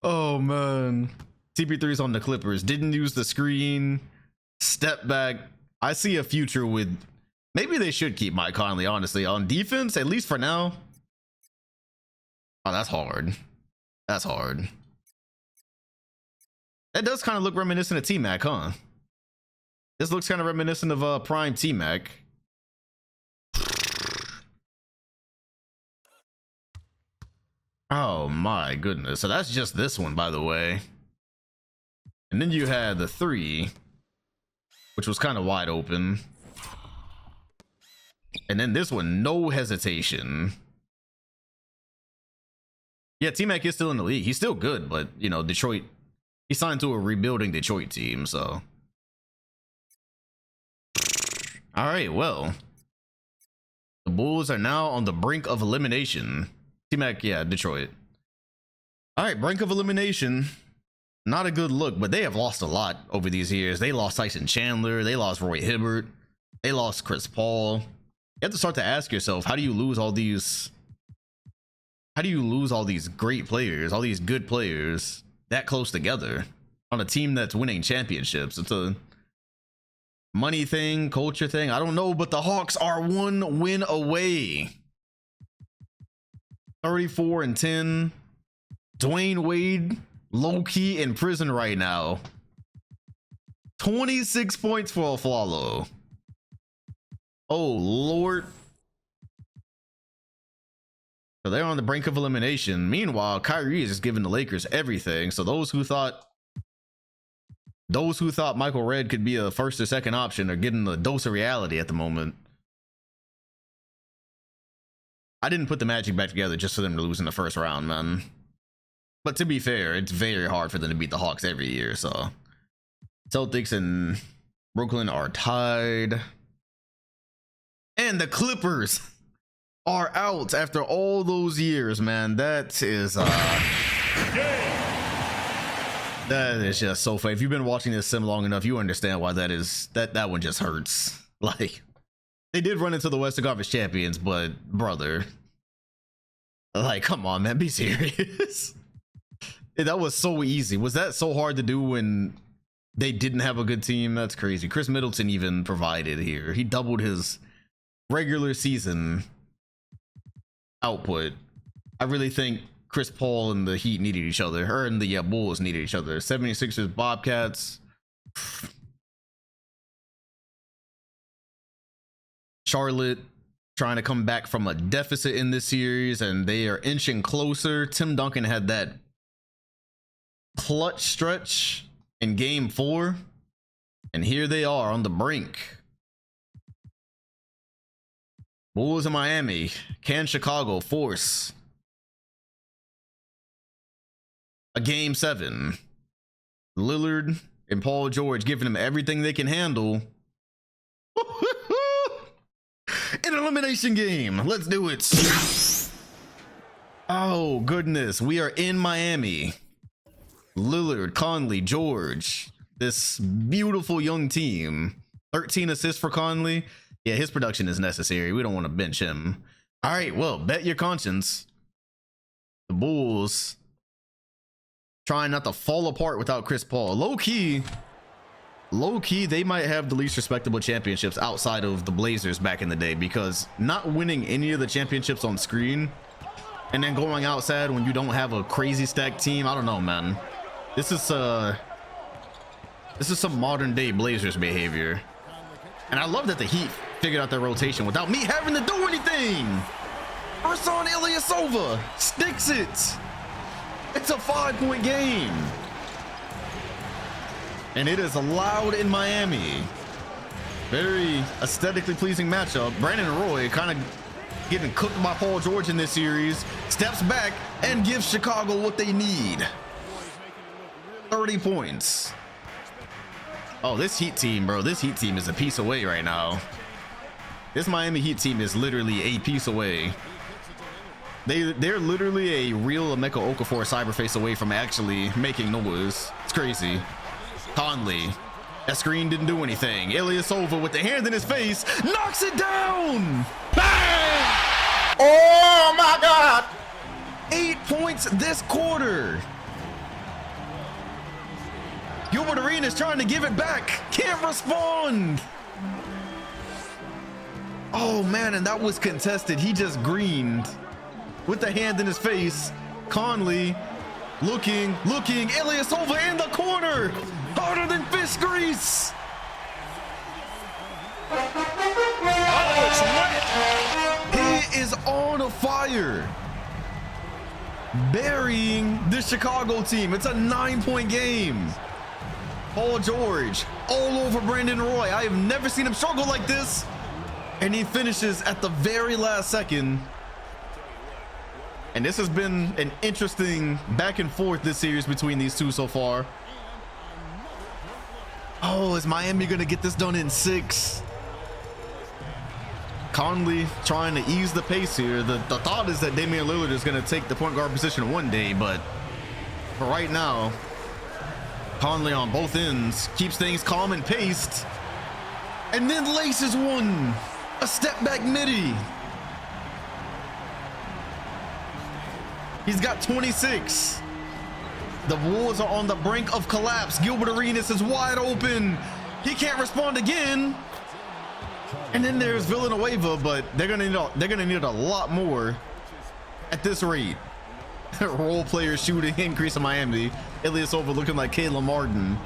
Oh man. CP3's on the Clippers. Didn't use the screen. Step back. I see a future with, maybe they should keep Mike Conley, honestly. On defense, at least for now. Oh, that's hard. That's hard. That does kind of look reminiscent of T-Mac, huh? This looks kind of reminiscent of prime T-Mac. Oh my goodness. So that's just this one, by the way. And then you had the 3, which was kind of wide open. And then this one, no hesitation. Yeah, T-Mac is still in the league. He's still good, but, you know, Detroit, he signed to a rebuilding Detroit team, so. All right, well. The Bulls are now on the brink of elimination. T-Mac, yeah, Detroit. All right, brink of elimination. Not a good look, but they have lost a lot over these years. They lost Tyson Chandler. They lost Roy Hibbert. They lost Chris Paul. You have to start to ask yourself, how do you lose all these great players, all these good players that close together on a team that's winning championships? It's a money thing, culture thing. I don't know, but the Hawks are 1 win away. 34-10. Dwayne Wade low-key in prison right now. 26 points for Aflalo. Oh Lord. So they're on the brink of elimination. Meanwhile, Kyrie is just giving the Lakers everything. So those who thought Michael Redd could be a first or second option are getting a dose of reality at the moment. I didn't put the Magic back together just for them to lose in the first round, man. But to be fair, it's very hard for them to beat the Hawks every year, so. Celtics and Brooklyn are tied. And the Clippers are out after all those years, man. That is just so funny. If you've been watching this sim long enough, you understand why that is. That one just hurts. Like, they did run into the Western Conference champions, but brother, like, come on, man, be serious. That was so easy. Was that so hard to do when they didn't have a good team? That's crazy. Chris Middleton even provided here. He doubled his regular season output. I really think Chris Paul and the Heat needed each other, or and the Bulls needed each other. 76ers, Bobcats. Charlotte trying to come back from a deficit in this series, and they are inching closer. Tim Duncan had that clutch stretch in game 4, and here they are on the brink. Bulls in Miami. Can Chicago force a game 7? Lillard and Paul George giving them everything they can handle. An elimination game. Let's do it. Oh goodness, we are in Miami. Lillard, Conley, George, this beautiful young team. 13 assists for Conley. Yeah, his production is necessary. We don't want to bench him. All right, well, bet your conscience. The Bulls trying not to fall apart without Chris Paul. Low-key, they might have the least respectable championships outside of the Blazers back in the day, because not winning any of the championships on screen and then going outside when you don't have a crazy stacked team, I don't know, man. This is some modern day Blazers behavior. And I love that the Heat figured out their rotation without me having to do anything. Ersan Ilyasova sticks it. It's a 5-point game. And it is loud in Miami. Very aesthetically pleasing matchup. Brandon Roy kind of getting cooked by Paul George in this series. Steps back and gives Chicago what they need. 30 points. Oh, this Heat team, bro. This Heat team is a piece away right now. This Miami Heat team is literally a piece away. They're literally a real Emeka Okafor cyberface away from actually making noise. It's crazy. Conley. That screen didn't do anything. Ilyasova with the hand in his face knocks it down. Bang! Oh my God. 8 points this quarter. Gilbert Arenas trying to give it back. Can't respond. Oh, man, and that was contested. He just greened with the hand in his face. Conley looking. Ilyasova in the corner. Harder than fish grease. He is on a fire. Burying the Chicago team. It's a 9-point game. Paul George all over Brandon Roy. I have never seen him struggle like this. And he finishes at the very last second. And this has been an interesting back and forth this series between these two so far. Oh, is Miami gonna get this done in 6? Conley trying to ease the pace here. The thought is that Damian Lillard is going to take the point guard position one day, but for right now, Conley on both ends keeps things calm and paced, and then laces one. A step back midi. He's got 26. The Wolves are on the brink of collapse. Gilbert Arenas is wide open. He can't respond again. And then there's Villanueva, but they're gonna need a lot more at this rate. Role player shooting increase in Miami. Ilyasova looking like Kayla Martin.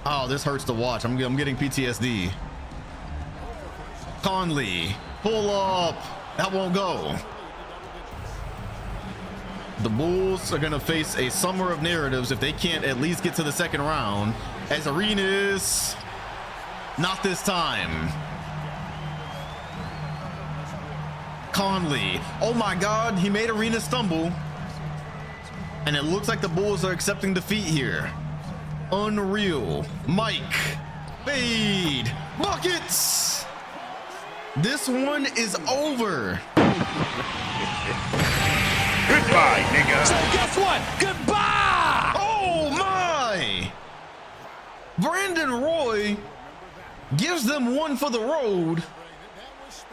Oh, this hurts to watch. I'm getting PTSD. Conley, pull up. That won't go. The Bulls are gonna face a summer of narratives if they can't at least get to the second round. As Arenas. Not this time. Conley. Oh my God, he made Arenas stumble. And it looks like the Bulls are accepting defeat here. Unreal. Mike. Fade. Buckets. This one is over. Goodbye, nigga. So guess what? Goodbye! Oh my! Brandon Roy gives them one for the road,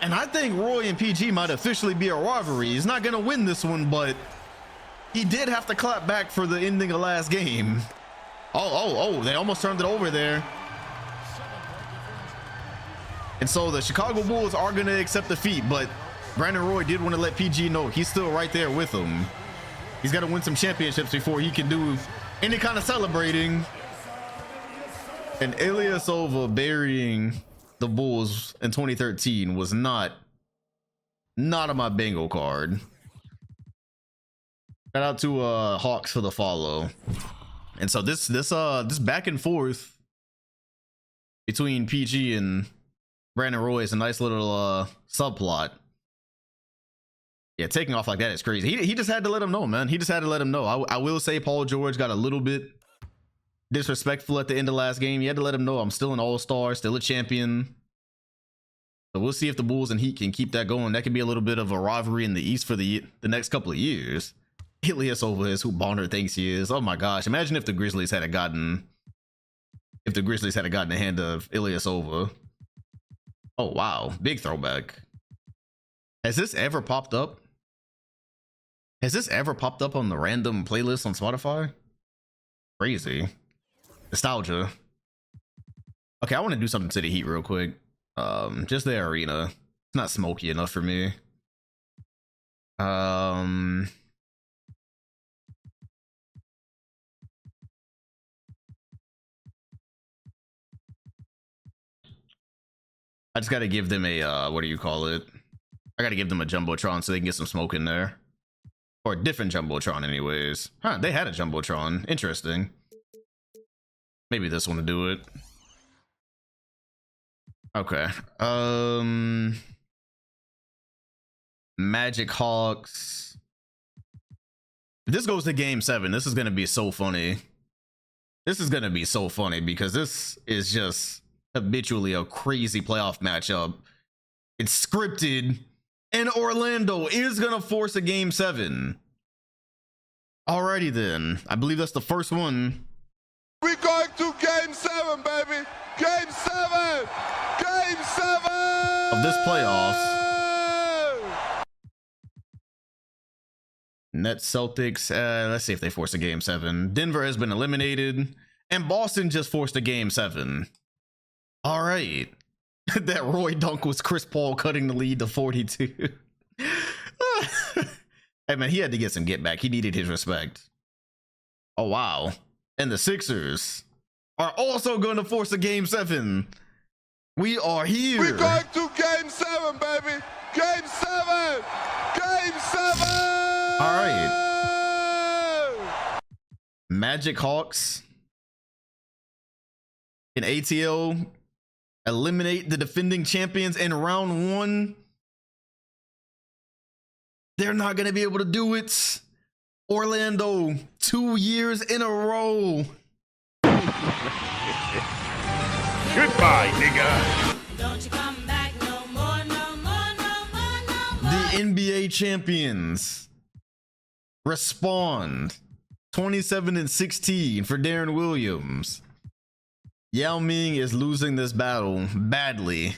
and I think Roy and PG might officially be a rivalry. He's not gonna win this one, but he did have to clap back for the ending of last game. Oh, they almost turned it over there. And so the Chicago Bulls are gonna accept defeat, but Brandon Roy did want to let PG know he's still right there with him. He's got to win some championships before he can do any kind of celebrating. And Ilyasova burying the Bulls in 2013 was not on my bingo card. Shout out to Hawks for the follow. And so this back and forth between PG and Brandon Roy is a nice little subplot. Yeah, taking off like that is crazy. He just had to let him know, man. He just had to let him know. I will say Paul George got a little bit disrespectful at the end of last game. He had to let him know I'm still an all-star, still a champion. So we'll see if the Bulls and Heat can keep that going. That could be a little bit of a rivalry in the East for the next couple of years. Ilyasova is who Bonner thinks he is. Oh my gosh. Imagine if the Grizzlies had gotten a hand of Ilyasova. Oh wow. Big throwback. Has this ever popped up? Has this ever popped up on the random playlist on Spotify? Crazy. Nostalgia. Okay, I want to do something to the Heat real quick. Just the arena. It's not smoky enough for me. I just got to give them a, what do you call it? I got to give them a Jumbotron so they can get some smoke in there. Or a different Jumbotron anyways. Huh, they had a Jumbotron. Interesting. Maybe this one to do it. Okay. Magic Hawks. If this goes to game 7, this is going to be so funny. This is going to be so funny because this is just habitually a crazy playoff matchup. It's scripted. And Orlando is going to force a game 7. Alrighty then. I believe that's the first one. We're going to game 7, baby. Game 7. Game 7 of this playoffs. Nets, Celtics. Let's see if they force a game 7. Denver has been eliminated, and Boston just forced a game 7. All right. That Roy dunk was Chris Paul cutting the lead to 42. Hey, man, he had to get some get back. He needed his respect. Oh, wow. And the Sixers are also going to force a game 7. We are here. We're going to game 7, baby. Game 7. Game 7. All right. Magic Hawks in ATL eliminate the defending champions in round 1. They're not going to be able to do it. Orlando, 2 years in a row. Goodbye, nigga. Don't you come back no more, no more, no more, no more. The NBA champions respond 27-16 for Darren Williams. Yao Ming is losing this battle badly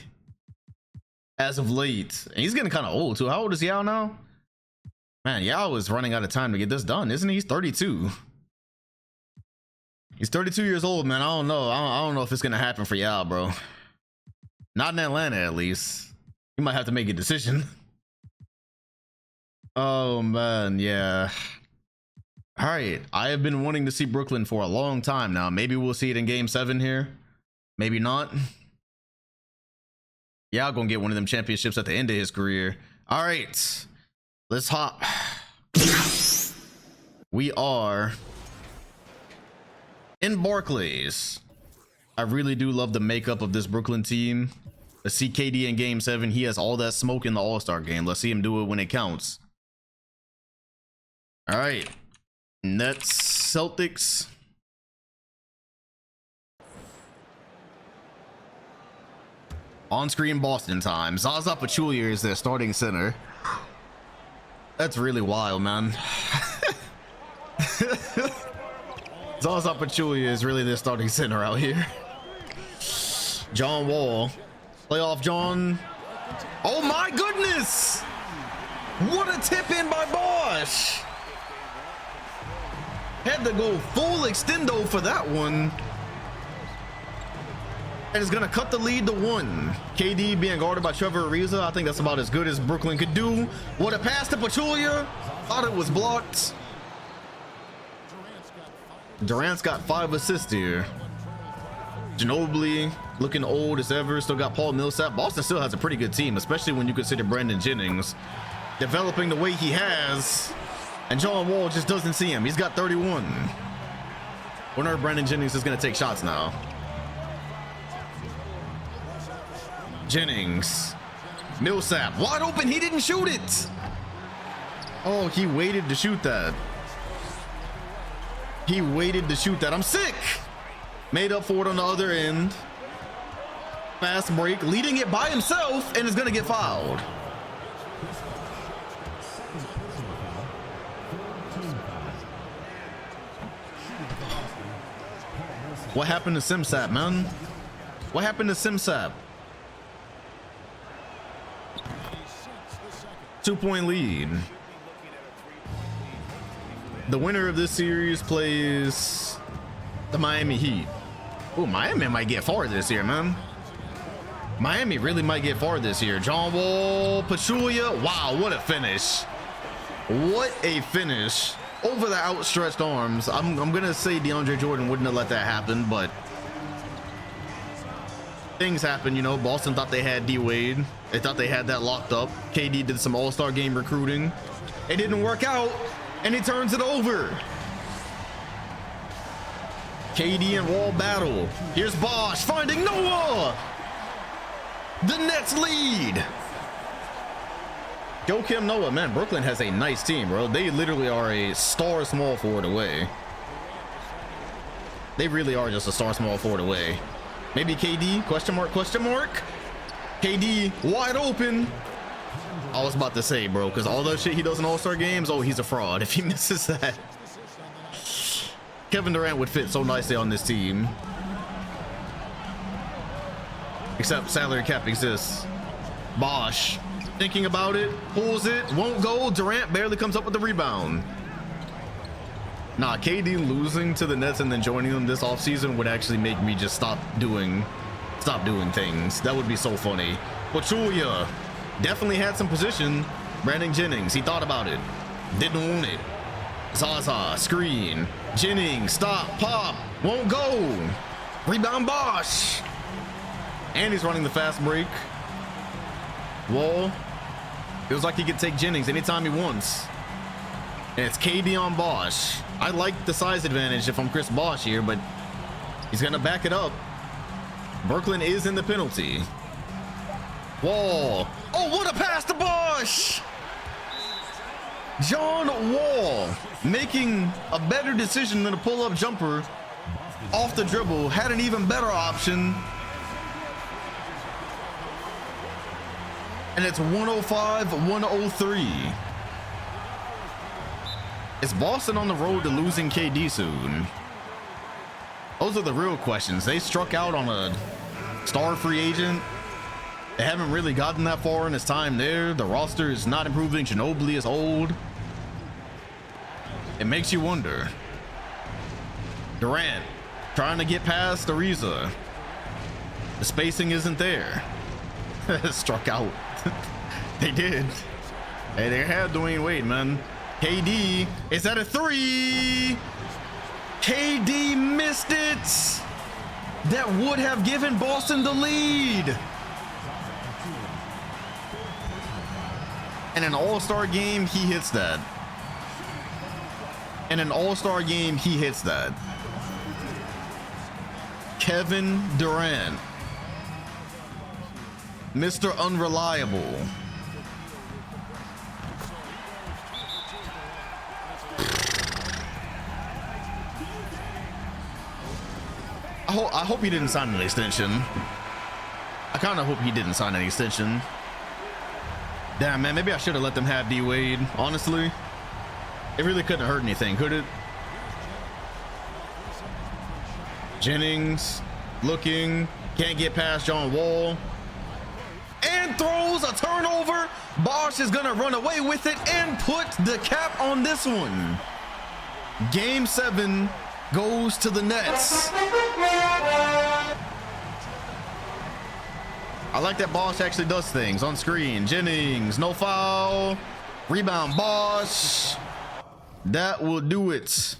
as of late. And he's getting kind of old too. How old is Yao now? Man, Yao is running out of time to get this done, isn't he? He's 32. He's 32 years old, man. I don't know. I don't know if it's gonna happen for Yao, bro. Not in Atlanta, at least. He might have to make a decision. Oh man, yeah. All right, I have been wanting to see Brooklyn for a long time now. Maybe we'll see it in game 7 here. Maybe not. Yao gonna get one of them championships at the end of his career. All right, let's hop. We are in Barclays. I really do love the makeup of this Brooklyn team. Let's see KD in game 7. He has all that smoke in the All-Star game. Let's see him do it when it counts. All right. Nets, Celtics. On-screen Boston time. Zaza Pachulia is their starting center. That's really wild, man. Zaza Pachulia is really their starting center out here. John Wall. Playoff John. Oh my goodness! What a tip in by Bosch! Had to go full extendo for that one. And it's gonna cut the lead to 1. KD being guarded by Trevor Ariza. I think that's about as good as Brooklyn could do. What a pass to Pachulia. Thought it was blocked. Durant's got 5 assists here. Ginobili looking old as ever. Still got Paul Millsap. Boston still has a pretty good team, especially when you consider Brandon Jennings developing the way he has. And John Wall just doesn't see him. He's got 31. Whenever Brandon Jennings is going to take shots now. Jennings. Millsap. Wide open. He didn't shoot it. Oh, he waited to shoot that. He waited to shoot that. I'm sick. Made up for it on the other end. Fast break. Leading it by himself and is going to get fouled. What happened to Simsap, man? What happened to Simsap? 2-point lead. The winner of this series plays the Miami Heat. Oh, Miami might get far this year, man. Miami really might get far this year. John Wall, Pachulia. Wow, what a finish. What a finish. Over the outstretched arms. I'm gonna say DeAndre Jordan wouldn't have let that happen, but things happen, you know. Boston thought they had D Wade. They thought they had that locked up. KD did some all-star game recruiting. It didn't work out, and he turns it over. KD and Wall battle. Here's Bosch finding Noah. The Nets lead. Joakim Noah, man, Brooklyn has a nice team, bro. They literally are a star small forward away. They really are just a star small forward away. Maybe KD, question mark, question mark. KD wide open. I was about to say, bro, because all that shit he does in all-star games, oh, he's a fraud if he misses that. Kevin Durant would fit so nicely on this team. Except salary cap exists. Bosh thinking about it, pulls it, won't go. Durant barely comes up with the rebound. Nah, KD losing to the Nets and then joining them this offseason would actually make me just stop doing things. That would be so funny. Pachulia definitely had some position. Brandon Jennings, he thought about it, didn't want it. Zaza, screen. Jennings, stop, pop, won't go. Rebound Bosh. And he's running the fast break. Wall. Feels like he could take Jennings anytime he wants. And it's KD on Bosh. I like the size advantage if I'm Chris Bosh here, but he's gonna back it up. Brooklyn is in the penalty. Wall. Oh, what a pass to Bosh! John Wall making a better decision than a pull-up jumper off the dribble. Had an even better option. And it's 105-103. Is Boston on the road to losing KD soon? Those are the real questions. They struck out on a star free agent. They haven't really gotten that far in his time there. The roster is not improving. Ginobili is old. It makes you wonder. Durant trying to get past Ariza. The spacing isn't there. Struck out. They did. Hey, they had Dwayne Wade, man. KD is at a 3. KD missed it. That would have given Boston the lead. In an all-star game, he hits that. In an all-star game, he hits that. Kevin Durant, Mr. Unreliable. I hope he didn't sign an extension. I kind of hope he didn't sign an extension. Damn, man, maybe I should have let them have D Wade. Honestly, it really couldn't hurt anything, could it? Jennings looking, can't get past John Wall, and throws a turnover. Bosh is gonna run away with it and put the cap on this one. Game 7 goes to the Nets. I like that Bosh actually does things on screen. Jennings, no foul. Rebound Bosh. That will do it.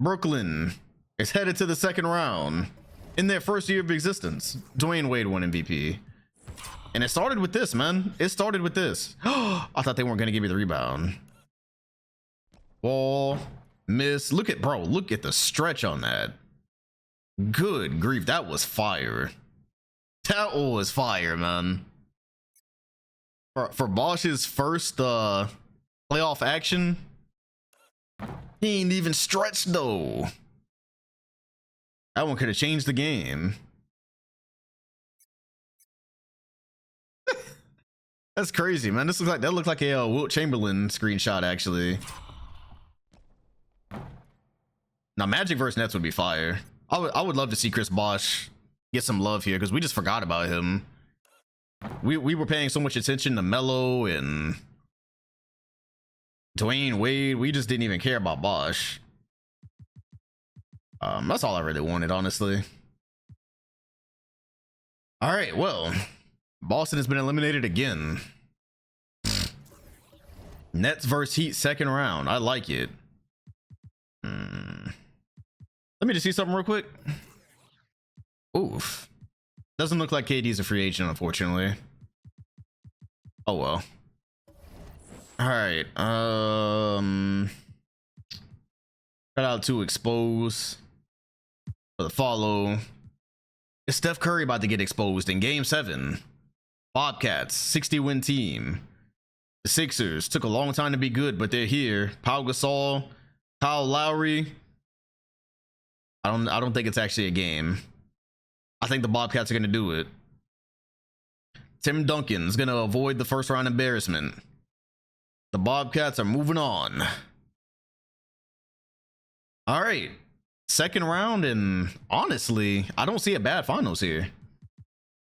Brooklyn is headed to the second round in their first year of existence. Dwayne Wade won MVP. And it started with this, man. It started with this. I thought they weren't going to give me the rebound. Ball. Miss. Look at the stretch on that. Good grief. That was fire. That was fire, man. For Bosh's first playoff action, he ain't even stretched though. That one could have changed the game. That's crazy, man. That looked like a Wilt Chamberlain screenshot, actually. Now, Magic vs Nets would be fire. I would love to see Chris Bosh get some love here because we just forgot about him. We were paying so much attention to Melo and Dwayne Wade. We just didn't even care about Bosh. That's all I really wanted, honestly. All right, well, Boston has been eliminated again. Nets versus Heat second round. I like it. Let me just see something real quick. Oof. Doesn't look like KD's a free agent, unfortunately. Oh well. All right. Shout out to Expose for the follow. Is Steph Curry about to get exposed in Game 7? Bobcats, 60-win team. The Sixers took a long time to be good, but they're here. Pau Gasol, Kyle Lowry. I don't think it's actually a game. I think the Bobcats are going to do it. Tim Duncan's going to avoid the first round embarrassment. The Bobcats are moving on. All right. Second round, and honestly, I don't see a bad finals here.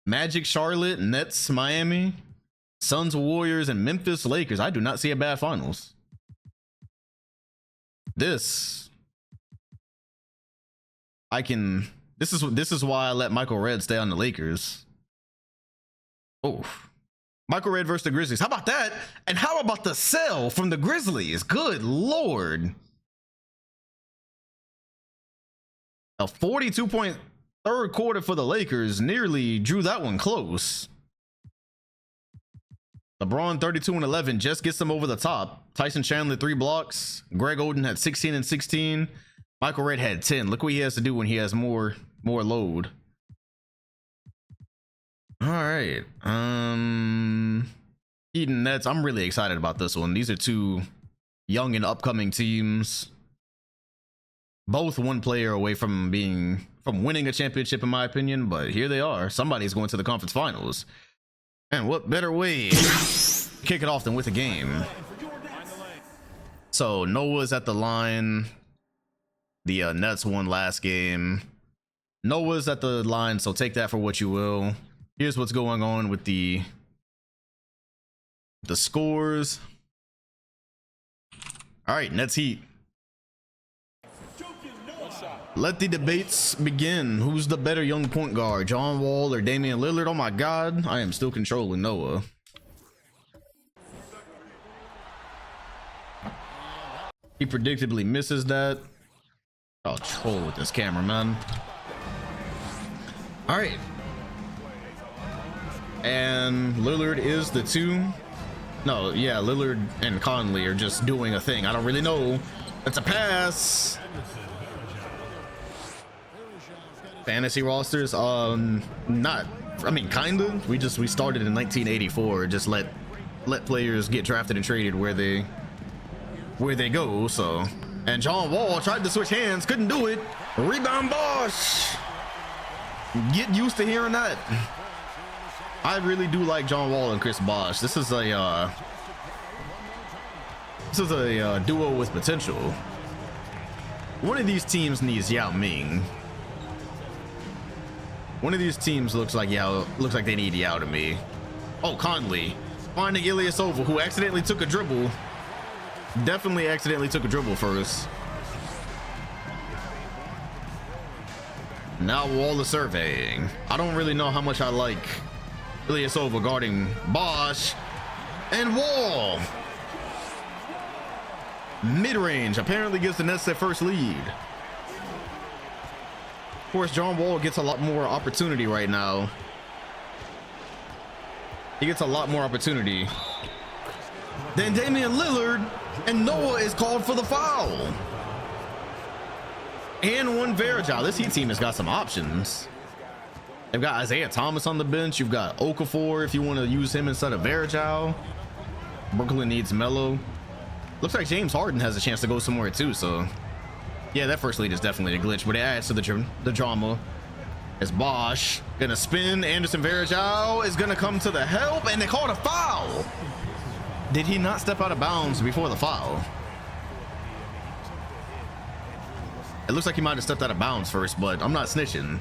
Magic, Charlotte, Nets, Miami. Suns, Warriors, and Memphis Lakers. I do not see a bad finals. This is why I let Michael Redd stay on the Lakers. Oh, Michael Redd versus the Grizzlies. How about that? And how about the sell from the Grizzlies? Good Lord. A 42-point third quarter for the Lakers nearly drew that one close. LeBron 32 and 11 just gets them over the top. Tyson Chandler 3 blocks. Greg Oden had 16 and 16. Michael Redd had 10. Look what he has to do when he has more load. All right. Eden Nets. I'm really excited about this one. These are two young and upcoming teams. Both one player away from winning a championship, in my opinion, but here they are. Somebody's going to the conference finals. And what better way to kick it off than with a game? So Noah's at the line. The Nets won last game. Noah's at the line, so take that for what you will. Here's what's going on with the scores. All right, Nets Heat. Let the debates begin. Who's the better young point guard, John Wall or Damian Lillard? Oh my God, I am still controlling Noah. He predictably misses that. I'll troll with this camera, man. All right. And Lillard is the 2. No, yeah, Lillard and Conley are just doing a thing. I don't really know. It's a pass. Fantasy rosters, not. I mean, kinda. We started in 1984. Just let players get drafted and traded where they go. So, and John Wall tried to switch hands, couldn't do it. Rebound, Bosh. Get used to hearing that. I really do like John Wall and Chris Bosh. This is a duo with potential. One of these teams needs Yao Ming. One of these teams looks like they need Yao to me. Oh, Conley finding Ilyasova, who accidentally took a dribble. Definitely accidentally took a dribble first. Now Wall is surveying. I don't really know how much I like Ilyasova guarding Bosh. And Wall. Mid-range apparently gives the Nets their first lead. Of course, John Wall gets a lot more opportunity right now. He gets a lot more opportunity than Damian Lillard, and Noah is called for the foul. And one Varejao. This Heat team has got some options. They've got Isaiah Thomas on the bench. You've got Okafor if you want to use him instead of Varejao. Brooklyn needs Melo. Looks like James Harden has a chance to go somewhere too, so yeah, that first lead is definitely a glitch, but it adds to the drama. As Bosh gonna spin, Anderson Varejao is gonna come to the help, and they called a foul. Did he not step out of bounds before the foul? It looks like he might have stepped out of bounds first, but I'm not snitching.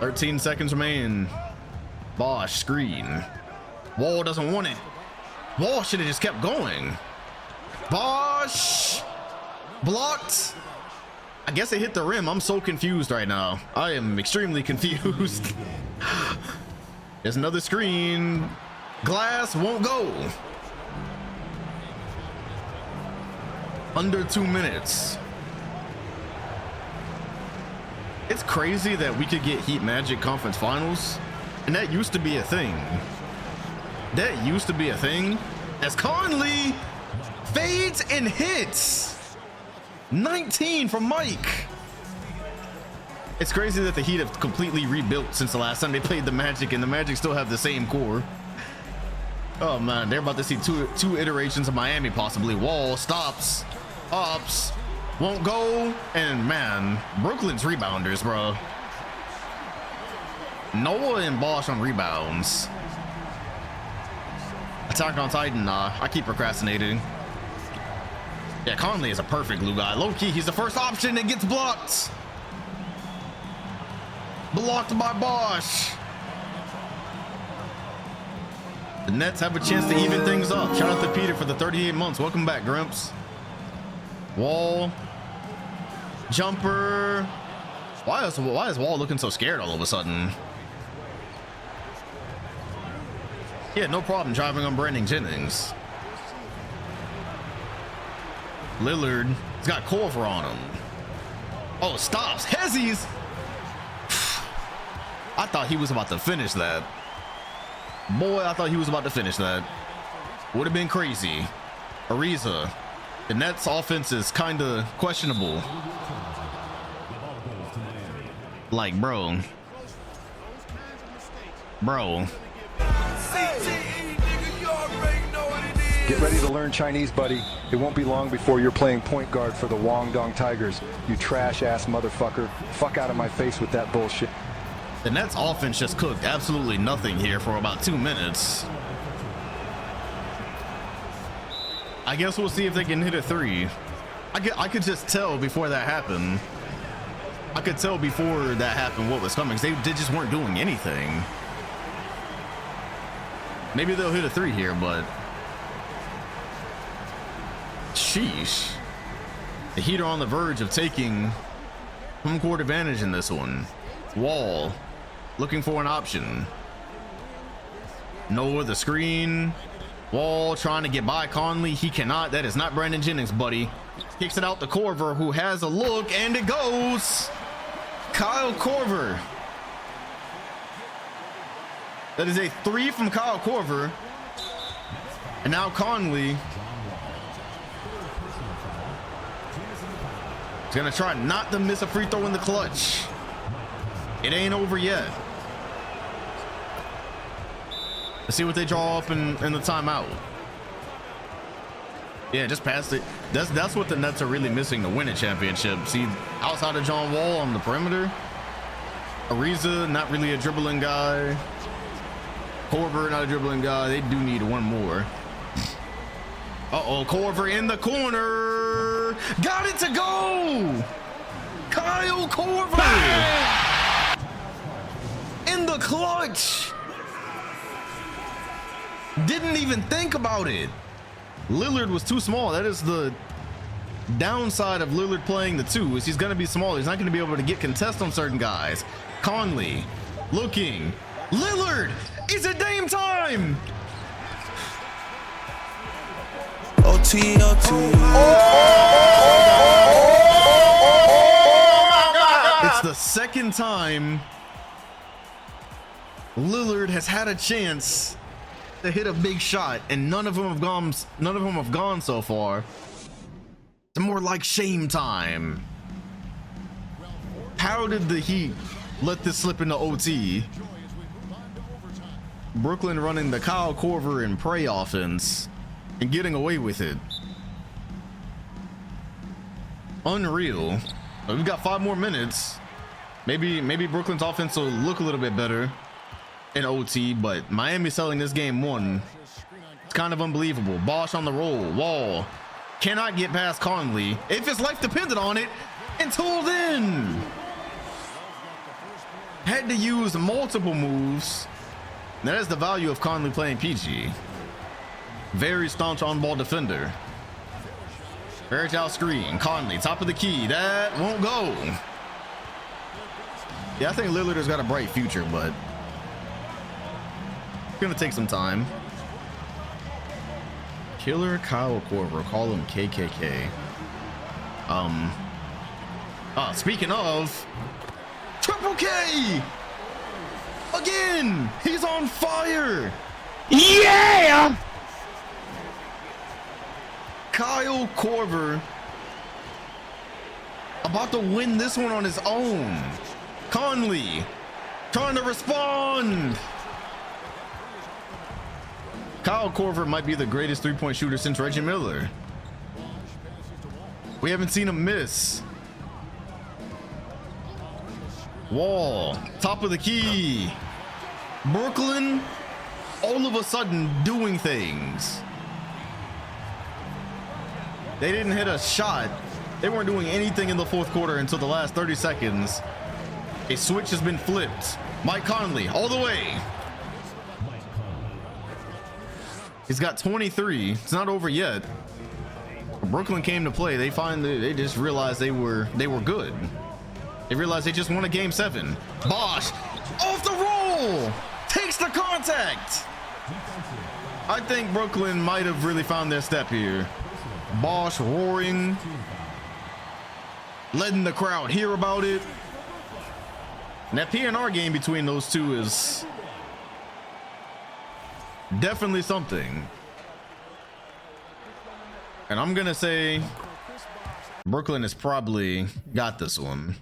13 seconds remain. Bosh screen. Wall doesn't want it. Wall should have just kept going. Bosh blocked. I guess it hit the rim. I'm so confused right now. I am extremely confused. There's another screen. Glass won't go. Under 2 minutes. It's crazy that we could get Heat Magic Conference Finals, and that used to be a thing. That used to be a thing. As Conley fades and hits. 19 from Mike. It's crazy that the Heat have completely rebuilt since the last time they played the Magic, and the Magic still have the same core. Oh man, they're about to see two iterations of Miami possibly. Wall stops, ups, won't go, and man, Brooklyn's rebounders, bro. Noah and Bosh on rebounds. Attack on Titan, nah, I keep procrastinating. Yeah, Conley is a perfect glue guy. Low key, he's the first option that gets blocked. Blocked by Bosh. The Nets have a chance to even things up. Shout out to Peter for the 38 months. Welcome back, Grimps. Wall. Jumper. Why is Wall looking so scared all of a sudden? He had no problem driving on Brandon Jennings. Lillard. He's got Corver on him. Oh, stops. Hezzy's. I thought he was about to finish that. Boy, I thought he was about to finish that. Would have been crazy. Ariza. The Nets offense is kind of questionable. Like, bro. Get ready to learn Chinese, buddy. It won't be long before you're playing point guard for the Guangdong Tigers. You trash-ass motherfucker. Fuck out of my face with that bullshit. The Nets offense just cooked absolutely nothing here for about 2 minutes. I guess we'll see if they can hit a three. I could just tell before that happened. I could tell before that happened what was coming. They just weren't doing anything. Maybe they'll hit a three here, but sheesh. The Heat are on the verge of taking home court advantage in this one. Wall looking for an option. Noah the screen. Wall trying to get by Conley. He cannot. That is not Brandon Jennings, buddy. Kicks it out to Corver, who has a look, and it goes. Kyle Corver. That is a three from Kyle Corver. And now Conley is gonna try not to miss a free throw in the clutch. It ain't over yet. Let's see what they draw up in the timeout. Yeah, just passed it. That's what the Nets are really missing to win a championship. See, outside of John Wall on the perimeter, Ariza, not really a dribbling guy. Corver, not a dribbling guy. They do need one more. Uh-oh, Corver in the corner. Got it to go. Kyle Corver. Bang! In the clutch. Didn't even think about it. Lillard was too small. That is the downside of Lillard playing the two, is he's going to be small. He's not going to be able to get contest on certain guys. Conley looking. Lillard, is it Dame time? OT. It's the second time Lillard has had a chance to hit a big shot, and none of them have gone so far. It's more like shame time. How did the Heat let this slip into OT? Brooklyn running the Kyle Corver and Prey offense and getting away with it. Unreal. We've got 5 more minutes. Maybe Brooklyn's offense will look a little bit better in OT, but Miami selling this game 1. It's kind of unbelievable. Bosch on the roll. Wall cannot get past Conley if his life depended on it until then. Had to use multiple moves. That is the value of Conley playing PG. Very staunch on-ball defender. Barrett out screen. Conley, top of the key. That won't go. Yeah, I think Lillard has got a bright future, but it's gonna take some time. Killer Kyle Corver, call him KKK. Speaking of, Triple K again. He's on fire. Yeah. Kyle Corver about to win this one on his own. Conley trying to respond. Kyle Corver might be the greatest three-point shooter since Reggie Miller. We haven't seen him miss. Wall, top of the key. Brooklyn, all of a sudden doing things. They didn't hit a shot. They weren't doing anything in the fourth quarter until the last 30 seconds. A switch has been flipped. Mike Conley all the way. He's got 23. It's not over yet. Brooklyn came to play. They just realized they were good. They realized they just won a game 7. Bosch off the roll, takes the contact. I think Brooklyn might have really found their step here. Bosch roaring, letting the crowd hear about it. And that PNR game between those two is definitely something. And I'm gonna say Brooklyn has probably got this one.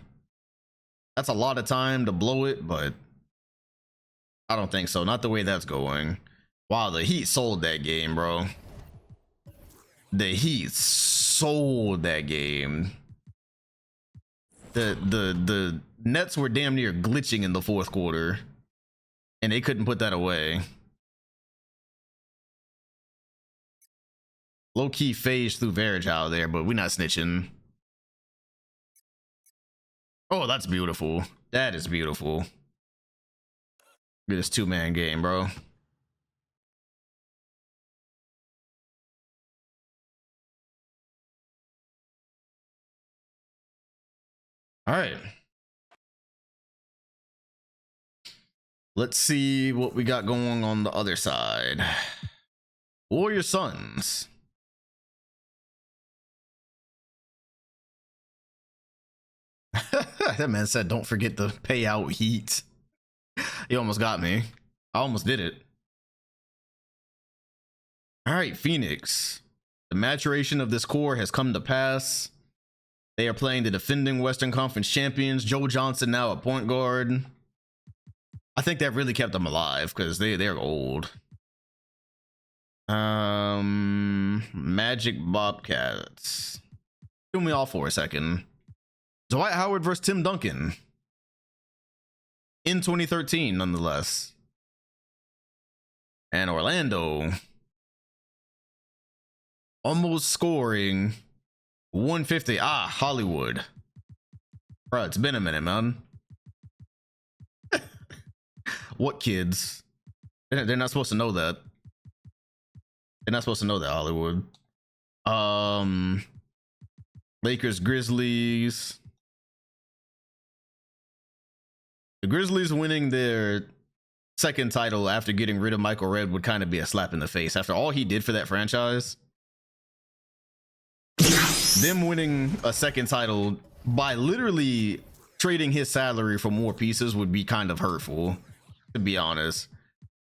That's a lot of time to blow it, but I don't think so. Not the way that's going. Wow, the Heat sold that game, bro. The Heat sold that game. The Nets were damn near glitching in the fourth quarter, and they couldn't put that away. Low-key phase through Verge out there, but we're not snitching. Oh, that's beautiful. That is beautiful. Look at this two-man game, bro. All right. Let's see what we got going on the other side. Warrior Suns. That man said, don't forget to pay out Heat. He almost got me. I almost did it. All right, Phoenix. The maturation of this core has come to pass. They are playing the defending Western Conference champions. Joe Johnson now at point guard. I think that really kept them alive because they're old. Magic Bobcats. Do me off for a second. Dwight Howard versus Tim Duncan. In 2013, nonetheless. And Orlando. Almost scoring 150. Hollywood. Bro, it's been a minute, man. What kids? They're not supposed to know that. They're not supposed to know that, Hollywood. Lakers, Grizzlies. The Grizzlies winning their second title after getting rid of Michael Redd would kind of be a slap in the face. After all he did for that franchise, them winning a second title by literally trading his salary for more pieces would be kind of hurtful, to be honest.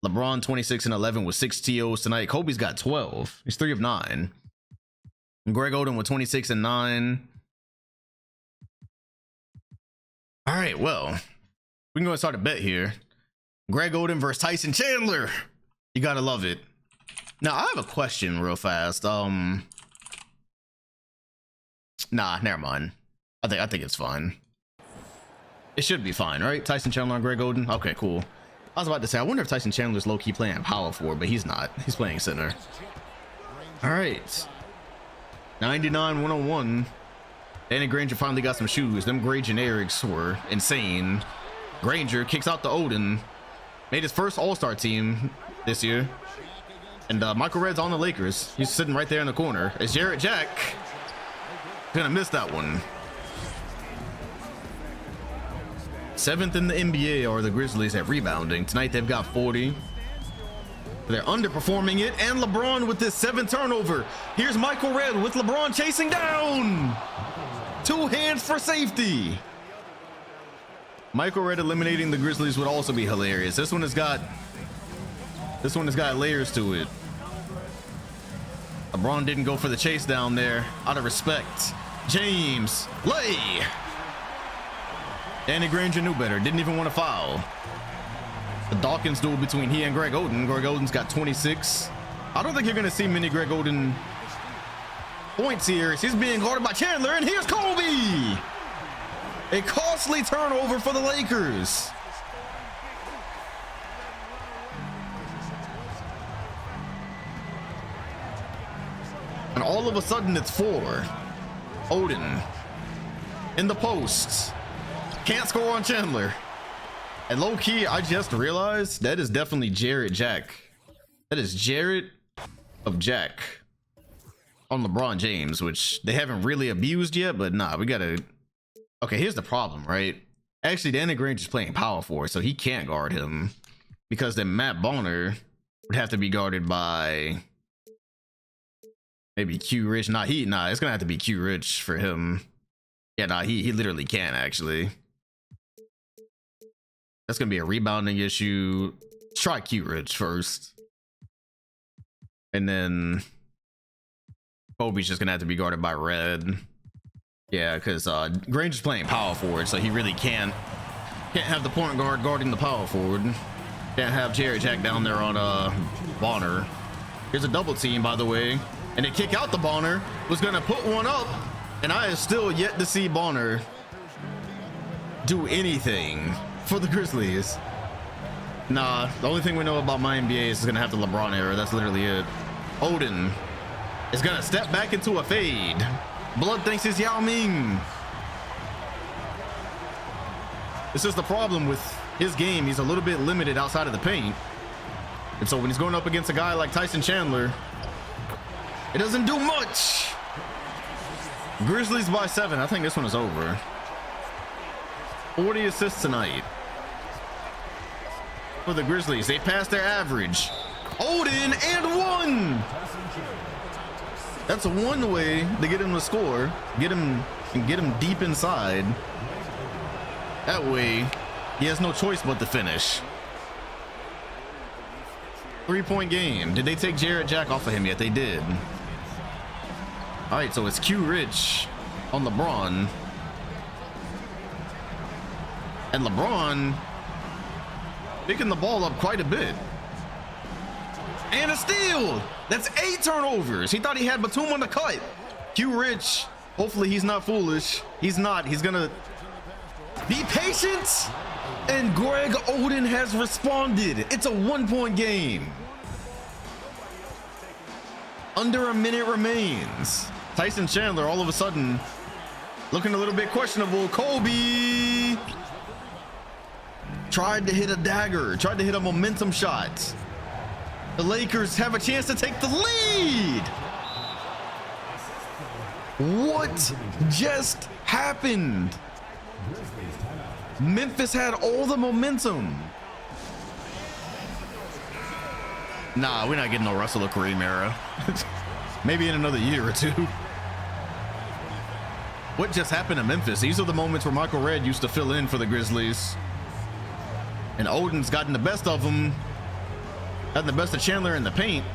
LeBron 26 and 11 with 6 TOs tonight. Kobe's got 12. He's 3 of 9. And Greg Oden with 26 and 9. All right, well, we can go and start a bet here. Greg Oden versus Tyson Chandler. You gotta love it. Now, I have a question real fast. Nah, never mind. I think it's fine. It should be fine, right? Tyson Chandler on Greg Oden. Okay, cool. I was about to say, I wonder if Tyson Chandler's low-key playing power forward, but he's not. He's playing center. All right. 99-101. Danny Granger finally got some shoes. Them gray generics were insane. Granger kicks out to Oden. Made his first All-Star team this year. And Michael Redd's on the Lakers. He's sitting right there in the corner. It's Jarrett Jack. Gonna miss that one. 7th in the NBA are the Grizzlies at rebounding. Tonight they've got 40. They're underperforming it. And LeBron with this 7th turnover. Here's Michael Redd with LeBron chasing down. 2 hands for safety. Michael Redd eliminating the Grizzlies would also be hilarious. This one has got layers to it. LeBron didn't go for the chase down there out of respect. James lay. Danny Granger knew better. Didn't even want to foul. The Dawkins duel between he and Greg Oden. Greg Oden's got 26. I don't think you're going to see many Greg Oden points here. He's being guarded by Chandler, and here's Kobe. A costly turnover for the Lakers. And all of a sudden it's 4. Oden in the post. Can't score on Chandler. And low key, I just realized that is definitely Jarrett Jack. That is Jarrett of Jack on LeBron James, which they haven't really abused yet, but nah, we gotta. Okay, here's the problem, right? Actually, Danny Grange is playing power forward, so he can't guard him because then Matt Bonner would have to be guarded by maybe Q Rich. Nah, it's gonna have to be Q Rich for him. Yeah, nah, he literally can't actually. That's gonna be a rebounding issue. Try Q Rich first. And then Kobe's just gonna have to be guarded by Red. Yeah, because Grange is playing power forward, so he really can't have the point guard guarding the power forward. Can't have Jared Jack down there on Bonner. Here's a double team, by the way, and they kick out the Bonner. Was gonna put one up, and I have still yet to see Bonner do anything for the Grizzlies. Nah, the only thing we know about my NBA is gonna have the LeBron era. That's literally it. Odin is gonna step back into a fade. Blood thinks it's Yao Ming. This is the problem with his game. He's a little bit limited outside of the paint. And so when he's going up against a guy like Tyson Chandler, it doesn't do much. Grizzlies by 7. I think this one is over. 40 assists tonight for the Grizzlies. They passed their average. Odin and 1. That's one way to get him to score. Get him deep inside. That way, he has no choice but to finish. 3-point game. Did they take Jared Jack off of him yet? They did. All right, so it's Q Rich on LeBron. And LeBron picking the ball up quite a bit. And a steal. That's 8 turnovers. He thought he had Batum on the cut. Q Rich, hopefully he's not foolish. He's not. He's gonna be patient. And Greg Oden has responded. It's a 1-point game. Under a minute remains. Tyson Chandler all of a sudden looking a little bit questionable. Kobe tried to hit a dagger, tried to hit a momentum shot. The Lakers have a chance to take the lead. What just happened? Memphis had all the momentum. Nah, we're not getting no Russell or Kareem era. Maybe in another year or two. What just happened to Memphis? These are the moments where Michael Redd used to fill in for the Grizzlies. And Odin's gotten the best of them. Gotten the best of Chandler in the paint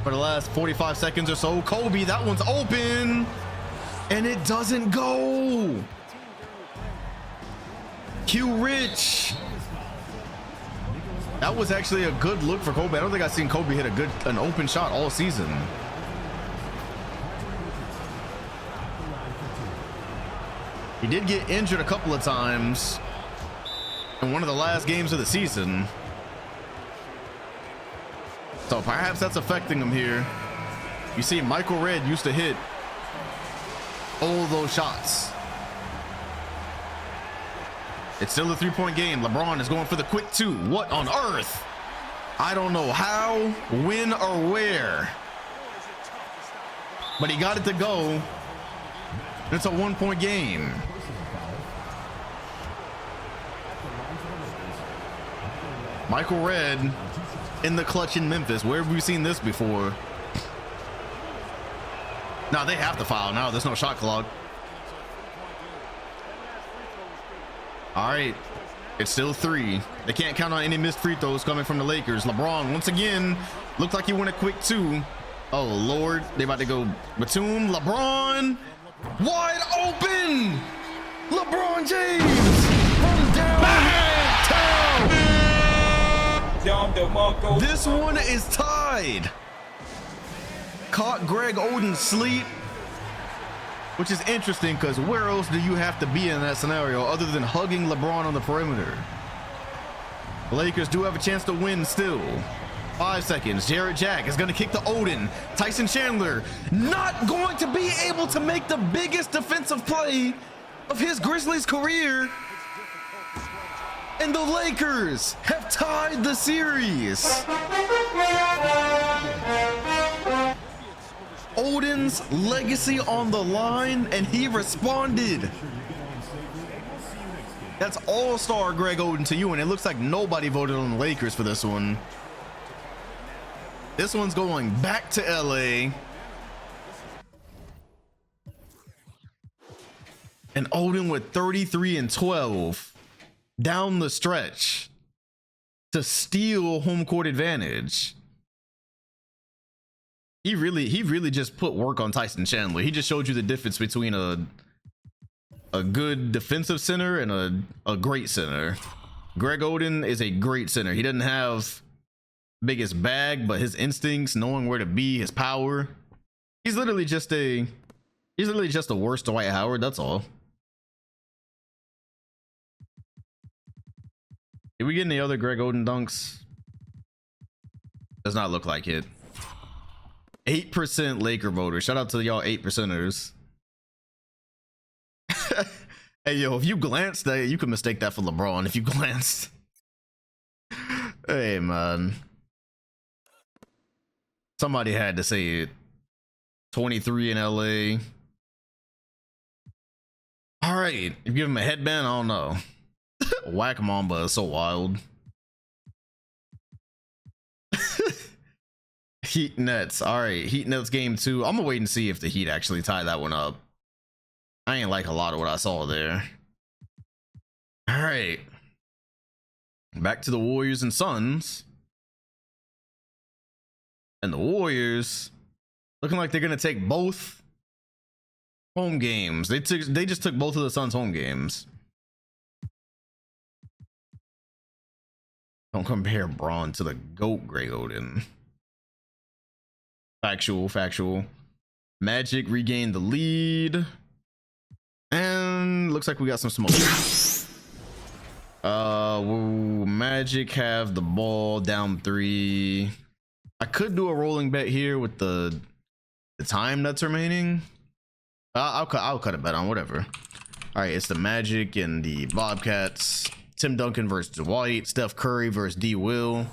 for the last 45 seconds or so. Kobe, that one's open. And it doesn't go. Q Rich. That was actually a good look for Kobe. I don't think I've seen Kobe hit an open shot all season. He did get injured a couple of times in one of the last games of the season. So perhaps that's affecting him here. You see, Michael Redd used to hit all those shots. It's still a 3-point game. LeBron is going for the quick 2. What on earth? I don't know how, when, or where. But he got it to go. It's a 1-point game. Michael Redd in the clutch in Memphis. Where have we seen this before? No, they have to foul now. There's no shot clock. All right, it's still 3. They can't count on any missed free throws coming from the Lakers. LeBron once again looked like he went a quick 2. Oh Lord, they about to go Batum. LeBron wide open. LeBron James from downtown. This one is tied. Caught Greg Oden sleep. Which is interesting because where else do you have to be in that scenario other than hugging LeBron on the perimeter? The Lakers do have a chance to win still. 5 seconds. Jared Jack is going to kick to Oden. Tyson Chandler not going to be able to make the biggest defensive play of his Grizzlies career. And the Lakers have tied the series. Oden's legacy on the line, and he responded. That's all-star Greg Oden to you, and it looks like nobody voted on the Lakers for this one. This one's going back to LA. And Oden with 33 and 12 down the stretch to steal home court advantage. He really just put work on Tyson Chandler. He just showed you the difference between a good defensive center and a great center. Greg Oden is a great center. He doesn't have biggest bag, but his instincts, knowing where to be, his power. He's literally just a worse Dwight Howard, that's all. Did we get any other Greg Oden dunks? Does not look like it. 8% Laker voters. Shout out to y'all 8%ers. Hey yo, if you glanced, you could mistake that for LeBron if you glanced. Hey man. Somebody had to say it. 23 in LA. Alright, you give him a headband, I don't know. Whack Mamba is so wild. Heat Nets. Alright, Heat Nets game 2. I'm gonna wait and see if the Heat actually tie that one up. I ain't like a lot of what I saw there. Alright. Back to the Warriors and Suns. And the Warriors looking like they're gonna take both home games. They just took both of the Suns home games. Don't compare Braun to the GOAT Greg Oden. Factual. Magic regained the lead. And looks like we got some smoke. Magic have the ball down 3. I could do a rolling bet here with the time that's remaining. I'll cut a bet on whatever. All right, it's the Magic and the Bobcats. Tim Duncan versus Dwight. Steph Curry versus D. Will.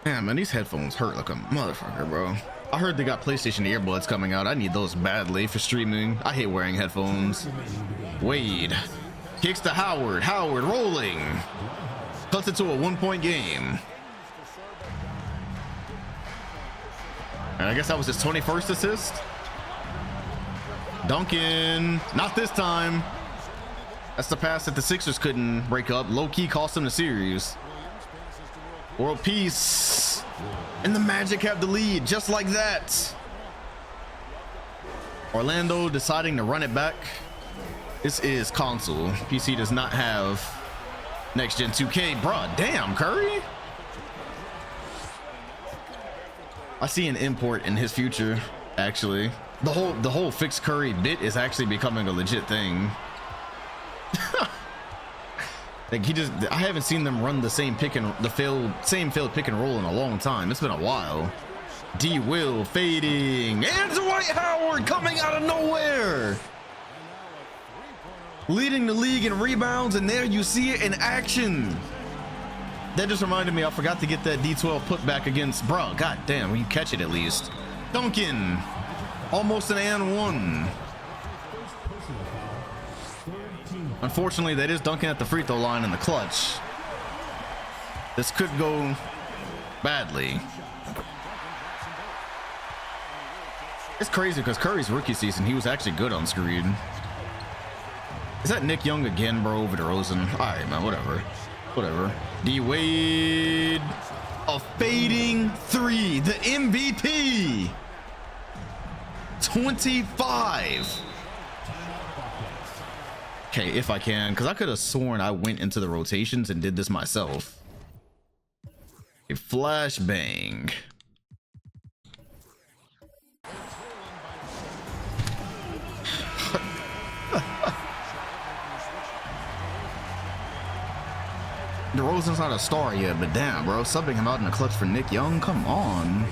Damn, man, these headphones hurt like a motherfucker, bro. I heard they got PlayStation earbuds coming out. I need those badly for streaming. I hate wearing headphones. Wade kicks to Howard. Howard rolling. Cuts it to a 1-point game. And I guess that was his 21st assist. Duncan, not this time. That's the pass that the Sixers couldn't break up. Low-key cost them the series. World peace. And the Magic have the lead just like that. Orlando deciding to run it back. This is console. PC does not have next gen 2K. Bruh, damn, Curry. I see an import in his future, actually. The whole fix Curry bit is actually becoming a legit thing. Like I haven't seen them run the same failed pick and roll in a long time. It's been a while. D. Will fading, and Dwight Howard coming out of nowhere, leading the league in rebounds, and there you see it in action. That just reminded me, I forgot to get that D12 put back against, bro. God damn, will you catch it at least? Duncan, almost an and one. Unfortunately, that is Duncan at the free throw line in the clutch. This could go badly. It's crazy because Curry's rookie season, he was actually good on screen. Is that Nick Young again, bro, over DeRozan? All right, man, whatever. D. Wade, a fading 3, the MVP. 25. Okay, if I can, because I could have sworn I went into the rotations and did this myself. A flashbang. DeRozan's not a star yet, but damn, bro, subbing him out in the clutch for Nick Young, come on.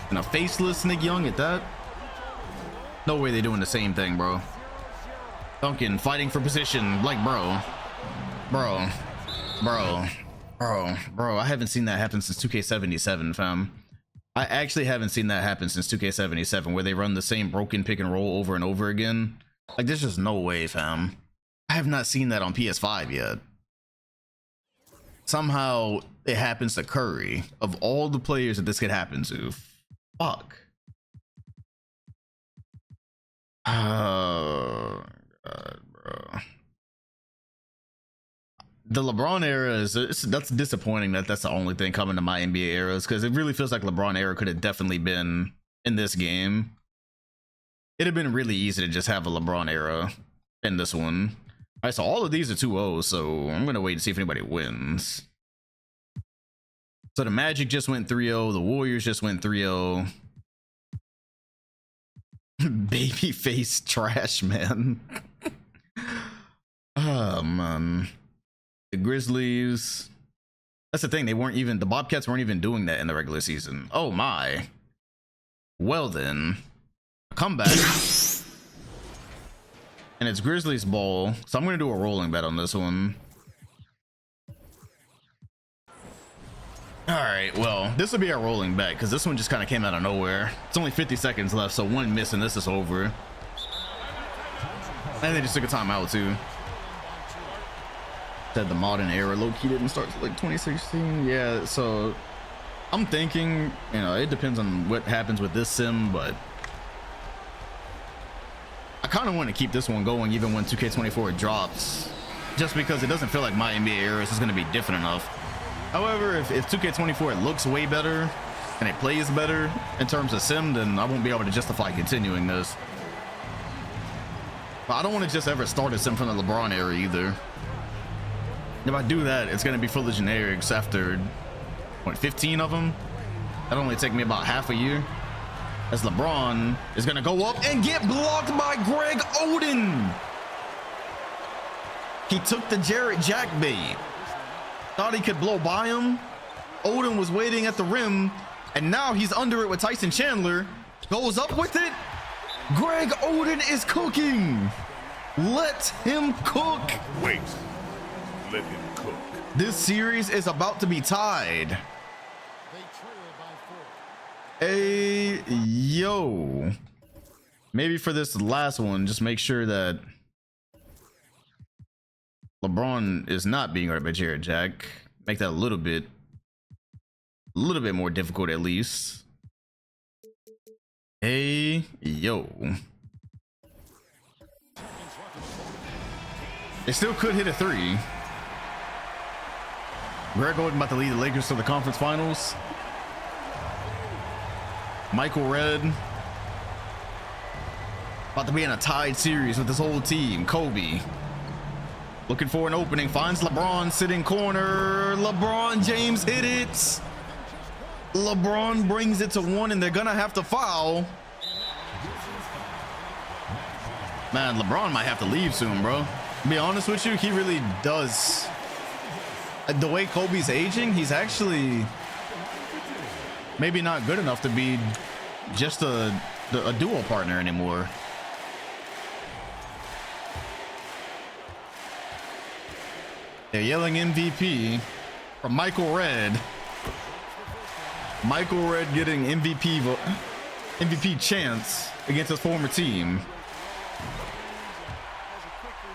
And a faceless Nick Young at that? No way they're doing the same thing, bro. Duncan fighting for position, like bro. Bro, I haven't seen that happen since 2K77, fam. I actually haven't seen that happen since 2K77, where they run the same broken pick and roll over and over again. Like, there's just no way, fam. I have not seen that on PS5 yet. Somehow it happens to Curry. Of all the players that this could happen to, fuck. Oh, God, bro. The LeBron era that's disappointing that that's the only thing coming to my NBA eras, because it really feels like LeBron era could have definitely been in this game. It'd have been really easy to just have a LeBron era in this one. All right, so all of these are 2-0, so I'm gonna wait and see if anybody wins. So the Magic just went 3-0, the Warriors just went 3-0. Babyface trash, man. Oh man. The Grizzlies. That's the thing, the Bobcats weren't even doing that in the regular season. Oh my. Well then, comeback. And it's Grizzlies ball, so I'm gonna do a rolling bet on this one. All right, well, this will be a rolling bet because this one just kind of came out of nowhere. It's only 50 seconds left, so one miss and this is over. And they just took a timeout too. Said the modern era low-key didn't start till like 2016. Yeah, so I'm thinking, you know, it depends on what happens with this sim, but I kind of want to keep this one going even when 2K24 drops, just because it doesn't feel like my NBA era is going to be different enough. However, if 2K24 looks way better and it plays better in terms of sim, then I won't be able to justify continuing this. But I don't want to just ever start a sim from the LeBron era either. If I do that, it's going to be full of generics after, what, 15 of them? That'll only take me about half a year. As LeBron is going to go up and get blocked by Greg Oden. He took the Jarrett Jack bait. Thought he could blow by him. Oden was waiting at the rim, and now he's under it with Tyson Chandler. Goes up with it. Greg Oden is cooking. Let him cook. Wait. Let him cook. This series is about to be tied. Hey, yo. Maybe for this last one, just make sure that LeBron is not being guarded by Jarrett Jack. Make that a little bit more difficult at least. Hey, yo. They still could hit a three. Greg Oden about to lead the Lakers to the conference finals. Michael Redd about to be in a tied series with his whole team. Kobe looking for an opening, finds LeBron sitting corner. LeBron James hit it. LeBron brings it to one, and they're gonna have to foul. Man, LeBron might have to leave soon, bro. To be honest with you, he really does. The way Kobe's aging, he's actually maybe not good enough to be just a duo partner anymore. They're yelling MVP from Michael Redd. Michael Redd getting MVP chance against his former team.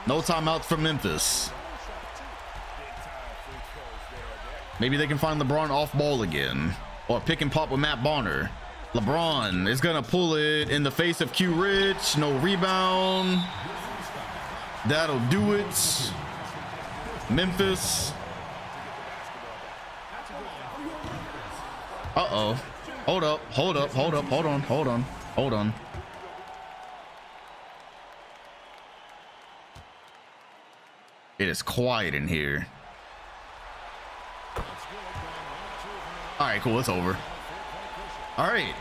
No timeouts from Memphis. Maybe they can find LeBron off ball again, or pick and pop with Matt Bonner. LeBron is gonna pull it in the face of Q Rich. No rebound. That'll do it. Memphis. Uh-oh. Hold up. Hold on. It is quiet in here. All right, cool. It's over. All right.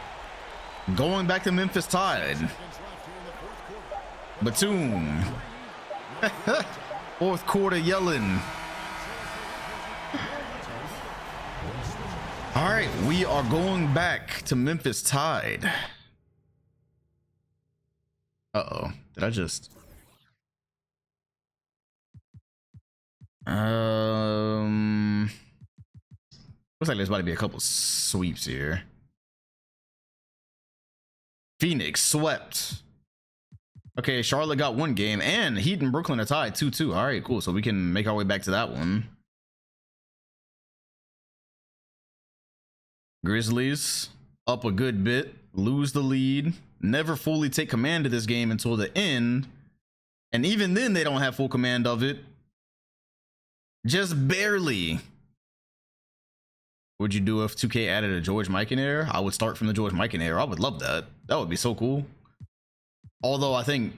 Going back to Memphis tied. Batum. Fourth quarter yelling. All right, we are going back to Memphis tied. Uh-oh. Did I just... Looks like there's about to be a couple sweeps here. Phoenix swept. Okay, Charlotte got one game, and Heat and Brooklyn are tied 2-2. All right, cool. So we can make our way back to that one. Grizzlies up a good bit, lose the lead, never fully take command of this game until the end. And even then, they don't have full command of it. Just barely. Would you do if 2K added a George Mikan era? I would start from the George Mikan era. I would love that. That would be so cool. Although I think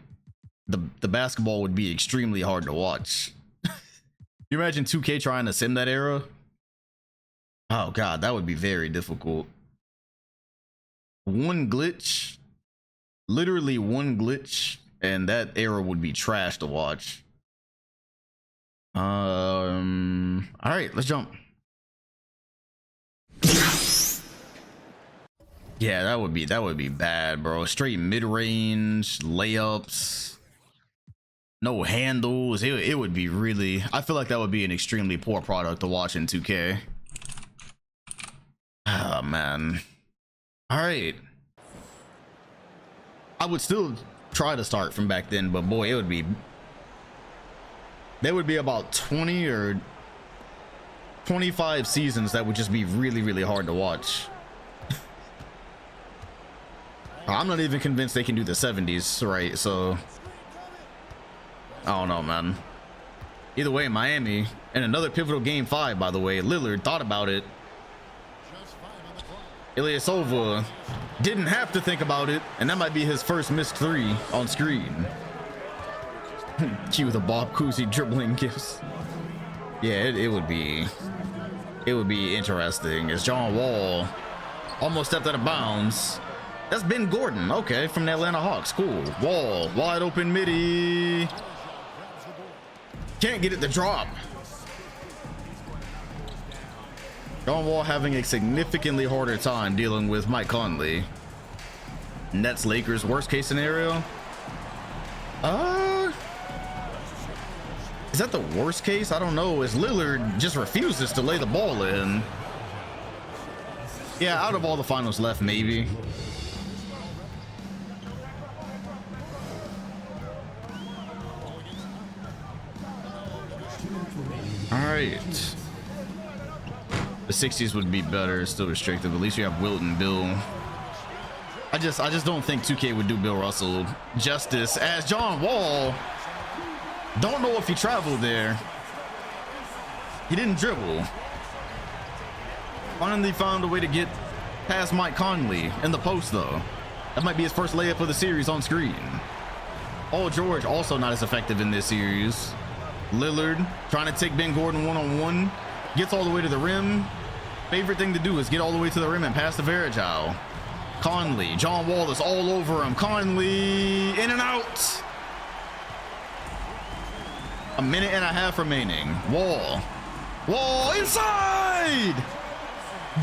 the basketball would be extremely hard to watch. You imagine 2K trying to sim that era? Oh god, that would be very difficult. One glitch, literally one glitch, and that era would be trash to watch. All right, let's jump. Yeah, that would be bad, bro. Straight mid-range layups, no handles. It would be really. I feel like that would be an extremely poor product to watch in 2K. Oh man. All right. I would still try to start from back then, but boy, there would be about 20 or 25 seasons that would just be really, really hard to watch. I'm not even convinced they can do the 70s, right? So I don't know, man. Either way, Miami, and another pivotal game 5, by the way. Lillard thought about it. Ilyasova didn't have to think about it, and that might be his first missed 3 on screen. Cue the Bob Cousy dribbling gifts. Yeah, it would be interesting as John Wall almost stepped out of bounds. That's Ben Gordon, okay, from the Atlanta Hawks. Cool. Wall, wide open midi. Can't get it to drop. John Wall having a significantly harder time dealing with Mike Conley. Nets Lakers worst case scenario. Is that the worst case? I don't know. As Lillard just refuses to lay the ball in. Yeah, out of all the finals left, maybe. All right. The 60s would be better, still restrictive. At least you have Wilt and Bill. I just don't think 2K would do Bill Russell justice. As John Wall, don't know if he traveled there. He didn't dribble. Finally found a way to get past Mike Conley in the post though. That might be his first layup of the series on screen. Paul George also not as effective in this series. Lillard trying to take Ben Gordon one-on-one. Gets all the way to the rim. Favorite thing to do is get all the way to the rim and pass to Varejao. Conley, John Wall is all over him. Conley in and out. A minute and a half remaining. Wall inside.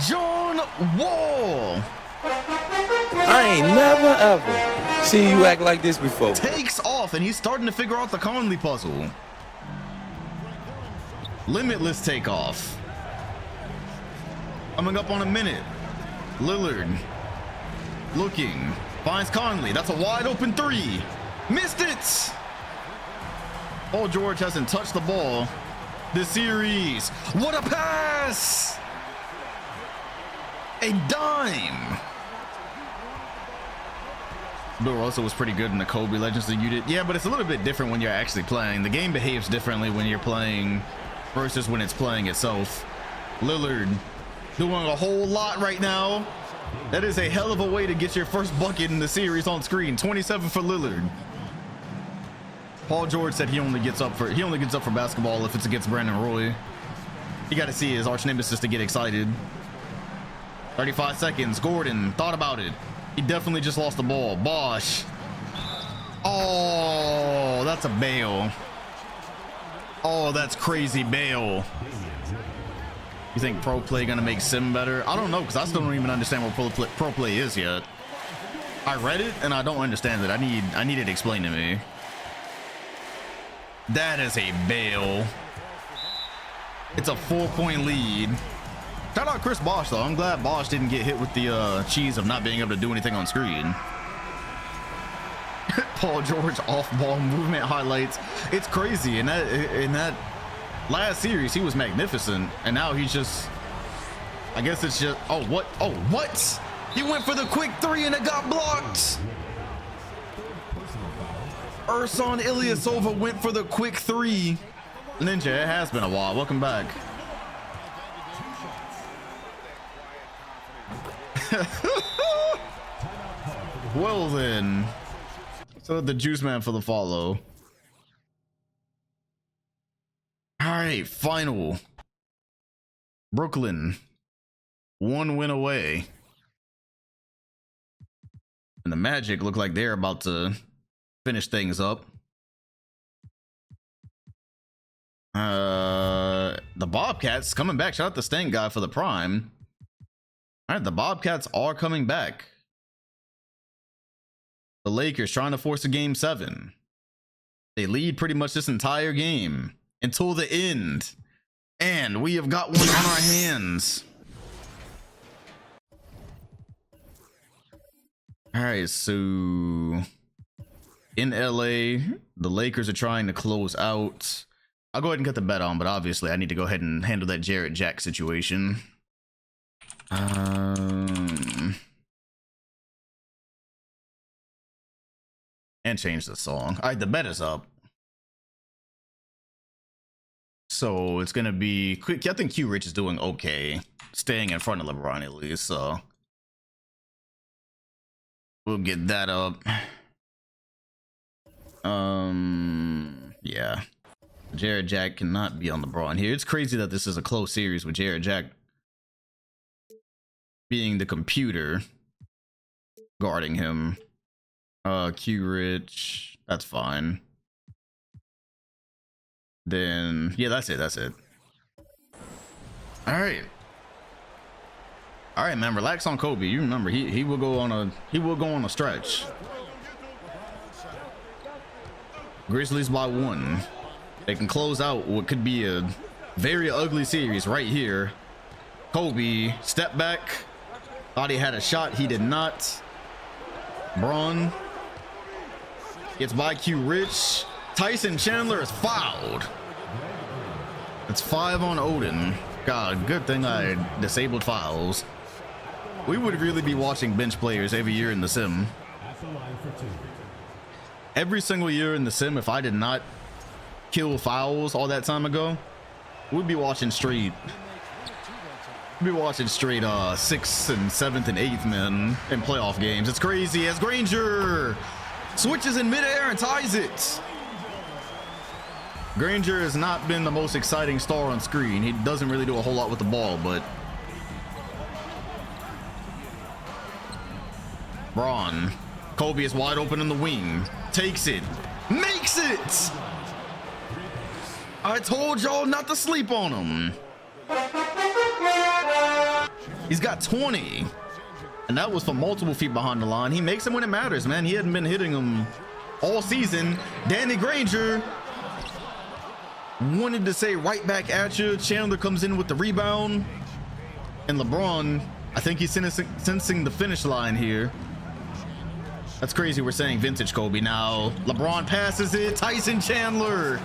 John Wall. I ain't never ever seen you act like this before. Takes off and he's starting to figure out the Conley puzzle. Limitless takeoff. Coming up on a minute. Lillard looking, finds Conley. That's a wide open 3. Missed it. Paul George hasn't touched the ball this series. What a pass. A dime. Bill Russell was pretty good in the Kobe Legends that you did. Yeah, but it's a little bit different when you're actually playing. The game behaves differently when you're playing versus when it's playing itself. Lillard doing a whole lot right now. That is a hell of a way to get your first bucket in the series on screen. 27 for Lillard. Paul George said he only gets up for basketball if it's against Brandon Roy. You got to see his arch nemesis to get excited. 35 seconds. Gordon thought about it. He definitely just lost the ball. Bosh. Oh, that's a bail. Oh, that's crazy bail. You think pro play gonna make sim better? I don't know, because I still don't even understand what pro play is yet. I read it and I don't understand it. I need it explained to me. That is a bail. It's a 4-point lead. Shout out Chris Bosch though. I'm glad Bosch didn't get hit with the cheese of not being able to do anything on screen. Paul George off-ball movement highlights. It's crazy. In that last series, he was magnificent, and now he's just. I guess it's just. Oh what? Oh what? He went for the quick three and it got blocked. Ersan Ilyasova went for the quick three. Ninja, it has been a while. Welcome back. Well then. So the Juice Man for the follow. All right, final. Brooklyn, 1 win away. And the Magic look like they're about to finish things up. The Bobcats coming back. Shout out the Stank guy for the prime. All right, the Bobcats are coming back. The Lakers trying to force a game 7. They lead pretty much this entire game until the end. And we have got one on our hands. All right, so in LA, the Lakers are trying to close out. I'll go ahead and get the bet on, but obviously I need to go ahead and handle that Jarrett Jack situation. And change the song. All right, the bet is up. So it's gonna be quick. I think Q Rich is doing okay, staying in front of LeBron at least. So we'll get that up. Yeah. Jared Jack cannot be on LeBron here. It's crazy that this is a close series with Jared Jack being the computer guarding him. Q Rich, that's fine. Then yeah, that's it. All right, man, relax on Kobe. You remember he will go on a stretch. Grizzlies by 1. They can close out what could be a very ugly series right here. Kobe step back, thought he had a shot, he did not. Braun gets by Q Rich. Tyson Chandler is fouled. It's 5 on Odin. God, good thing I disabled fouls. We would really be watching bench players every year in the sim. Every single year in the sim, if I did not kill fouls all that time ago, we'd be watching straight. We'd be watching straight 6th and 7th and 8th men in playoff games. It's crazy as Granger switches in midair and ties it. Granger has not been the most exciting star on screen. He doesn't really do a whole lot with the ball, but Braun. Kobe is wide open in the wing. Takes it. Makes it! I told y'all not to sleep on him. He's got 20. And that was for multiple feet behind the line. He makes them when it matters, man. He hadn't been hitting them all season. Danny Granger wanted to say right back at you. Chandler comes in with the rebound. And LeBron, I think he's sensing the finish line here. That's crazy. We're saying vintage Kobe now. LeBron passes it. Tyson Chandler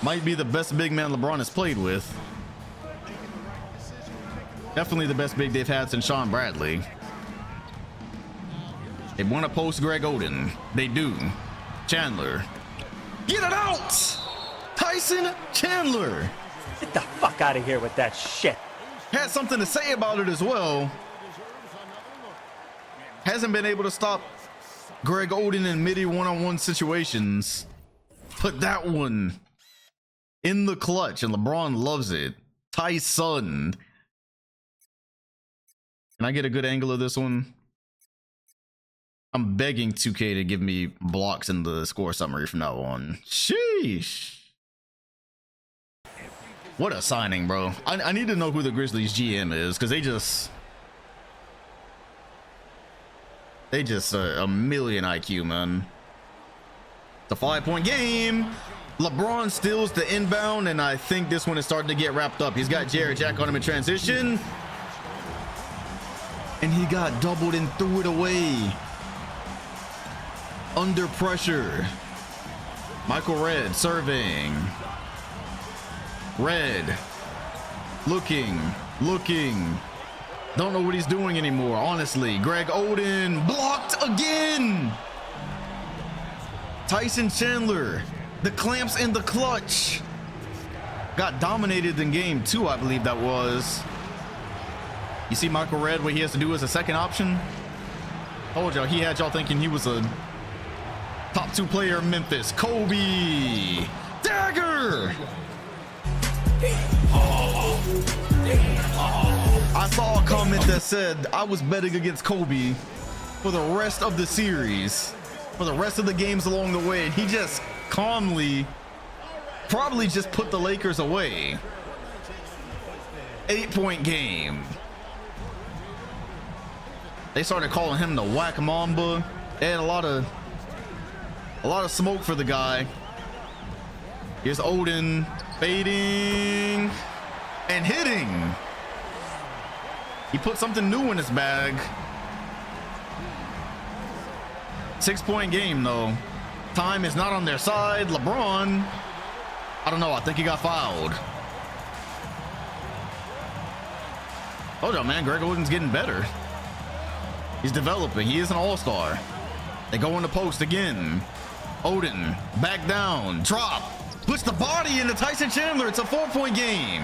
might be the best big man LeBron has played with. Definitely the best big they've had since Sean Bradley. They want to post Greg Oden. They do. Chandler. Get it out! Tyson Chandler. Get the fuck out of here with that shit. Had something to say about it as well. Hasn't been able to stop Greg Oden in midi one-on-one situations. Put that one in the clutch, and LeBron loves it. Tyson. Can I get a good angle of this one? I'm begging 2K to give me blocks in the score summary from now on. Sheesh. What a signing, bro. I need to know who the Grizzlies GM is, because they just a million IQ, man. It's a 5-point game. LeBron steals the inbound, and I think this one is starting to get wrapped up. He's got Jared Jack on him in transition. And he got doubled and threw it away. Under pressure. Michael Red serving. Red. Looking. Don't know what he's doing anymore, honestly. Greg Oden blocked again. Tyson Chandler. The clamps in the clutch. Got dominated in game 2, I believe that was. You see Michael Red, what he has to do as a second option? Told y'all, he had y'all thinking he was a top 2 player in Memphis. Kobe. Dagger. I saw a comment that said I was betting against Kobe for the rest of the series, for the rest of the games along the way, and he just calmly probably just put the Lakers away. 8-point game. They started calling him the Whack Mamba. They had a lot of smoke for the guy. Here's Oden fading and hitting. He put something new in his bag. 6-point game though. Time is not on their side. LeBron, I don't know, I think he got fouled. Hold on, man. Greg Oden's getting better. He's developing. He is an all-star. They go in the post again. Oden back down, drop, puts the body into Tyson Chandler. It's a 4-point game.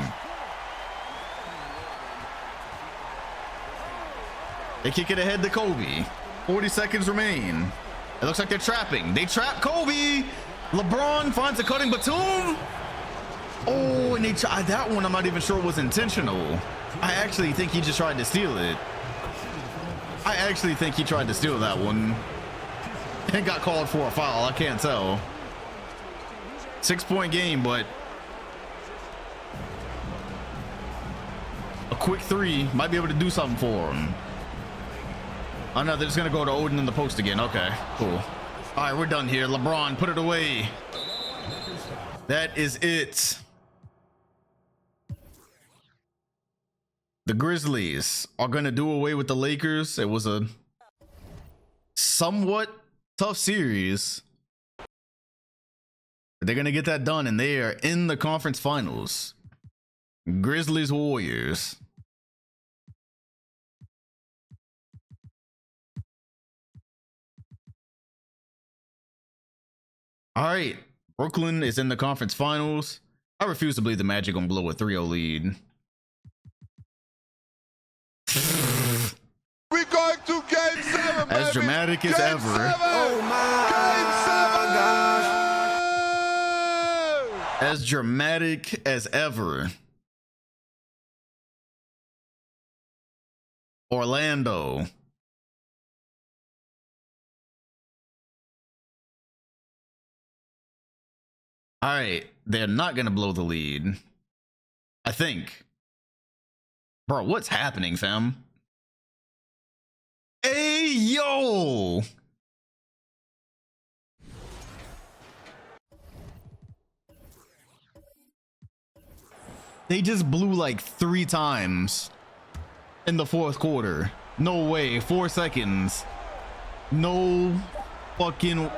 They kick it ahead to Kobe. 40 seconds remain. It looks like they're trapping. They trap Kobe. LeBron finds a cutting Batum. Oh, and they tried that one. I'm not even sure it was intentional. I actually think he just tried to steal it. I actually think he tried to steal that one. And got called for a foul. I can't tell. 6-point game, but a quick 3 might be able to do something for him. Oh no, they're just gonna go to Oden in the post again. Okay, cool. All right, we're done here. LeBron, put it away. That is it. The Grizzlies are gonna do away with the Lakers. It was a somewhat tough series. But they're gonna get that done, and they are in the conference finals. Grizzlies Warriors. All right, Brooklyn is in the conference finals. I refuse to believe the Magic gonna blow a 3-0 lead. We're going to game 7, As dramatic as ever. Oh my gosh. As dramatic as ever. Orlando. All right, they're not gonna blow the lead, I think. Bro, what's happening, fam? Hey, yo! They just blew like 3 times in the 4th quarter. No way, 4 seconds. No fucking...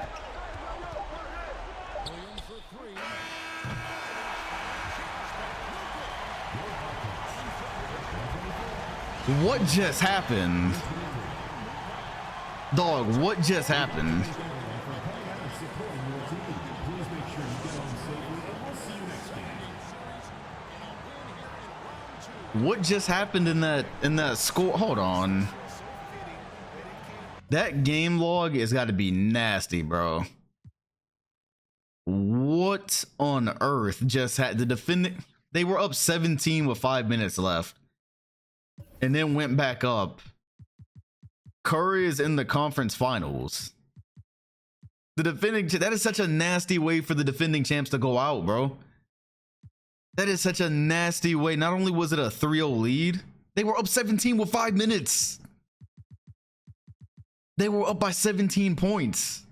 What just happened? Dog, what just happened? What just happened in that score? Hold on. That game log has got to be nasty, bro. What on earth just had the defendant? They were up 17 with 5 minutes left. And then went back up. Curry is in the conference finals. The defending, that is such a nasty way for the defending champs to go out, bro. That is such a nasty way. Not only was it a 3-0 lead, they were up 17 with 5 minutes. They were up by 17 points.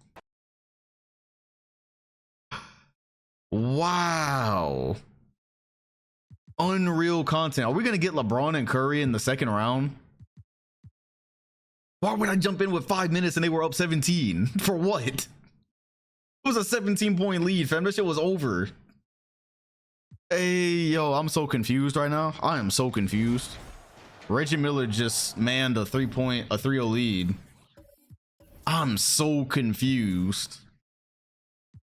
Wow. Unreal content. Are we gonna get LeBron and Curry in the second round? Why would I jump in with 5 minutes and they were up 17? For what? It was a 17-point lead, fam. That shit was over. Hey, yo, I'm so confused right now. I am so confused. Reggie Miller just manned a 3-0 lead. I'm so confused.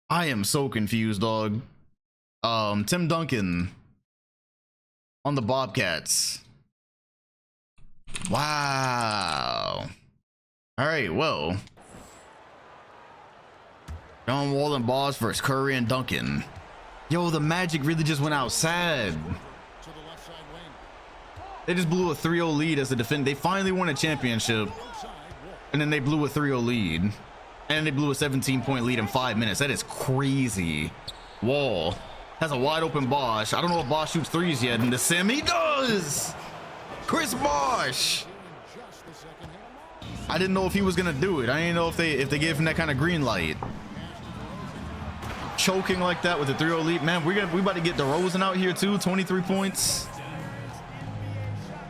I am so confused, dog. Tim Duncan on the Bobcats. Wow. All right, well. John Wall and Boss versus Curry and Duncan. Yo, the Magic really just went out sad. They just blew a 3-0 lead as a defend. They finally won a championship. And then they blew a 3-0 lead. And they blew a 17-point lead in 5 minutes. That is crazy. Wall has a wide open Bosch. I don't know if Bosch shoots threes yet in the sim. He does! Chris Bosch! I didn't know if he was gonna do it. I didn't know if they gave him that kind of green light. Choking like that with a 3-0 lead. Man, we about to get DeRozan out here too. 23 points.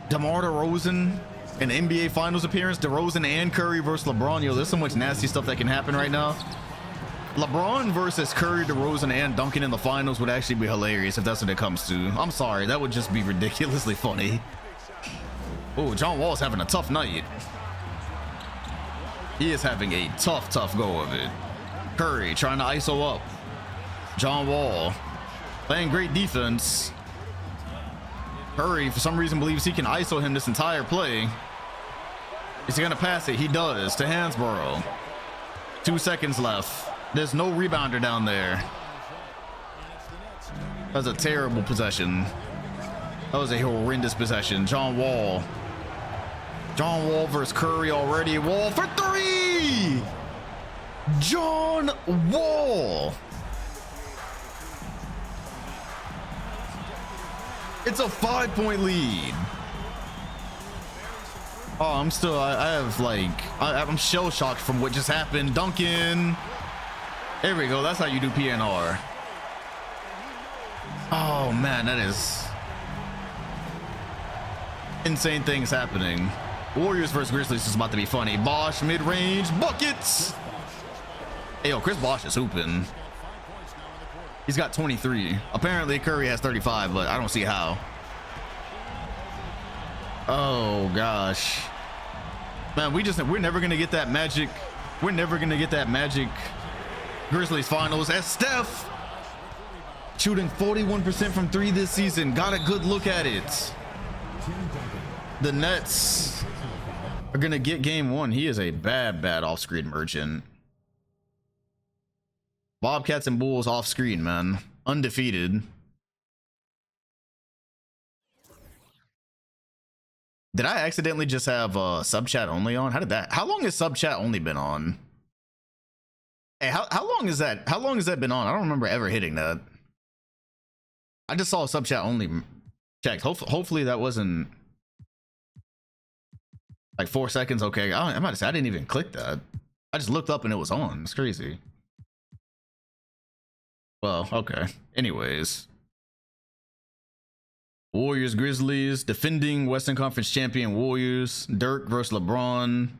DeMar DeRozan, an NBA Finals appearance. DeRozan and Curry versus LeBron. Yo, there's so much nasty stuff that can happen right now. LeBron versus Curry, DeRozan, and Duncan in the finals would actually be hilarious if that's what it comes to. I'm sorry, that would just be ridiculously funny. Oh, John Wall's having a tough night. He is having a tough go of it. Curry trying to ISO up. John Wall playing great defense. Curry, for some reason, believes he can ISO him this entire play. Is he gonna pass it? He does to Hansborough. 2 seconds left. There's no rebounder down there. That was a terrible possession. That was a horrendous possession. John Wall versus Curry already. Wall for three. John Wall. It's a 5-point lead. Oh, I'm shell shocked from what just happened. Duncan. There we go. That's how you do PNR. Oh man, that is insane things happening. Warriors versus Grizzlies is about to be funny. Bosch mid-range buckets. Hey, yo, Chris Bosch is hooping. He's got 23. Apparently Curry has 35, but I don't see how. Oh gosh, man, we're never gonna get that magic. We're never gonna get that magic Grizzlies finals as Steph shooting 41% from three this season. Got a good look at it. The Nets are gonna get game one. He is a bad off-screen merchant. Bobcats and Bulls off screen, man. Undefeated. Did I accidentally just have sub chat only on? How long has sub chat only been on? Hey, how long is that? How long has that been on? I don't remember ever hitting that. I just saw sub chat only checked. Hopefully that wasn't like 4 seconds. Okay, I might have said I didn't even click that. I just looked up and it was on. It's crazy. Well, okay. Anyways. Warriors, Grizzlies, defending Western Conference champion Warriors. Dirk versus LeBron.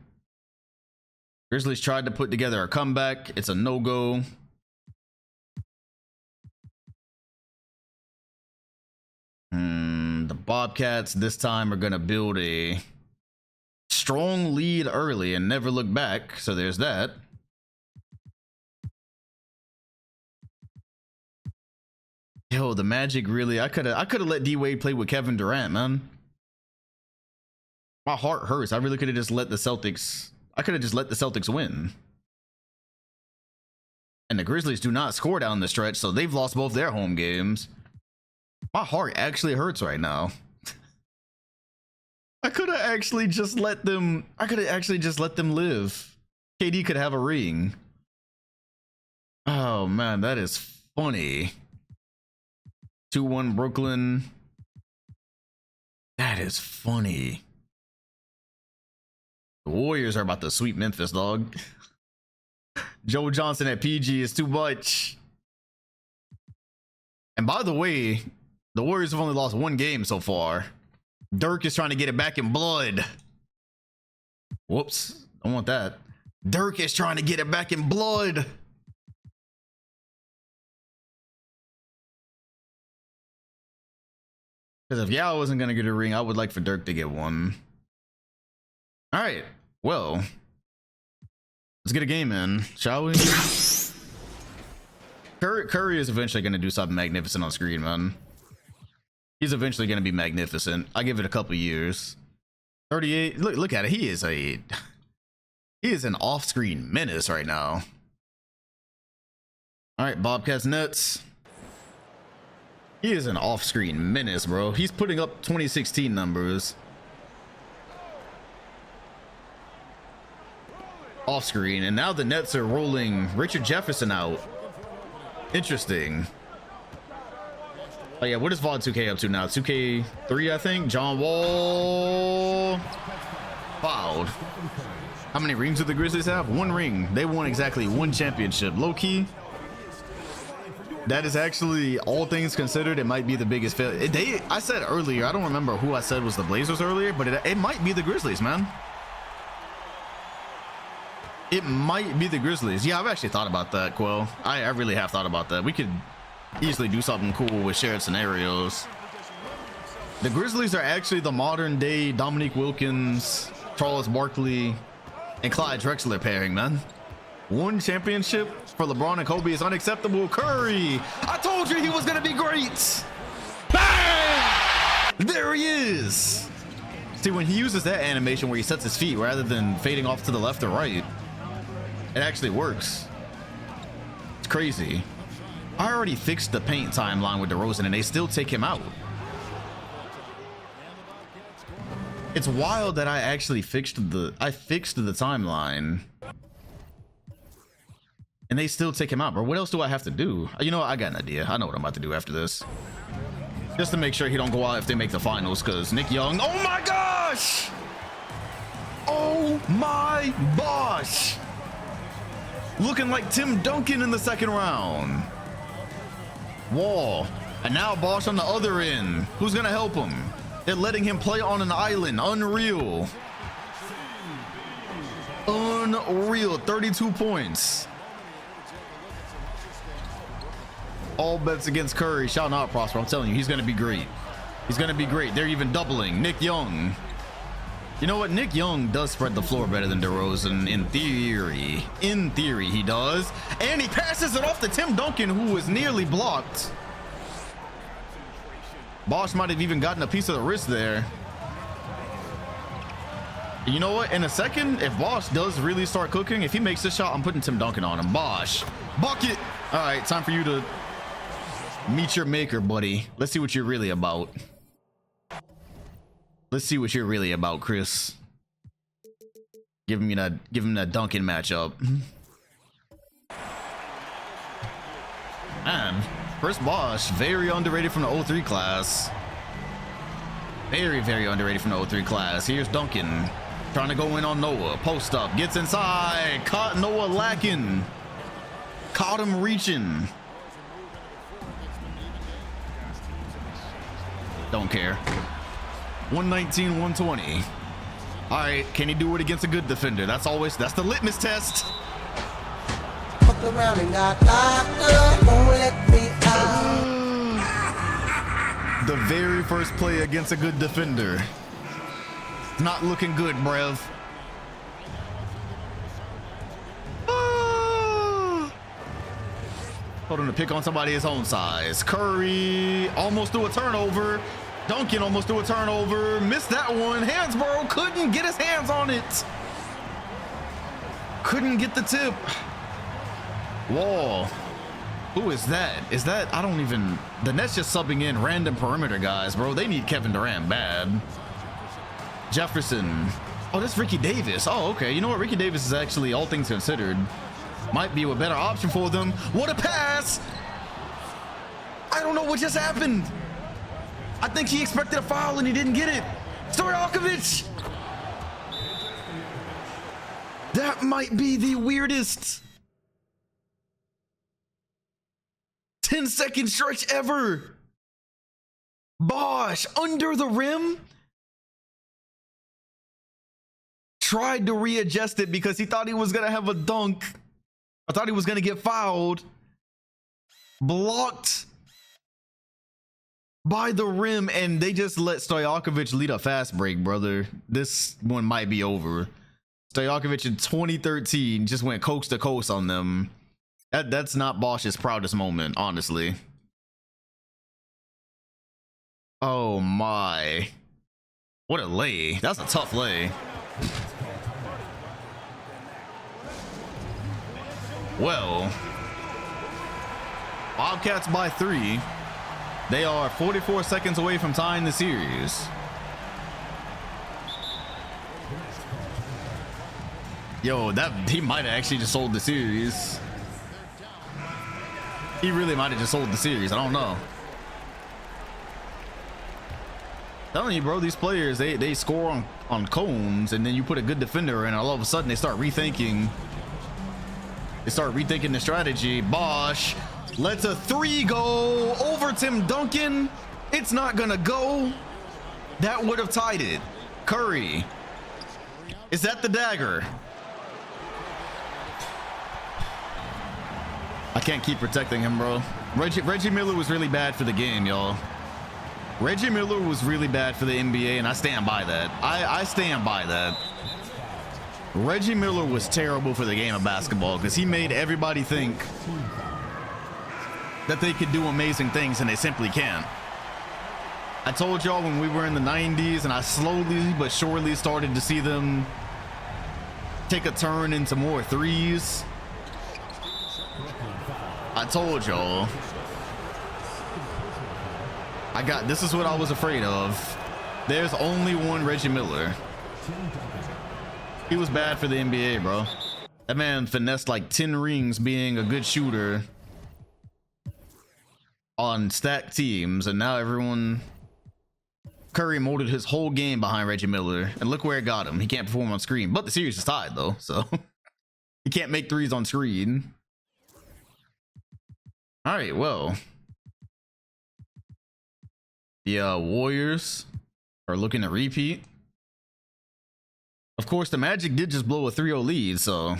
Grizzlies tried to put together a comeback. It's a no-go. The Bobcats this time are going to build a strong lead early and never look back. So there's that. Yo, the Magic really, I could have let D-Wade play with Kevin Durant, man. My heart hurts. I really could have just let the Celtics, win. And the Grizzlies do not score down the stretch, so they've lost both their home games. My heart actually hurts right now. I could have actually just let them live. KD could have a ring. Oh man, that is funny. 2-1 Brooklyn. That is funny. The Warriors are about to sweep Memphis, dog. Joe Johnson at PG is too much. And by the way, the Warriors have only lost one game so far. Dirk is trying to get it back in blood. Whoops, I want that. Dirk is trying to get it back in blood. Because if Yao wasn't going to get a ring, I would like for Dirk to get one. All right, well, let's get a game in, shall we? Curry is eventually going to do something magnificent on screen, man. He's eventually going to be magnificent. I give it a couple years. 38. Look at it. He is an off-screen menace right now. All right, Bobcats Nets. He is an off-screen menace, bro. He's putting up 2016 numbers. Off-screen, and now the Nets are rolling Richard Jefferson out. Interesting. Oh yeah, what is VOD 2K up to now? 2K3, I think. John Wall fouled. How many rings do the Grizzlies have? One ring. They won exactly one championship. Low key, that is actually, all things considered, it might be the biggest failure. I said earlier, I don't remember who I said was the Blazers earlier, but it might be the Grizzlies, man. It might be the Grizzlies. Yeah, I've actually thought about that, Quill. I really have thought about that. We could easily do something cool with shared scenarios. The Grizzlies are actually the modern day Dominique Wilkins, Charles Barkley, and Clyde Drexler pairing, man. One championship for LeBron and Kobe is unacceptable. Curry, I told you he was gonna be great. Bang! There he is. See, when he uses that animation where he sets his feet rather than fading off to the left or right, it actually works. It's crazy. I already fixed the paint timeline with DeRozan and they still take him out. It's wild that I actually fixed the timeline and they still take him out, bro. What else do I have to do? You know what? I got an idea. I know what I'm about to do after this. Just to make sure he don't go out if they make the finals, because Nick Young, oh my gosh! Oh my gosh! Looking like Tim Duncan in the second round. Wall, and now Bosch on the other end. Who's gonna help him? They're letting him play on an island. Unreal. Unreal. 32 points. All bets against Curry. Shall not prosper. I'm telling you, he's gonna be great. He's gonna be great. They're even doubling Nick Young. You know what? Nick Young does spread the floor better than DeRozan in theory. In theory, he does. And he passes it off to Tim Duncan, who was nearly blocked. Bosch might have even gotten a piece of the wrist there. You know what? In a second, if Bosch does really start cooking, if he makes this shot, I'm putting Tim Duncan on him. Bosch, bucket. All right, time for you to meet your maker, buddy. Let's see what you're really about. Let's see what you're really about, Chris. Give him that Duncan matchup. Man, Chris Bosch, very underrated from the 03 class. Very, very underrated from the 03 class. Here's Duncan trying to go in on Noah. Post up, gets inside. Caught Noah lacking. Caught him reaching. Don't care. 119, 120. All right, can he do it against a good defender? That's the litmus test. Fucked around and got locked up, won't let me out. The very first play against a good defender. Not looking good, bruv. Told him to pick on somebody his own size. Curry almost threw a turnover. Duncan almost threw a turnover. Missed that one. Hansborough couldn't get his hands on it. Couldn't get the tip. Wall. Who is that? Is that, I don't even, the Nets just subbing in random perimeter guys, bro. They need Kevin Durant bad. Jefferson. Oh, that's Ricky Davis. Oh, okay. You know what? Ricky Davis is actually, all things considered, might be a better option for them. What a pass. I don't know what just happened. I think he expected a foul and he didn't get it. Stojakovic. That might be the weirdest. 10-second stretch ever. Bosh under the rim. Tried to readjust it because he thought he was gonna have a dunk. I thought he was gonna get fouled. Blocked by the rim, and they just let Stojakovic lead a fast break, brother. This one might be over. Stojakovic in 2013 just went coast to coast on them. That's not Bosch's proudest moment, honestly. Oh my. What a lay. That's a tough lay. Well, Bobcats by 3. They are 44 seconds away from tying the series. Yo, he might have actually just sold the series. He really might have just sold the series. I don't know. Telling you, bro, these players, they score on cones, and then you put a good defender in, and all of a sudden they start rethinking. They start rethinking the strategy. Bosh lets a 3 go over Tim Duncan. It's not gonna go. That would have tied it. Curry. Is that the dagger? I can't keep protecting him, bro. Reggie Miller was really bad for the game, y'all. Reggie Miller was really bad for the NBA, and I stand by that. I stand by that. Reggie Miller was terrible for the game of basketball because he made everybody think that they could do amazing things, and they simply can't. I told y'all when we were in the 90s, and I slowly but surely started to see them take a turn into more threes. I told y'all. This is what I was afraid of. There's only one Reggie Miller. He was bad for the NBA, bro. That man finessed like 10 rings being a good shooter on stacked teams, and now everyone... Curry molded his whole game behind Reggie Miller, and look where it got him. He can't perform on screen, but the series is tied though, so he can't make threes on screen. All right, well, the Warriors are looking to repeat. Of course, the Magic did just blow a 3-0 lead, so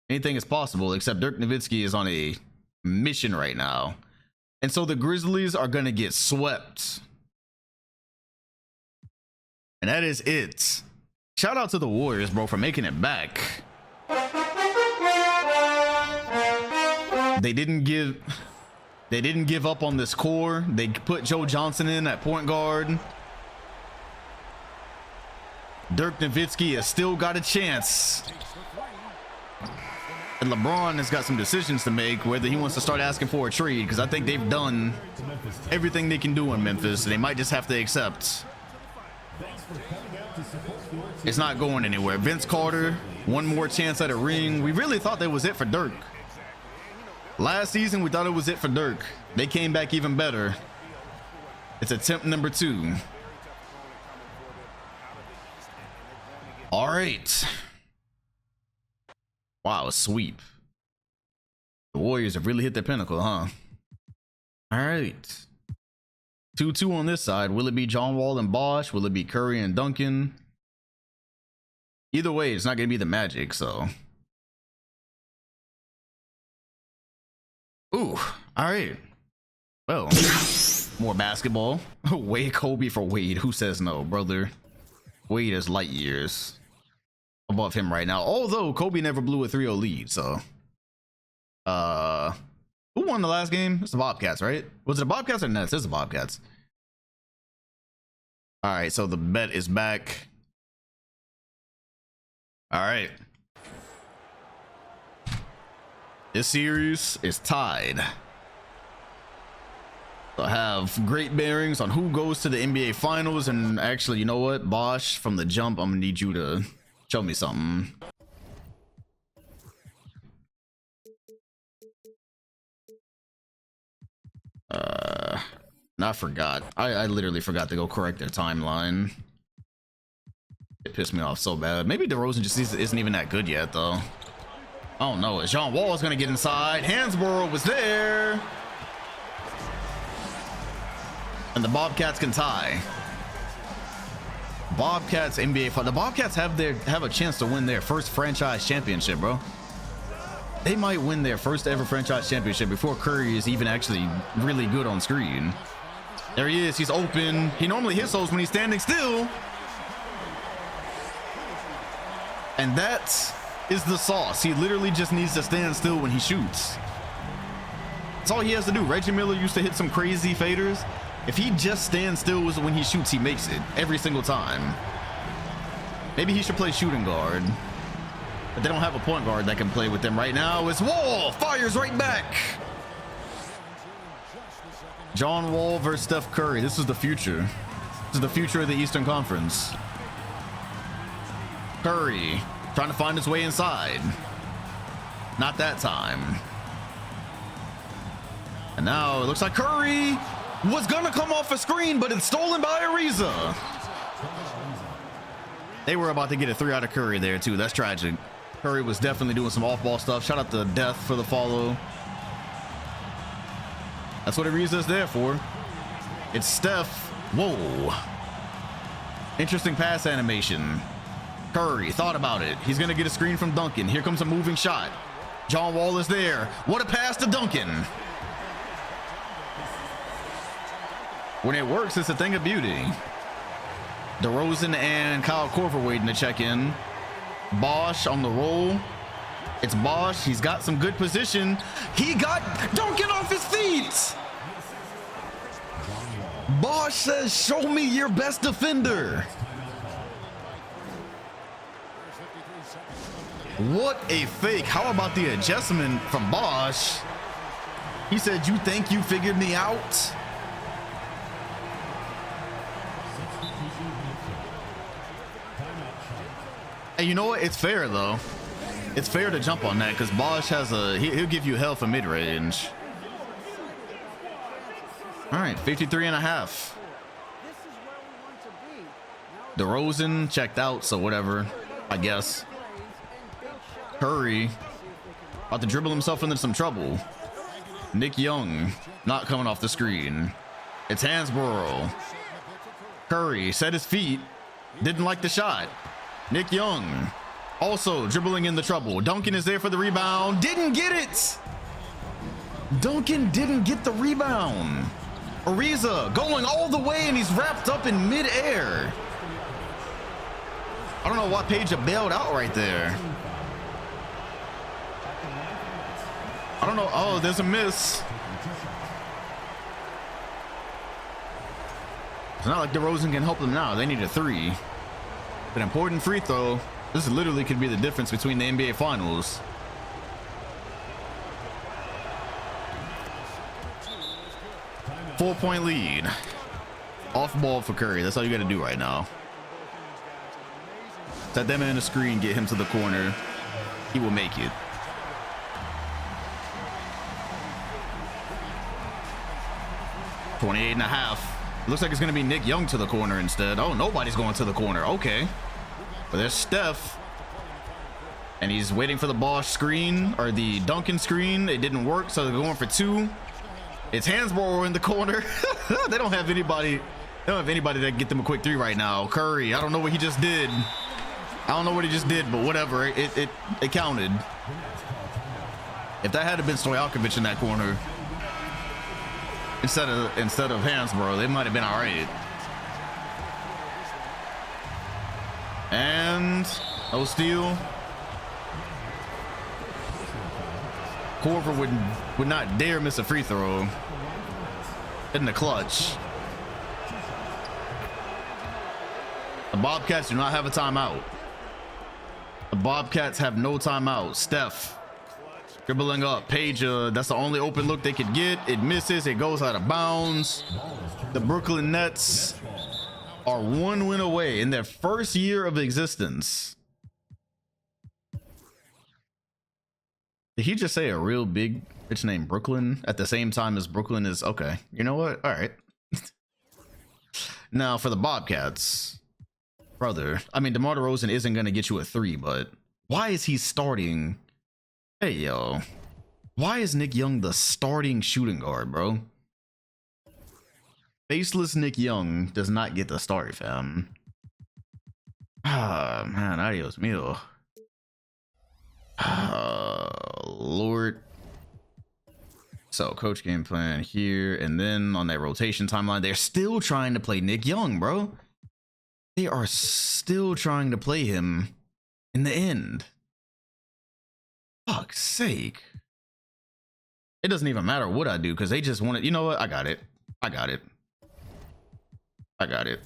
anything is possible, except Dirk Nowitzki is on a mission right now. And so the Grizzlies are going to get swept. And that is it. Shout out to the Warriors, bro, for making it back. They didn't give up on this core. They put Joe Johnson in at point guard. Dirk Nowitzki has still got a chance. And LeBron has got some decisions to make, whether he wants to start asking for a trade, because I think they've done everything they can do in Memphis. They might just have to accept. It's not going anywhere. Vince Carter, one more chance at a ring. We really thought that was it for Dirk. Last season, we thought it was it for Dirk. They came back even better. It's attempt number 2. All right. Wow, a sweep. The Warriors have really hit their pinnacle, huh? All right. 2-2 on this side. Will it be John Wall and Bosh? Will it be Curry and Duncan? Either way, it's not going to be the Magic, so. Ooh, all right. Well, more basketball. Wade Kobe for Wade. Who says no, brother? Wade is light years above him right now. Although Kobe never blew a 3-0 lead, so. Who won the last game? It's the Bobcats, right? Was it the Bobcats or Nets? It's the Bobcats. All right, so the bet is back. All right. This series is tied. So I have great bearings on who goes to the NBA Finals, and actually, you know what, Bosh, from the jump, I'm gonna need you to show me something. I forgot. I literally forgot to go correct their timeline. It pissed me off so bad. Maybe DeRozan just isn't even that good yet, though. I don't know. John Wall is gonna get inside. Hansborough was there. And the Bobcats can tie. Bobcats NBA. The Bobcats have a chance to win their first franchise championship, bro. They might win their first ever franchise championship before Curry is even actually really good on screen. There he is. He's open. He normally hits those when he's standing still. And that is the sauce. He literally just needs to stand still when he shoots. That's all he has to do. Reggie Miller used to hit some crazy faders. If he just stands still when he shoots, he makes it every single time. Maybe he should play shooting guard. But they don't have a point guard that can play with them right now. It's Wall. Fires right back. John Wall versus Steph Curry. This is the future. This is the future of the Eastern Conference. Curry trying to find his way inside. Not that time. And now it looks like Curry was gonna come off a screen, but it's stolen by Ariza. They were about to get a 3 out of Curry there too. That's tragic. Curry was definitely doing some off-ball stuff. Shout out to Death for the follow. That's what Ariza's there for. It's Steph. Whoa. Interesting pass animation. Curry thought about it. He's gonna get a screen from Duncan. Here comes a moving shot. John Wall is there. What a pass to Duncan. When it works, it's a thing of beauty. DeRozan and Kyle Korver waiting to check in. Bosch on the roll. It's Bosch. He's got some good position. He got Duncan off his feet. Bosch says, show me your best defender. What a fake. How about the adjustment from Bosch? He said, you think you figured me out? And you know what? It's fair though. It's fair to jump on that because Bosch has he'll give you hell for mid-range. All right, 53.5. DeRozan checked out, so whatever, I guess. Curry about to dribble himself into some trouble. Nick Young not coming off the screen. It's Hansborough. Curry set his feet, didn't like the shot. Nick Young also dribbling in the trouble. Duncan is there for the rebound. Didn't get it. Duncan didn't get the rebound. Ariza going all the way and he's wrapped up in midair. I don't know why Page bailed out right there. I don't know. Oh, there's a miss. It's not like DeRozan can help them now. They need a 3. An important free throw. This literally could be the difference between the NBA Finals. Four-point lead. Off ball for Curry. That's all you got to do right now. Set them in the screen, get him to the corner. He will make it. $28.5. Looks like it's going to be Nick Young to the corner instead. Oh, nobody's going to the corner. Okay. But there's Steph. And he's waiting for the Bosch screen or the Duncan screen. It didn't work, so they're going for 2. It's Hansborough in the corner. They don't have anybody. They don't have anybody that can get them a quick 3 right now. Curry, I don't know what he just did. I don't know what he just did, but whatever. It counted. If that had been Stojakovic in that corner instead of Hansborough, they might have been all right. And no steal. Korver would not dare miss a free throw in the clutch. The Bobcats do not have a timeout. The Bobcats have no timeout. Steph dribbling up. Page, that's the only open look they could get. It misses. It goes out of bounds. The Brooklyn Nets are 1 win away in their first year of existence. Did he just say a real big bitch named Brooklyn at the same time as Brooklyn is? Okay, you know what? All right. Now for the Bobcats, brother. I mean, DeMar DeRozan isn't going to get you a 3, but why is he starting? Hey, yo. Why is Nick Young the starting shooting guard, bro? Faceless Nick Young does not get the start, fam. Ah, man, adios mio. Lord. So, coach game plan here, and then on that rotation timeline, they're still trying to play Nick Young, bro. They are still trying to play him in the end. Fuck's sake. It doesn't even matter what I do because they just want it. You know what? I got it. I got it. I got it.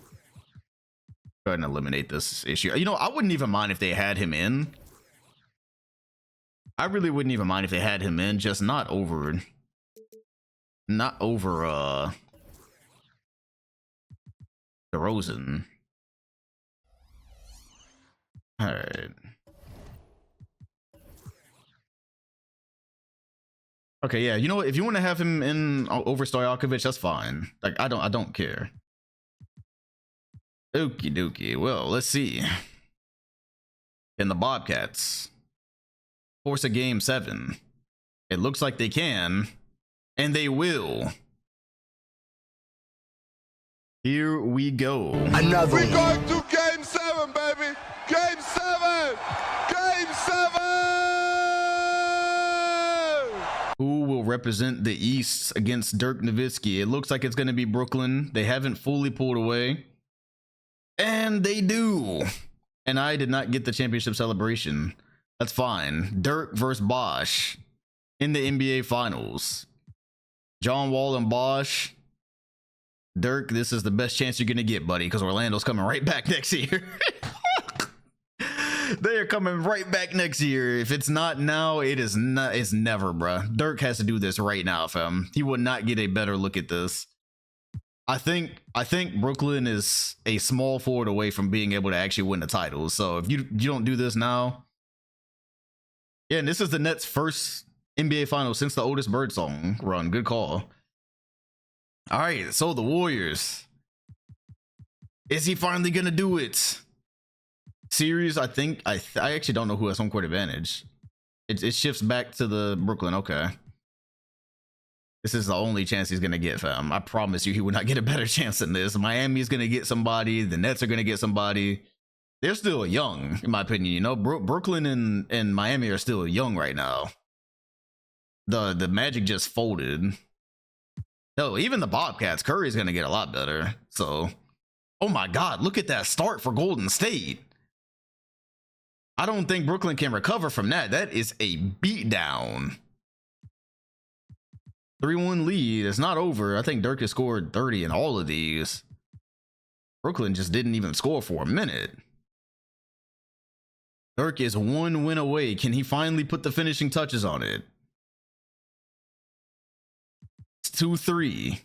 Go ahead and eliminate this issue. You know, I wouldn't even mind if they had him in. I really wouldn't even mind if they had him in, just not over DeRozan. All right. Okay, yeah. You know what? If you want to have him in over Stojakovic, that's fine. Like, I don't care. Okie dokie. Well, let's see. In the Bobcats force a game 7. It looks like they can, and they will. Here we go. Another We're going to game 7, baby. Game 7. Game 7. Who will represent the East against Dirk Nowitzki? It looks like it's going to be Brooklyn. They haven't fully pulled away. And they do. And I did not get the championship celebration. That's fine. Dirk versus Bosch in the NBA Finals. John Wall and Bosch. Dirk, this is the best chance you're going to get, buddy, because Orlando's coming right back next year. They are coming right back next year. If it's not now, it is not. It's never, bruh. Dirk has to do this right now, fam. He would not get a better look at this. I think Brooklyn is a small forward away from being able to actually win the title. So if you don't do this now, yeah, and this is the Nets' first NBA Finals since the Otis Birdsong run. Good call. All right, so the Warriors. Is he finally gonna do it? Series, I think I actually don't know who has home court advantage. It shifts back to the Brooklyn. Okay. This is the only chance he's gonna get, fam. I promise you, he would not get a better chance than this. Miami's gonna get somebody. The Nets are gonna get somebody. They're still young, in my opinion. You know, Brooklyn and Miami are still young right now. The Magic just folded. No, even the Bobcats, Curry's gonna get a lot better. So, oh my God, look at that start for Golden State. I don't think Brooklyn can recover from that. That is a beatdown. 3-1 lead. It's not over. I think Dirk has scored 30 in all of these. Brooklyn just didn't even score for a minute. Dirk is 1 win away. Can he finally put the finishing touches on it? It's 2-3.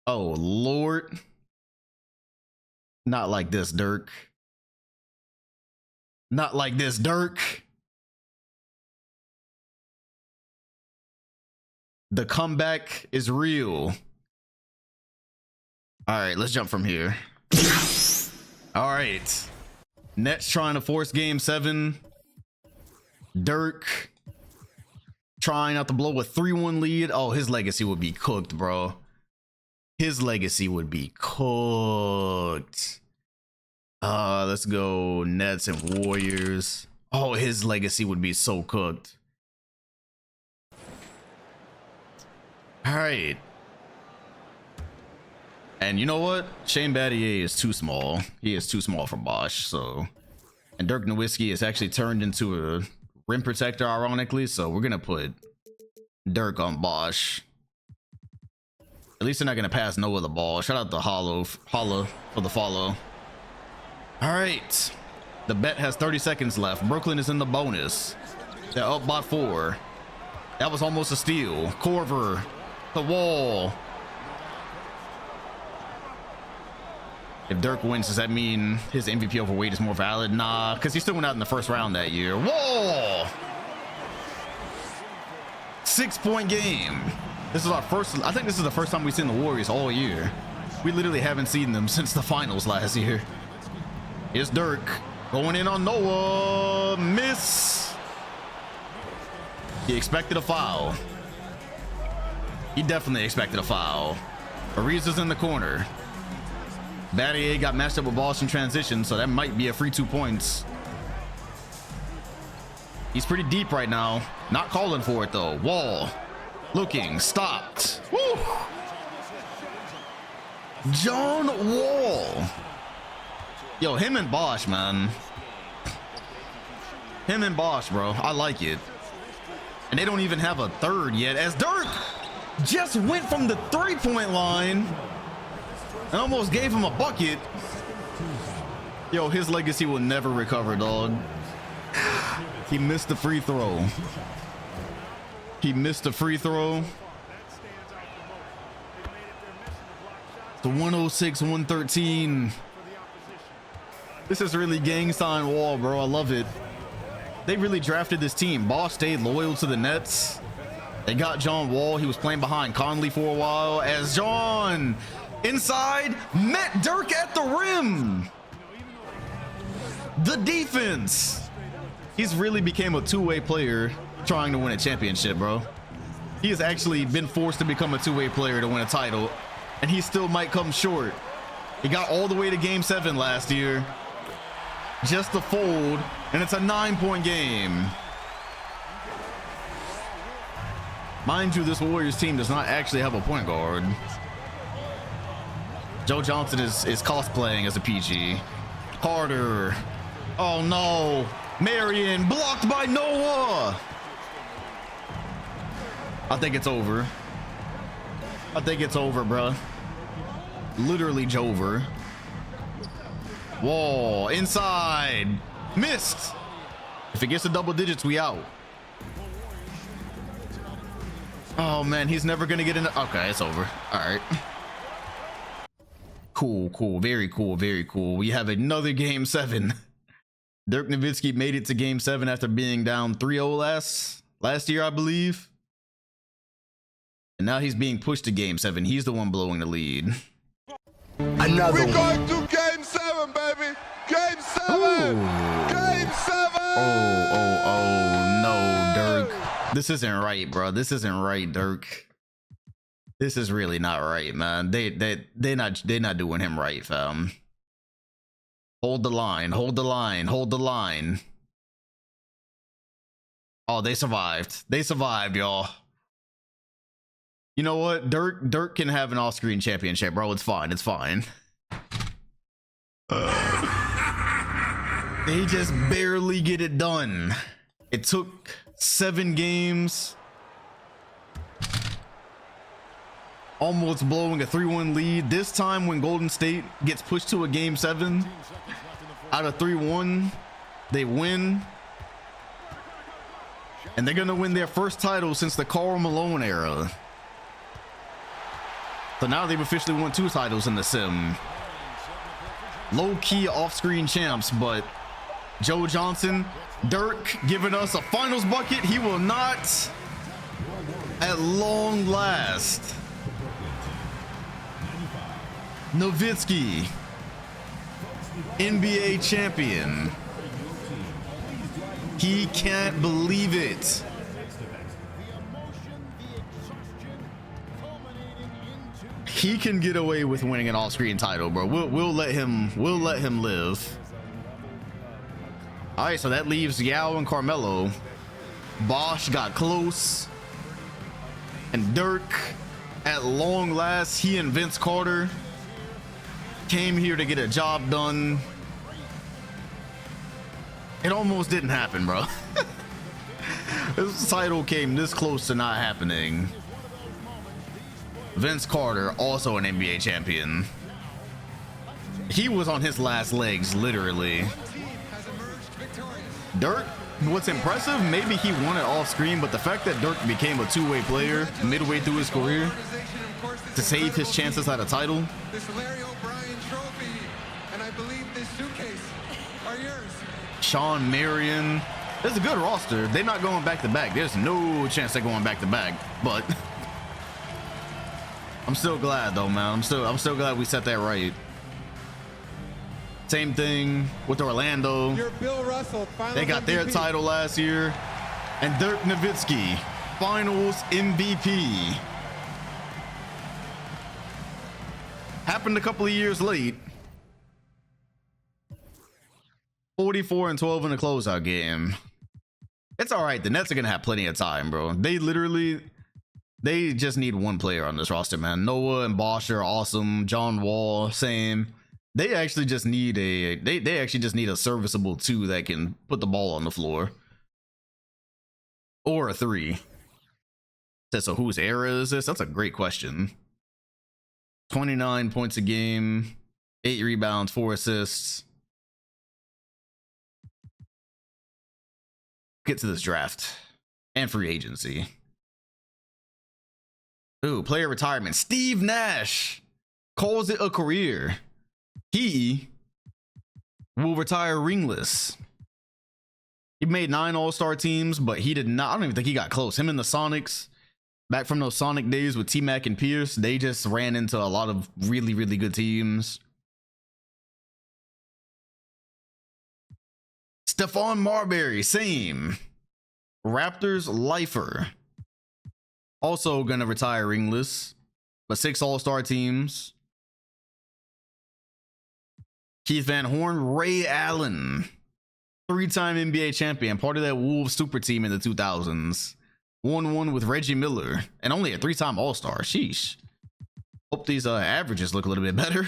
Oh, Lord. Not like this, Dirk. Not like this, Dirk. The comeback is real. All right, let's jump from here. All right. Nets trying to force game 7. Dirk trying not to blow a 3-1 lead. Oh, his legacy would be cooked, bro. His legacy would be cooked. Let's go Nets and Warriors. Oh, his legacy would be so cooked. All right. And you know what? Shane Battier is too small. He is too small for Bosch. So, and Dirk Nowitzki is actually turned into a rim protector, ironically. So we're gonna put Dirk on Bosch. At least they're not gonna pass Noah the ball. Shout out to Holla for the follow. All right. The bet has 30 seconds left. Brooklyn is in the bonus. They're up by 4. That was almost a steal. Corver, the wall. If Dirk wins, does that mean his MVP over Wade is more valid? Nah, because he still went out in the first round that year. Whoa! 6-point game. This is our first. I think this is the first time we've seen the Warriors all year. We literally haven't seen them since the finals last year. Here's Dirk going in on Noah. Miss. He expected a foul. He definitely expected a foul. Ariza's in the corner. Battier got matched up with Boston transition, so that might be a free 2 points. He's pretty deep right now. Not calling for it though. Wall. Looking. Stopped. Woo! John Wall. Yo, him and Bosch, man. Him and Bosch, bro. I like it. And they don't even have a third yet, as Dirk just went from the 3-point line and almost gave him a bucket. Yo, his legacy will never recover, dog. He missed the free throw. He missed the free throw. The 106-113. This is really gang sign Wall, bro. I love it. They really drafted this team. Bosch stayed loyal to the Nets. They got John Wall. He was playing behind Conley for a while, as John inside met Dirk at the rim. The defense. He's really became a two-way player trying to win a championship, bro. He has actually been forced to become a two-way player to win a title, and he still might come short. He got all the way to game 7 last year, just to fold, and it's a 9-point game. Mind you, this Warriors team does not actually have a point guard. Joe Johnson is cosplaying as a PG. Carter. Oh no. Marion blocked by Noah. I think it's over. I think it's over, bruh. Literally Jover. Wall inside. Missed. If it gets to double digits, we out. Oh man, he's never gonna get in. Okay, it's over. All right. Cool. Very cool. Very cool. We have another game 7. Dirk Nowitzki made it to game 7 after being down 3-0 last year, I believe. And now he's being pushed to game 7. He's the one blowing the lead. We're going to game 7, baby. Game 7. Ooh. Game 7. Oh, no, Dirk. This isn't right, bro. This isn't right, Dirk. This is really not right, man. They're not doing him right, fam. Hold the line, hold the line, hold the line. Oh, they survived. They survived, y'all. You know what? Dirk can have an off-screen championship, bro. It's fine. It's fine. They just barely get it done. It took 7 games. Almost blowing a 3-1 lead. This time when Golden State gets pushed to a game 7 out of 3-1, they win. And they're gonna win their first title since the Karl Malone era. So now they've officially won 2 titles in the sim. Low-key off-screen champs, but Joe Johnson, Dirk giving us a finals bucket. He will not at long last. Nowitzki, NBA champion. He can't believe it. He can get away with winning an all-screen title, bro. We'll let him live. All right, so that leaves Yao and Carmelo. Bosch got close, and Dirk, at long last, he and Vince Carter came here to get a job done. It almost didn't happen, bro. This title came this close to not happening. Vince Carter, also an NBA champion. He was on his last legs, literally. Dirk, what's impressive, maybe he won it off screen, but the fact that Dirk became a two-way player midway through his career to save his chances at a title. Sean Marion. That's a good roster. They're not going back to back. There's no chance they're going back to back, but I'm still glad though, man. I'm still glad we set that right. Same thing with Orlando. They got their title last year. And Dirk Nowitzki, finals MVP. Happened a couple of years late. 44-12 in the closeout game. It's all right. The Nets are gonna have plenty of time, bro. They just need one player on this roster, man. Noah and Bosch are awesome. John Wall, same. They actually just need a serviceable 2 that can put the ball on the floor. Or a 3. So whose era is this? That's a great question. 29 points a game, 8 rebounds, 4 assists. Get to this draft and free agency. Ooh, player retirement. Steve Nash calls it a career. He will retire ringless. He made 9 All-Star teams, but he did not. I don't even think he got close. Him and the Sonics, back from those Sonic days with T-Mac and Pierce, they just ran into a lot of really, really good teams. Stephon Marbury, same. Raptors lifer. Also gonna retire ringless, but 6 All-Star teams. Keith Van Horn, Ray Allen, 3-time NBA champion, part of that Wolves super team in the 2000s. 1-1 with Reggie Miller, and only a 3-time All-Star. Sheesh. Hope these averages look a little bit better.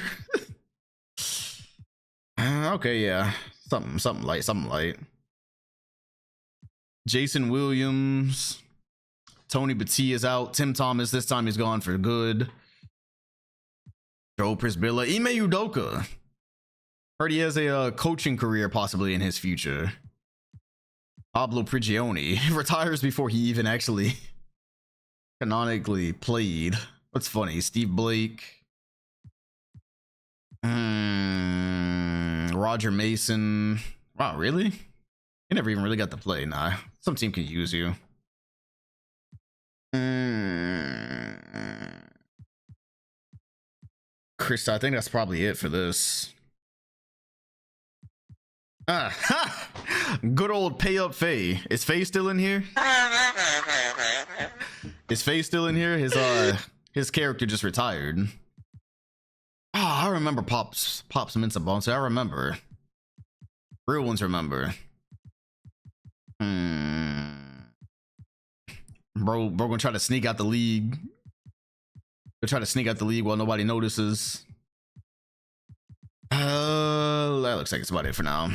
Okay, yeah. Something light. Jason Williams. Tony Battie is out. Tim Thomas, this time he's gone for good. Joe Prisbilla. Ime Udoka. Heard he has a coaching career possibly in his future. Pablo Prigioni retires before he even actually canonically played. What's funny? Steve Blake. Roger Mason. Wow, really? You never even really got to play. Nah, some team can use you. Chris, I think that's probably it for this. Good old pay up Faye. Is Faye still in here? Is Faye still in here? His character just retired. I remember Pops Mensa Bones. I remember. Real ones remember. Bro gonna try to sneak out the league. They'll try to sneak out the league while nobody notices. That looks like it's about it for now.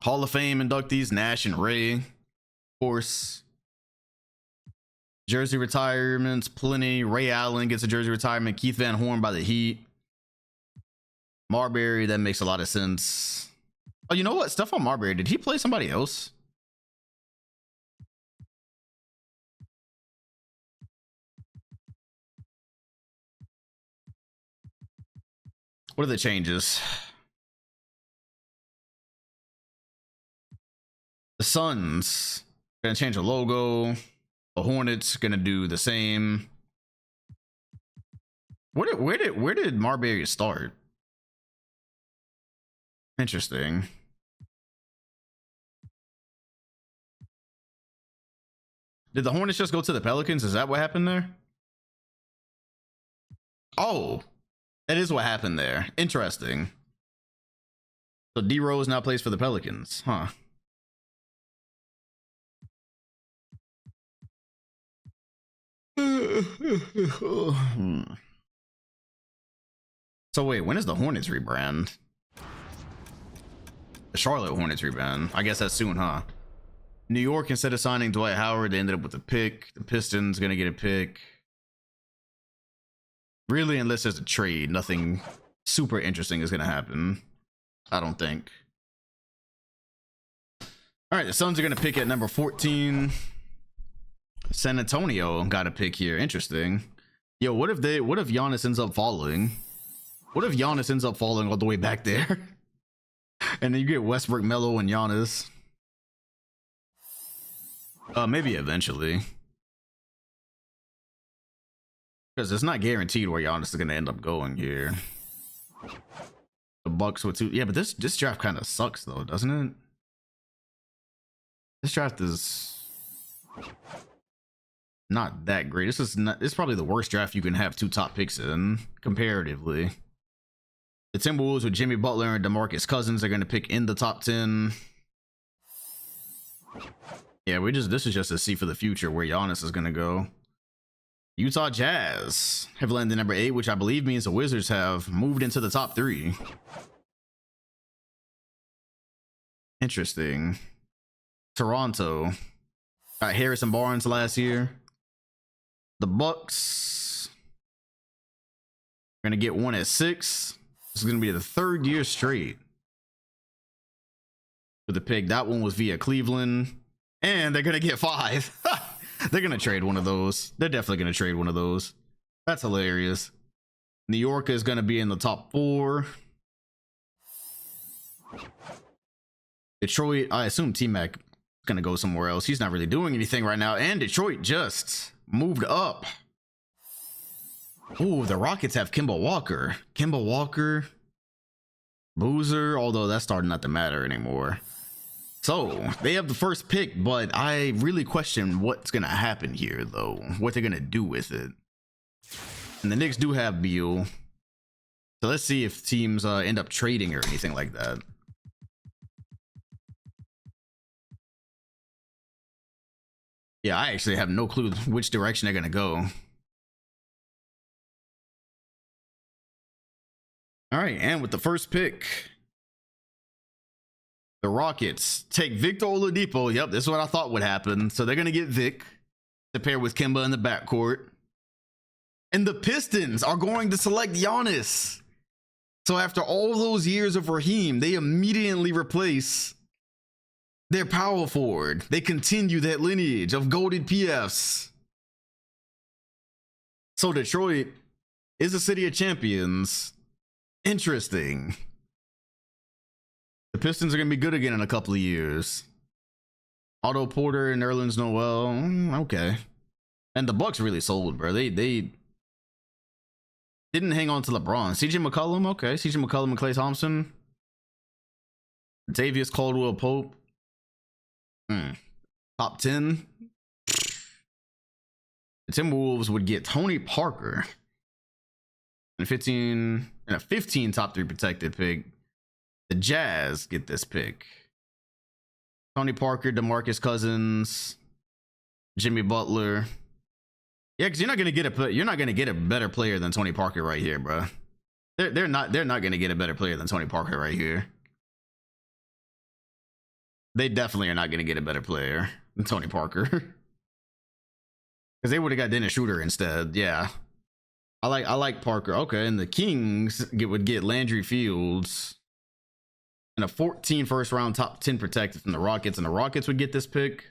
Hall of Fame inductees, Nash and Ray. Of course. Jersey retirements, plenty. Ray Allen gets a jersey retirement. Keith Van Horn by the Heat. Marbury, that makes a lot of sense. Oh, you know what? Stephon Marbury, did he play somebody else? What are the changes? The Suns gonna change the logo. The Hornets gonna do the same. Where did Marbury start? Interesting. Did the Hornets just go to the Pelicans? Is that what happened there? Oh, that is what happened there. Interesting. So D Rose now plays for the Pelicans, huh? So wait, when is the Hornets rebrand? The Charlotte Hornets rebrand. I guess that's soon, huh? New York, instead of signing Dwight Howard, they ended up with a pick. The Pistons gonna get a pick. Really, unless there's a trade, nothing super interesting is gonna happen. I don't think. All right, the Suns are gonna pick at number 14. San Antonio got a pick here. Interesting. Yo, what if Giannis ends up falling? What if Giannis ends up falling all the way back there? And then you get Westbrook, Melo, and Giannis. Maybe eventually. Because it's not guaranteed where Giannis is gonna end up going here. The Bucks with 2. Yeah, but this draft kind of sucks though, doesn't it? This draft is not that great. This is not. It's probably the worst draft you can have 2 top picks in comparatively. The Timberwolves with Jimmy Butler and DeMarcus Cousins are going to pick in the top 10. Yeah, this is just a see for the future where Giannis is going to go. Utah Jazz have landed number 8, which I believe means the Wizards have moved into the top 3. Interesting. Toronto got Harrison Barnes last year. The Bucks are going to get 1 at 6. This is going to be the 3rd year straight with the pick. That one was via Cleveland, and they're going to get 5. They're going to trade one of those. They're definitely going to trade one of those. That's hilarious. New York is going to be in the top 4. Detroit, I assume T-Mac is going to go somewhere else. He's not really doing anything right now. And Detroit just moved up. Oh, the Rockets have Kemba Walker. Kemba Walker, Boozer, although that's starting not to matter anymore. So they have the first pick, but I really question what's going to happen here, though. What they're going to do with it. And the Knicks do have Beal. So let's see if teams end up trading or anything like that. Yeah, I actually have no clue which direction they're going to go. All right, and with the first pick, the Rockets take Victor Oladipo. Yep, this is what I thought would happen. So they're going to get Vic to pair with Kemba in the backcourt. And the Pistons are going to select Giannis. So after all those years of Raheem, they immediately replace their power forward. They continue that lineage of goated PFs. So Detroit is a city of champions. Interesting. The Pistons are going to be good again in a couple of years. Otto Porter and Nerlens Noel. Okay. And the Bucks really sold, bro. They didn't hang on to LeBron. CJ McCollum. Okay. CJ McCollum and Klay Thompson. Davius Caldwell Pope. Top 10. The Timberwolves would get Tony Parker. And a 15 top 3 protected pick. The Jazz get this pick. Tony Parker, DeMarcus Cousins, Jimmy Butler. Yeah, because you're not gonna get a better player than Tony Parker right here, bro. They're not gonna get a better player than Tony Parker right here. They definitely are not gonna get a better player than Tony Parker. Because they would have got Dennis Schroeder instead. Yeah. I like Parker. Okay, and the Kings would get Landry Fields and a 14 first round top 10 protected from the Rockets, and the Rockets would get this pick.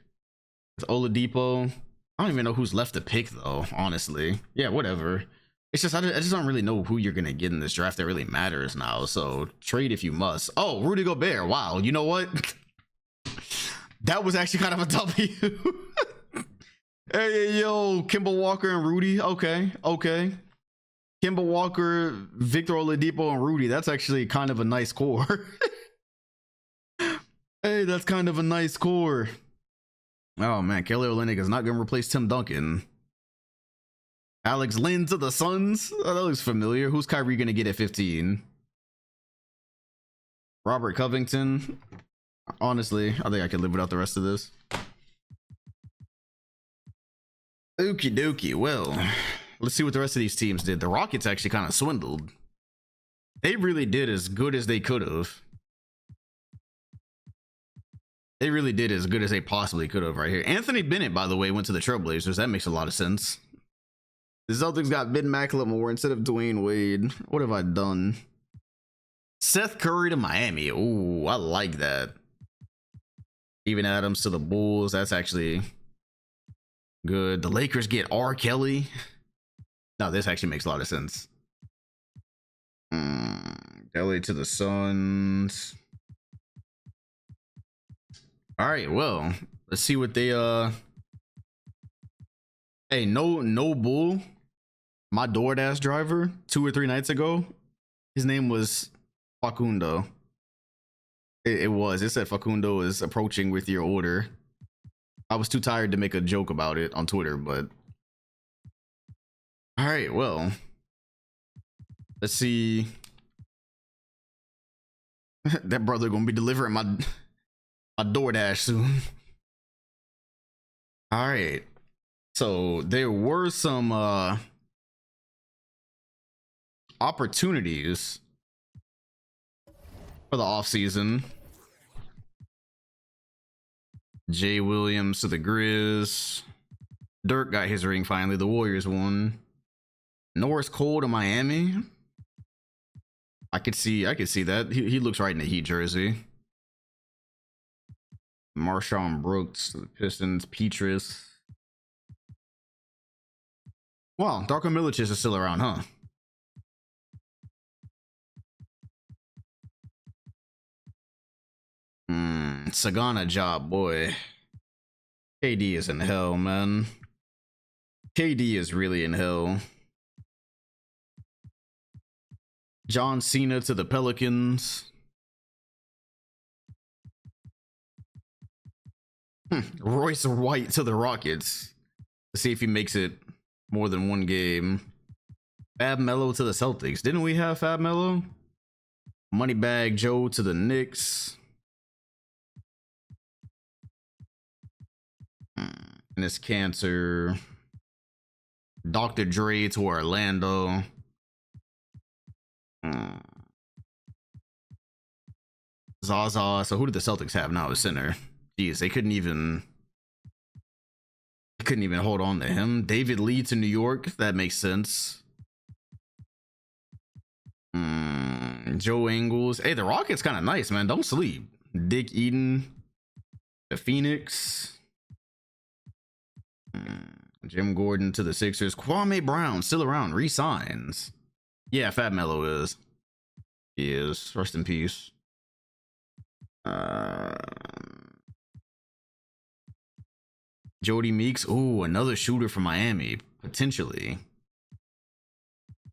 It's Oladipo. I don't even know who's left to pick though, honestly. Yeah, whatever. It's just I just don't really know who you're gonna get in this draft that really matters now. So trade if you must. Oh, Rudy Gobert. Wow, you know what? That was actually kind of a W. Hey, yo, Kemba Walker and Rudy. Okay. Kemba Walker, Victor Oladipo, and Rudy. That's actually kind of a nice core. Hey, that's kind of a nice core. Oh, man. Kelly Olynyk is not going to replace Tim Duncan. Alex Len to the Suns. Oh, that looks familiar. Who's Kyrie going to get at 15? Robert Covington. Honestly, I think I could live without the rest of this. Okie dokie. Well, let's see what the rest of these teams did. The Rockets actually kind of swindled. They really did as good as they could have. They really did as good as they possibly could have right here. Anthony Bennett, by the way, went to the Trailblazers. That makes a lot of sense. The Celtics got Ben McLemore instead of Dwayne Wade. What have I done? Seth Curry to Miami. Ooh, I like that. Steven Adams to the Bulls. That's actually good. The Lakers get R. Kelly. No, this actually makes a lot of sense. Kelly to the Suns. All right, well, let's see what they Hey, no bull. My DoorDash driver 2 or 3 nights ago, his name was Facundo. It said Facundo is approaching with your order. I was too tired to make a joke about it on Twitter, but All right, well, let's see. That brother gonna be delivering my DoorDash soon. All right, so there were some opportunities for the offseason. Jay Williams to the Grizz. Dirk got his ring finally. The Warriors won. Norris Cole to Miami. I could see that. He looks right in the Heat jersey. Marshawn Brooks to the Pistons. Petrus. Wow, Darko Milicic is still around, huh? Sagana job, boy. KD is in hell, man. KD is really in hell. John Cena to the Pelicans. Royce White to the Rockets. Let's see if he makes it more than one game. Fab Melo to the Celtics. Didn't we have Fab Melo? Moneybag Joe to the Knicks. And it's Cancer. Dr. Dre to Orlando. Zaza. So who did the Celtics have now at center? Jeez, they couldn't even hold on to him. David Lee to New York. That makes sense. Joe Ingles. Hey, the Rockets kind of nice, man. Don't sleep. Dick Eden to Phoenix. Jim Gordon to the Sixers. Kwame Brown still around. Resigns. Yeah, Fab Melo is. He is. Rest in peace. Jody Meeks. Ooh, another shooter from Miami. Potentially.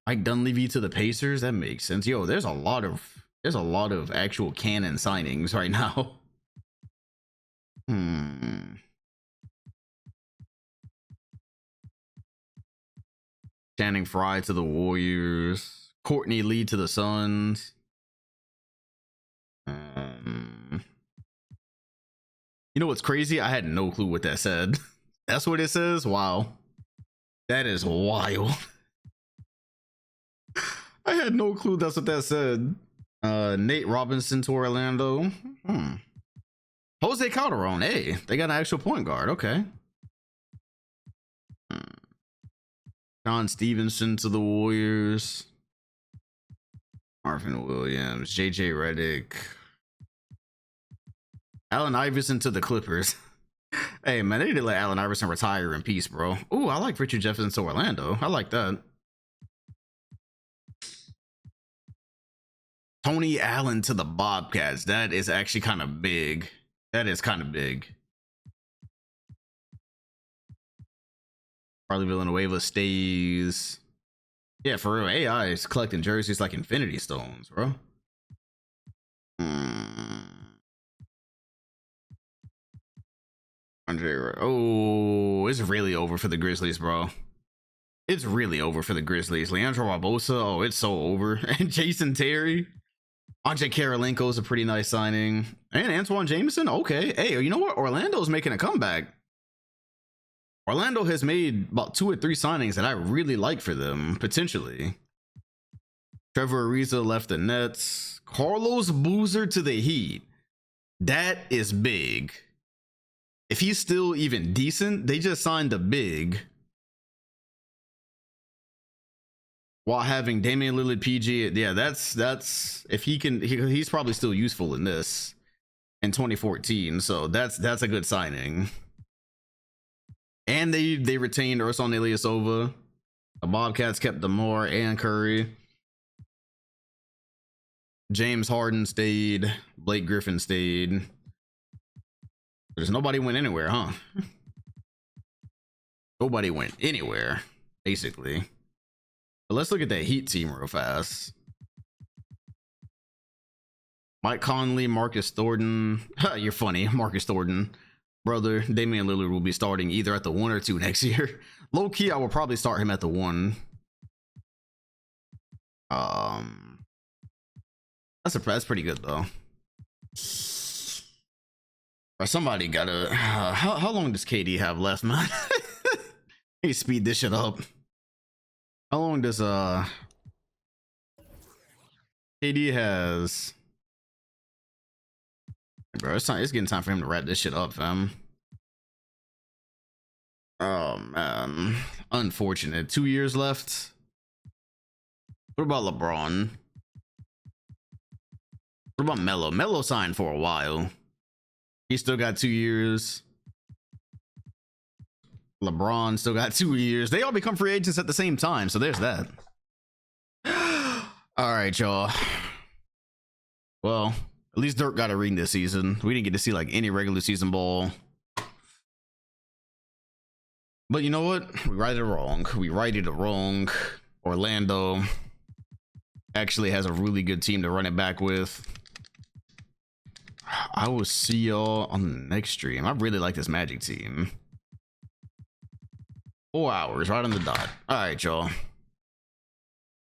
Mike Dunleavy to the Pacers. That makes sense. Yo, there's a lot of actual canon signings right now. Channing Frye to the Warriors. Courtney Lee to the Suns. You know what's crazy? I had no clue what that said. That's what it says? Wow. That is wild. I had no clue that's what that said. Nate Robinson to Orlando. Jose Calderon. Hey, they got an actual point guard. Okay. John Stevenson to the Warriors. Marvin Williams. JJ Redick. Allen Iverson to the Clippers. Hey, man, they need to let Allen Iverson retire in peace, bro. Ooh, I like Richard Jefferson to Orlando. I like that. Tony Allen to the Bobcats. That is actually kind of big. That is kind of big. Charlie Villanueva stays. Yeah, for real. AI is collecting jerseys like Infinity Stones, bro. Oh, it's really over for the Grizzlies, bro. It's really over for the Grizzlies. Leandro Barbosa, oh, it's so over. And Jason Terry. Andre Karolinko is a pretty nice signing. And Antoine Jameson, okay. Hey, you know what? Orlando's making a comeback. Orlando has made about 2 or 3 signings that I really like for them, potentially. Trevor Ariza left the Nets. Carlos Boozer to the Heat. That is big. If he's still even decent, they just signed a big. While having Damian Lillard, PG, yeah, that's if he can, he's probably still useful in this in 2014. So that's a good signing. And they retained Ersan Ilyasova. The Bobcats kept DeMar and Curry. James Harden stayed. Blake Griffin stayed. There's nobody went anywhere, huh? Nobody went anywhere, basically. But let's look at that Heat team real fast. Mike Conley, Marcus Thornton. You're funny, Marcus Thornton. Brother, Damian Lillard will be starting either at the 1 or 2 next year. Low key, I will probably start him at the 1. That's pretty good though. Or somebody gotta. How long does KD have left, man? Hey, speed this shit up. How long does KD has? Bro, it's getting time for him to wrap this shit up, fam. Oh man, unfortunate. 2 years left. What about LeBron? What about Melo? Melo signed for a while. He still got 2 years. LeBron still got 2 years. They all become free agents at the same time, so there's that. All right, y'all. Well, at least Dirk got a ring this season. We didn't get to see like any regular season ball. But you know what? We righted it wrong. We righted it wrong. Orlando actually has a really good team to run it back with. I will see y'all on the next stream. I really like this Magic team. 4 hours right on the dot. All right, y'all.